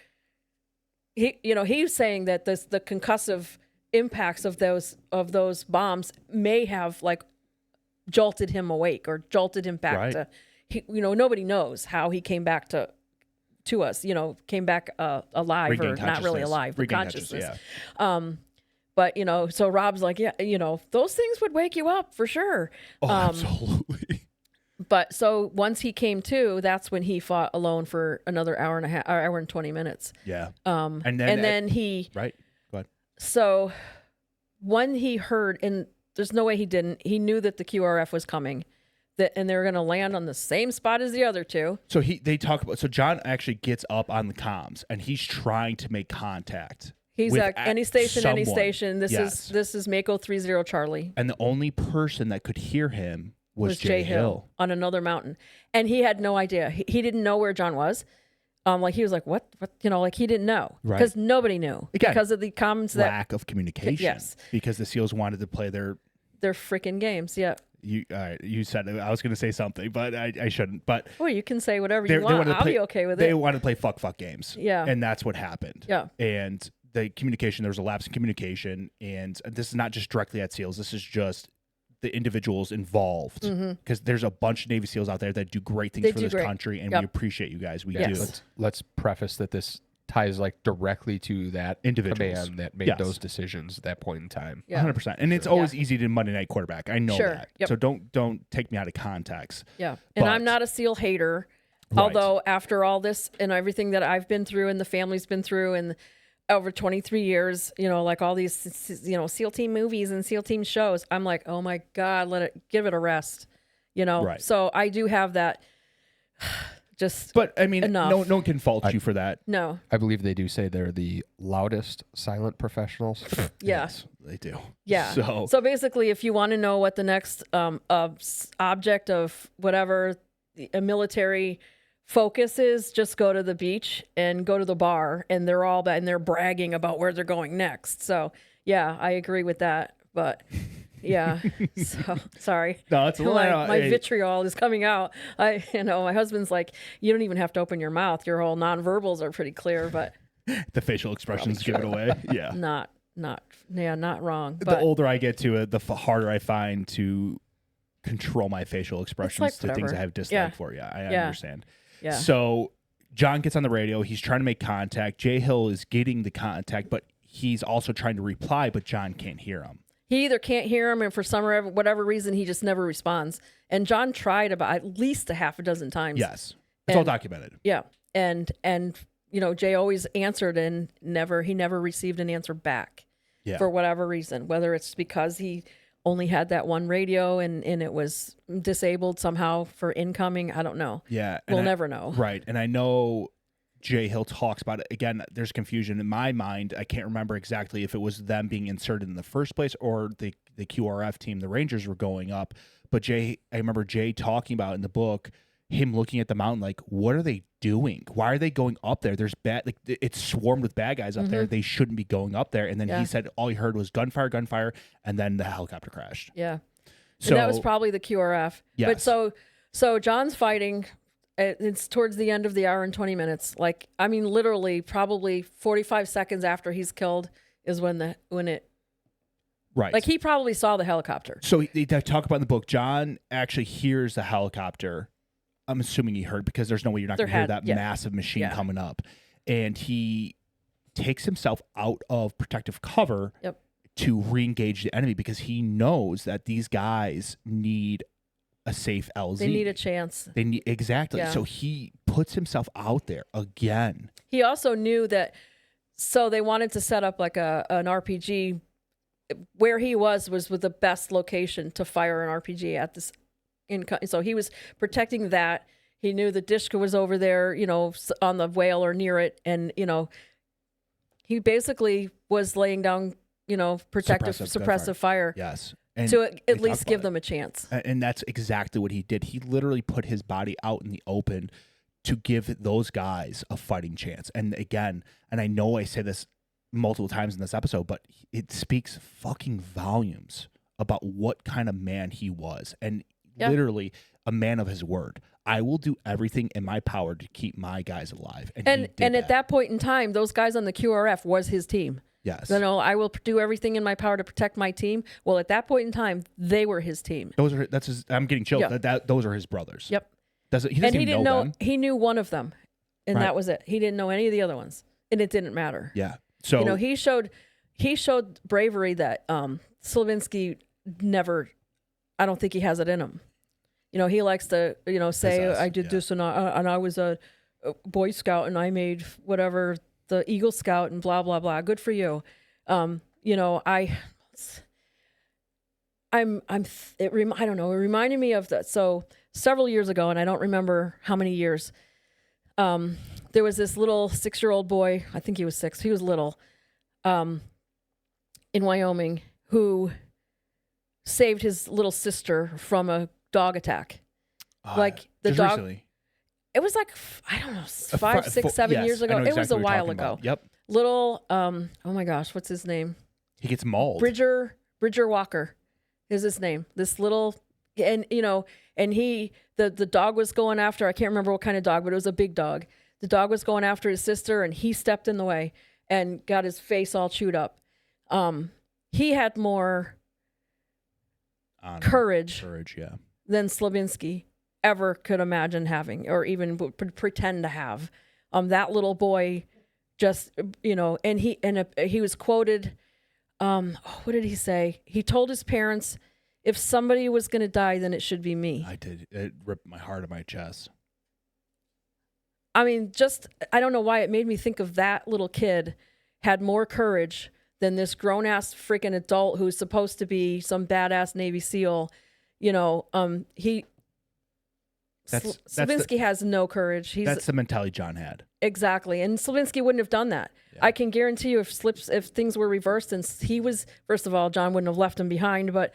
he's saying that the concussive impacts of those bombs may have like jolted him awake or jolted him back to nobody knows how he came back to us, came back alive, or not really alive, but consciousness. Yeah. But, so Rob's like, yeah, those things would wake you up for sure. Oh, absolutely. But so once he came to, that's when he fought alone for another hour and 20 minutes. Yeah. And then he. Right. Go ahead. So when he heard, and there's no way he didn't, he knew that the QRF was coming. And they were going to land on the same spot as the other two. So so John actually gets up on the comms, and he's trying to make contact. He's like, any station. This is Mako 30 Charlie. And the only person that could hear him was Jay Hill on another mountain. And he had no idea. He didn't know where John was. He was like, what? He didn't know. Right. Because nobody knew. Again, because of the comms lack of communication. Yes. Because the SEALs wanted to play their freaking games. Yeah. You said it. I was going to say something, but I shouldn't. But you can say whatever you want. I'll be okay with it. They wanted to play fuck games. Yeah. And that's what happened. Yeah. And the communication, there was a lapse in communication, and this is not just directly at SEALs. This is just the individuals involved, because there's a bunch of Navy SEALs out there that do great things for this country, and we appreciate you guys. We do. Let's preface that this ties like directly to that individuals command that made those decisions at that point in time. 100%. And it's always easy to Monday Night Quarterback. I know that. Yep. So don't take me out of context. Yeah. And I'm not a SEAL hater. Right. Although after all this and everything that I've been through and the family's been through and over 23 years, like all these, SEAL team movies and SEAL team shows, I'm like, oh my God, give it a rest, Right. So I do have that. But I mean, no one can fault you for that. No. I believe they do say they're the loudest silent professionals. Yes, they do. Yeah. So basically, if you want to know what the next object of whatever a military focus is, just go to the beach and go to the bar, and they're bragging about where they're going next. So yeah, I agree with that. But yeah, so sorry. No, it's my vitriol is coming out. My husband's like, you don't even have to open your mouth. Your whole nonverbals are pretty clear, but the facial expressions give it away. Yeah, not wrong. But the older I get to it, the harder I find to control my facial expressions to things I have dislike for. Yeah, I understand. Yeah. So John gets on the radio. He's trying to make contact. Jay Hill is getting the contact, but he's also trying to reply, but John can't hear him. He either can't hear him, and for some or whatever reason, he just never responds. And John tried about at least a half a dozen times. Yes, it's all documented. Yeah, and Jay always answered, and he never received an answer back. Yeah. For whatever reason, whether it's because he only had that one radio and it was disabled somehow for incoming, I don't know. Yeah, we'll never know. Right, and I know Jay Hill talks about it. Again, there's confusion in my mind. I can't remember exactly if it was them being inserted in the first place or the QRF team, the Rangers, were going up. But I remember Jay talking about in the book, him looking at the mountain like, what are they doing? Why are they going up there? There's it's swarmed with bad guys up there. They shouldn't be going up there. And then he said all he heard was gunfire, and then the helicopter crashed. Yeah. So and that was probably the QRF. Yes. But so John's fighting. It's towards the end of the hour and 20 minutes. Literally probably 45 seconds after he's killed is when it. Right. Like he probably saw the helicopter. So they talk about in the book, John actually hears the helicopter. I'm assuming he heard, because there's no way you're not going to hear that massive machine coming up. And he takes himself out of protective cover to re-engage the enemy, because he knows that these guys need a safe LZ. They need a chance. Exactly. Yeah. So he puts himself out there again. He also knew that, so they wanted to set up like an RPG. Where he was with the best location to fire an RPG at this. So he was protecting that. He knew the Dishka was over there, on the whale or near it. And, he basically was laying down, suppressive fire. Yes. And to at least give them a chance. And that's exactly what he did. He literally put his body out in the open to give those guys a fighting chance. And again, and I know I say this multiple times in this episode, but it speaks fucking volumes about what kind of man he was. And literally a man of his word. I will do everything in my power to keep my guys alive. And at that point in time, those guys on the QRF was his team. Yes. I will do everything in my power to protect my team. Well, at that point in time, they were his team. I'm getting chilled. Yep. Those are his brothers. Yep. He didn't know them. He knew one of them, and that was it. He didn't know any of the other ones, and it didn't matter. Yeah. So he showed bravery that Slavinsky never. I don't think he has it in him. He likes to say I did this and I was a Boy Scout and I made whatever. The Eagle Scout and blah, blah, blah. Good for you. I don't know. It reminded me of that. So several years ago, and I don't remember how many years, there was this little 6-year-old boy. I think he was 6. He was little, in Wyoming, who saved his little sister from a dog attack. The dog. Recently. It was like, I don't know, 5, 6, 7 years ago. It was a while ago. About. Yep. Little, oh my gosh, what's his name? He gets mauled. Bridger Walker is his name. This little, and the dog was going after, I can't remember what kind of dog, but it was a big dog. The dog was going after his sister, and he stepped in the way and got his face all chewed up. He had more honor, courage yeah. than Slavinsky ever could imagine having, or even would pretend to have. That little boy, just and he was quoted. What did he say? He told his parents, "If somebody was going to die, then it should be me." I did. It ripped my heart out of my chest. I mean, I don't know why it made me think of that little kid had more courage than this grown-ass freaking adult who's supposed to be some badass Navy SEAL. Slavinsky has no courage. That's the mentality John had. Exactly. And Slavinsky wouldn't have done that. Yeah. I can guarantee you if things were reversed and he was, first of all, John wouldn't have left him behind, but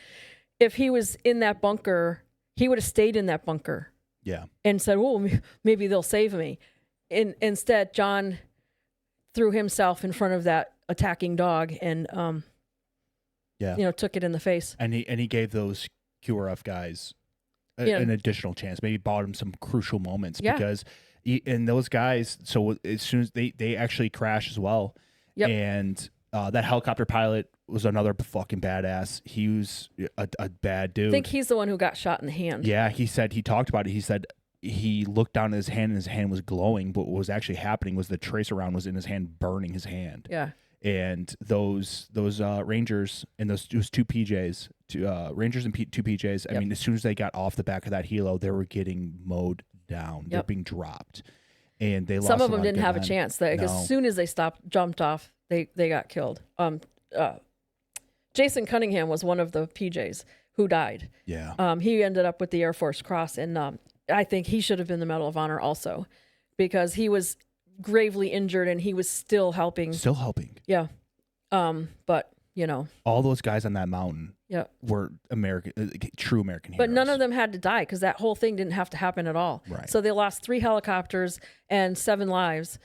if he was in that bunker, he would have stayed in that bunker. Yeah. And said, "Oh, maybe they'll save me." Instead, John threw himself in front of that attacking dog and took it in the face. And he gave those QRF guys an additional chance. Maybe bought him some crucial moments because and those guys, so as soon as they actually crashed as well. Yep. And that helicopter pilot was another fucking badass. He was a bad dude. I think he's the one who got shot in the hand. Yeah, he talked about it. He said he looked down at his hand and his hand was glowing, but what was actually happening was the tracer round was in his hand, burning his hand. Yeah. And those Rangers and those two PJs, Rangers and two PJs. I mean, as soon as they got off the back of that helo, they were getting mowed down. They're being dropped, and they lost. Some of them didn't have a chance. As soon as they jumped off, they got killed. Jason Cunningham was one of the PJs who died. Yeah. He ended up with the Air Force Cross, and I think he should have been the Medal of Honor also, because he was gravely injured and he was still helping. Yeah. But all those guys on that mountain were true American heroes. But none of them had to die because that whole thing didn't have to happen at all. Right. So they lost 3 helicopters and 7 lives.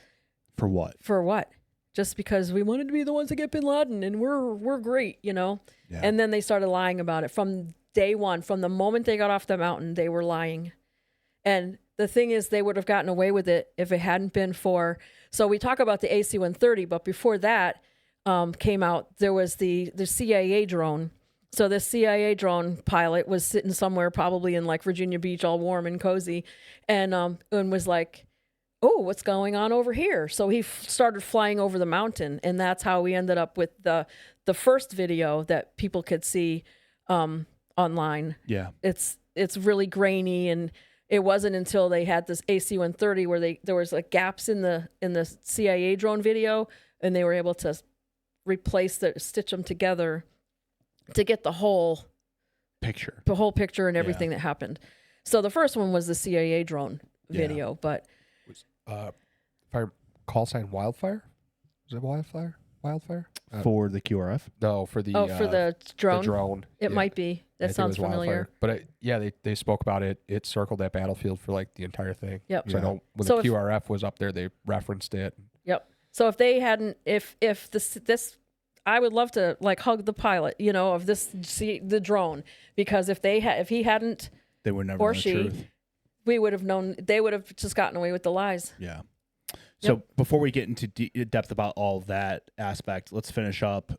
For what? Just because we wanted to be the ones to get bin Laden and we're great, Yeah. And then they started lying about it from day one. From the moment they got off the mountain, they were lying. And the thing is, they would have gotten away with it if it hadn't been for. So we talk about the AC-130, but before that came out, there was the CIA drone. So the CIA drone pilot was sitting somewhere, probably in like Virginia Beach, all warm and cozy, and was like, "Oh, what's going on over here?" So he started flying over the mountain, and that's how we ended up with the first video that people could see online. Yeah, it's really grainy, and it wasn't until they had this AC-130 where there was like gaps in the CIA drone video, and they were able to stitch them together to get the whole picture and everything that happened. So the first one was the CIA drone video, but if I call sign Wildfire, is it Wildfire? For the QRF? No, for the for the drone. The drone. It might be. That sounds familiar. Wildfire. But they spoke about it. It circled that battlefield for like the entire thing. Yep. So I know when the QRF was up there, they referenced it. Yep. So if they hadn't, if this, I would love to like hug the pilot, of the drone, because if he hadn't, they would never or know she, the truth. We would have known. They would have just gotten away with the lies. Yeah. So before we get into depth about all that aspect, let's finish up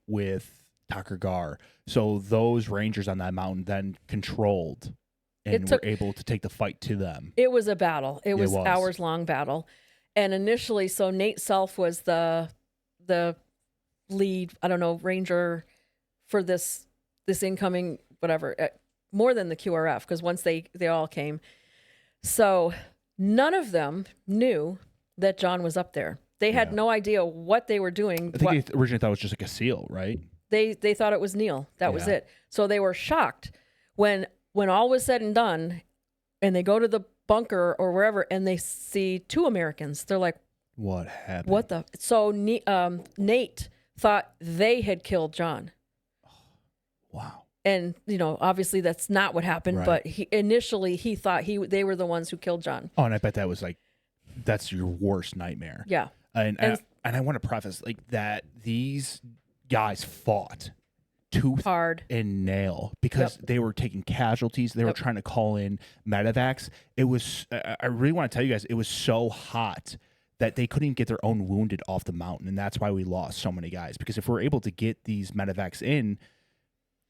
with Tucker Gar. So those Rangers on that mountain then controlled and were able to take the fight to them. It was a battle. It was hours-long battle. And initially, so Nate Self was the lead, Ranger for this incoming, whatever, more than the QRF, because once they all came. So none of them knew that John was up there. They had no idea what they were doing. I think they originally thought it was just like a SEAL, right? They thought it was Neil. That was it. So they were shocked when all was said and done, and they go to the bunker or wherever, and they see 2 Americans. They're like, "What happened? What the?" So Nate thought they had killed John. Wow. And obviously that's not what happened. Right. But initially he thought they were the ones who killed John. Oh, and I bet that was that's your worst nightmare. Yeah. And I want to preface that these guys fought tooth hard and nail because they were taking casualties. They were trying to call in medevacs. It was, I really want to tell you guys, it was so hot that they couldn't get their own wounded off the mountain. And that's why we lost so many guys, because if we're able to get these medevacs in,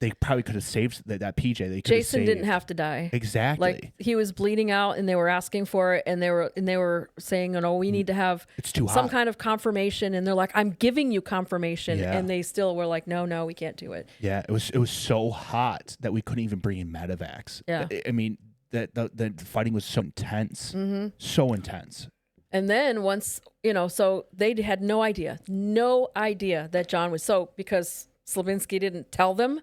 they probably could have saved that PJ. They could Jason have didn't saved. have to die. Exactly. Like he was bleeding out, and they were asking for it, and they were saying, "No, we need to have It's too some hot. kind of confirmation." And they're like, "I'm giving you confirmation," Yeah. and they still were like, "No, we can't do it." Yeah, it was so hot that we couldn't even bring in medevacs. Yeah. I mean, the fighting was so intense. Mm-hmm. So intense. And then once, so they had no idea that John was because Slavinsky didn't tell them,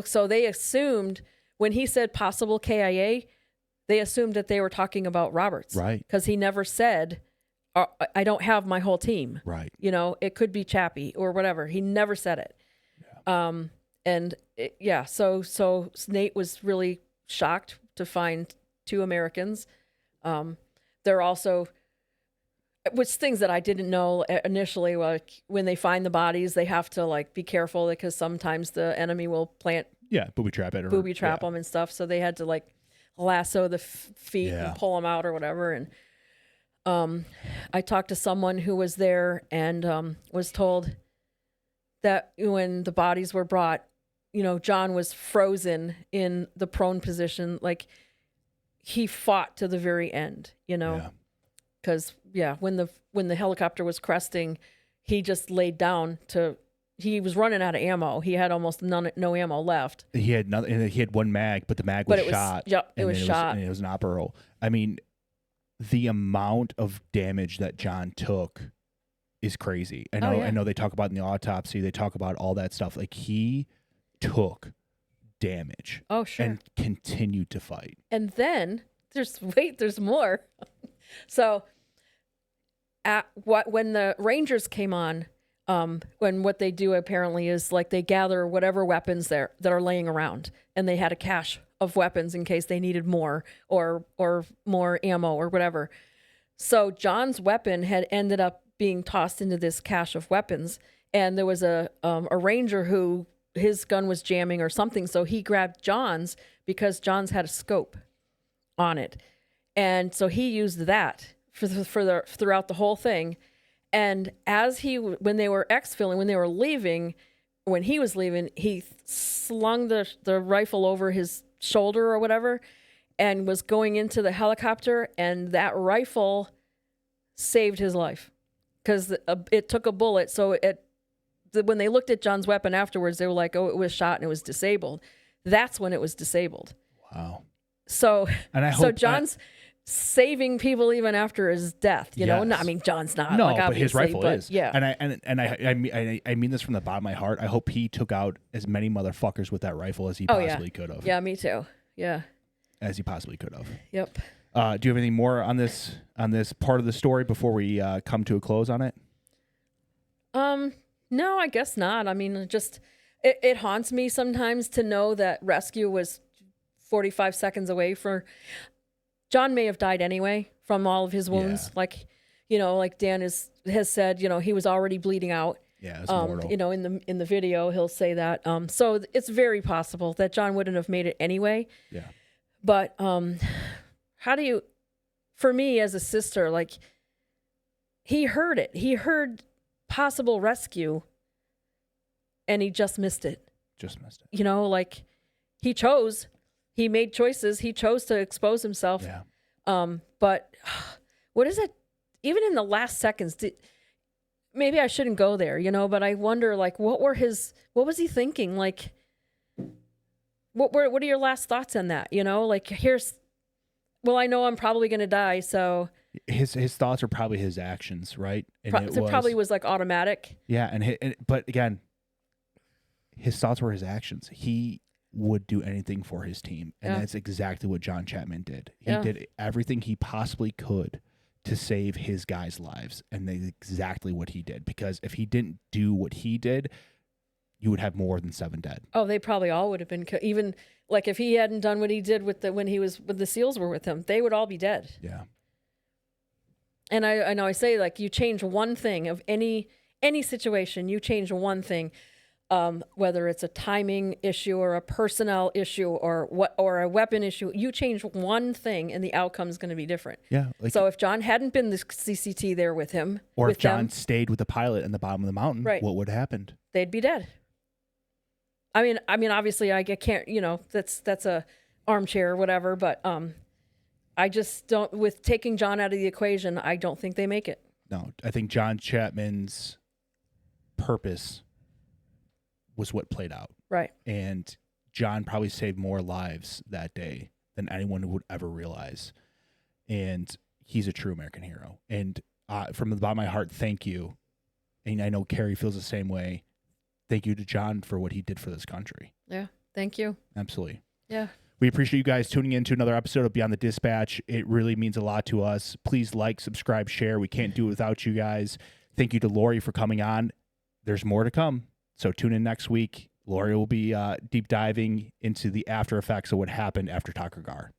so they assumed when he said possible KIA, they assumed that they were talking about Roberts. Right. Because he never said, I don't have my whole team. Right. It could be Chappie or whatever. He never said it. Yeah. So Nate was really shocked to find 2 Americans. They're also, which things that I didn't know initially, like when they find the bodies, they have to like be careful because sometimes the enemy will plant booby trap it. booby trap them and stuff. So they had to like lasso the feet Yeah. and pull them out or whatever. And I talked to someone who was there and was told that when the bodies were brought, John was frozen in the prone position, like he fought to the very end, Yeah. because when the helicopter was cresting, he just laid down he was running out of ammo. He had almost no ammo left. He had nothing. And he had 1 mag, but the mag was shot. It was shot. And it was an opera roll. I mean, the amount of damage that John took is crazy. I know they talk about in the autopsy. They talk about all that stuff. Like he took damage. Oh, sure. And continued to fight. And then there's more. So when the Rangers came on, when what they do apparently is like they gather whatever weapons that are laying around, and they had a cache of weapons in case they needed more or more ammo or whatever. So John's weapon had ended up being tossed into this cache of weapons, and there was a ranger who his gun was jamming or something, so he grabbed John's because John's had a scope on it, and so he used that throughout the whole thing. And when they were leaving, when he was leaving, he slung the rifle over his shoulder or whatever and was going into the helicopter, and that rifle saved his life because it took a bullet. So when they looked at John's weapon afterwards, they were like, oh, it was shot and it was disabled. That's when it was disabled. Wow. So, and John's saving people even after his death, Yes. No, I mean, John's not. No, like, but his rifle is. Yeah. And I mean this from the bottom of my heart. I hope he took out as many motherfuckers with that rifle as he possibly could have. Yeah, me too. Yeah. As he possibly could have. Yep. Do you have anything more on this part of the story before we come to a close on it? No, I guess not. I mean, it haunts me sometimes to know that rescue was 45 seconds away. John may have died anyway from all of his wounds. Yeah. Like Dan has said, he was already bleeding out. Yeah, it's mortal. In the video, he'll say that. So it's very possible that John wouldn't have made it anyway. Yeah. But for me as a sister, like he heard it. He heard possible rescue and he just missed it. Like he made choices. He chose to expose himself. Yeah. But what is it? Even in the last seconds, maybe I shouldn't go there, but I wonder, like, what was he thinking? Like, what are your last thoughts on that? Like I know I'm probably going to die. So his thoughts are probably his actions, right? And it probably was like automatic. Yeah. But again, his thoughts were his actions. He would do anything for his team. And that's exactly what John Chapman did. He did everything he possibly could to save his guys' lives. And that's exactly what he did. Because if he didn't do what he did, you would have more than 7 dead. Oh, they probably all would have been even like if he hadn't done what he did when the SEALs were with him, they would all be dead. Yeah. And I know I say, like, you change one thing of any situation, you change one thing. Whether it's a timing issue or a personnel issue or a weapon issue, you change one thing and the outcome is going to be different. Yeah. So if John hadn't been the CCT there with him, or if John stayed with the pilot in the bottom of the mountain, right, what would have happened? They'd be dead. I mean, obviously, I can't, that's a armchair or whatever, but I just don't. With taking John out of the equation, I don't think they make it. No, I think John Chapman's purpose was what played out. Right. And John probably saved more lives that day than anyone would ever realize. And he's a true American hero. And from the bottom of my heart, thank you. And I know Carrie feels the same way. Thank you to John for what he did for this country. Yeah. Thank you. Absolutely. Yeah. We appreciate you guys tuning in to another episode of Beyond the Dispatch. It really means a lot to us. Please like, subscribe, share. We can't do it without you guys. Thank you to Lori for coming on. There's more to come. So tune in next week. Lori will be deep diving into the after effects of what happened after Tucker Gar.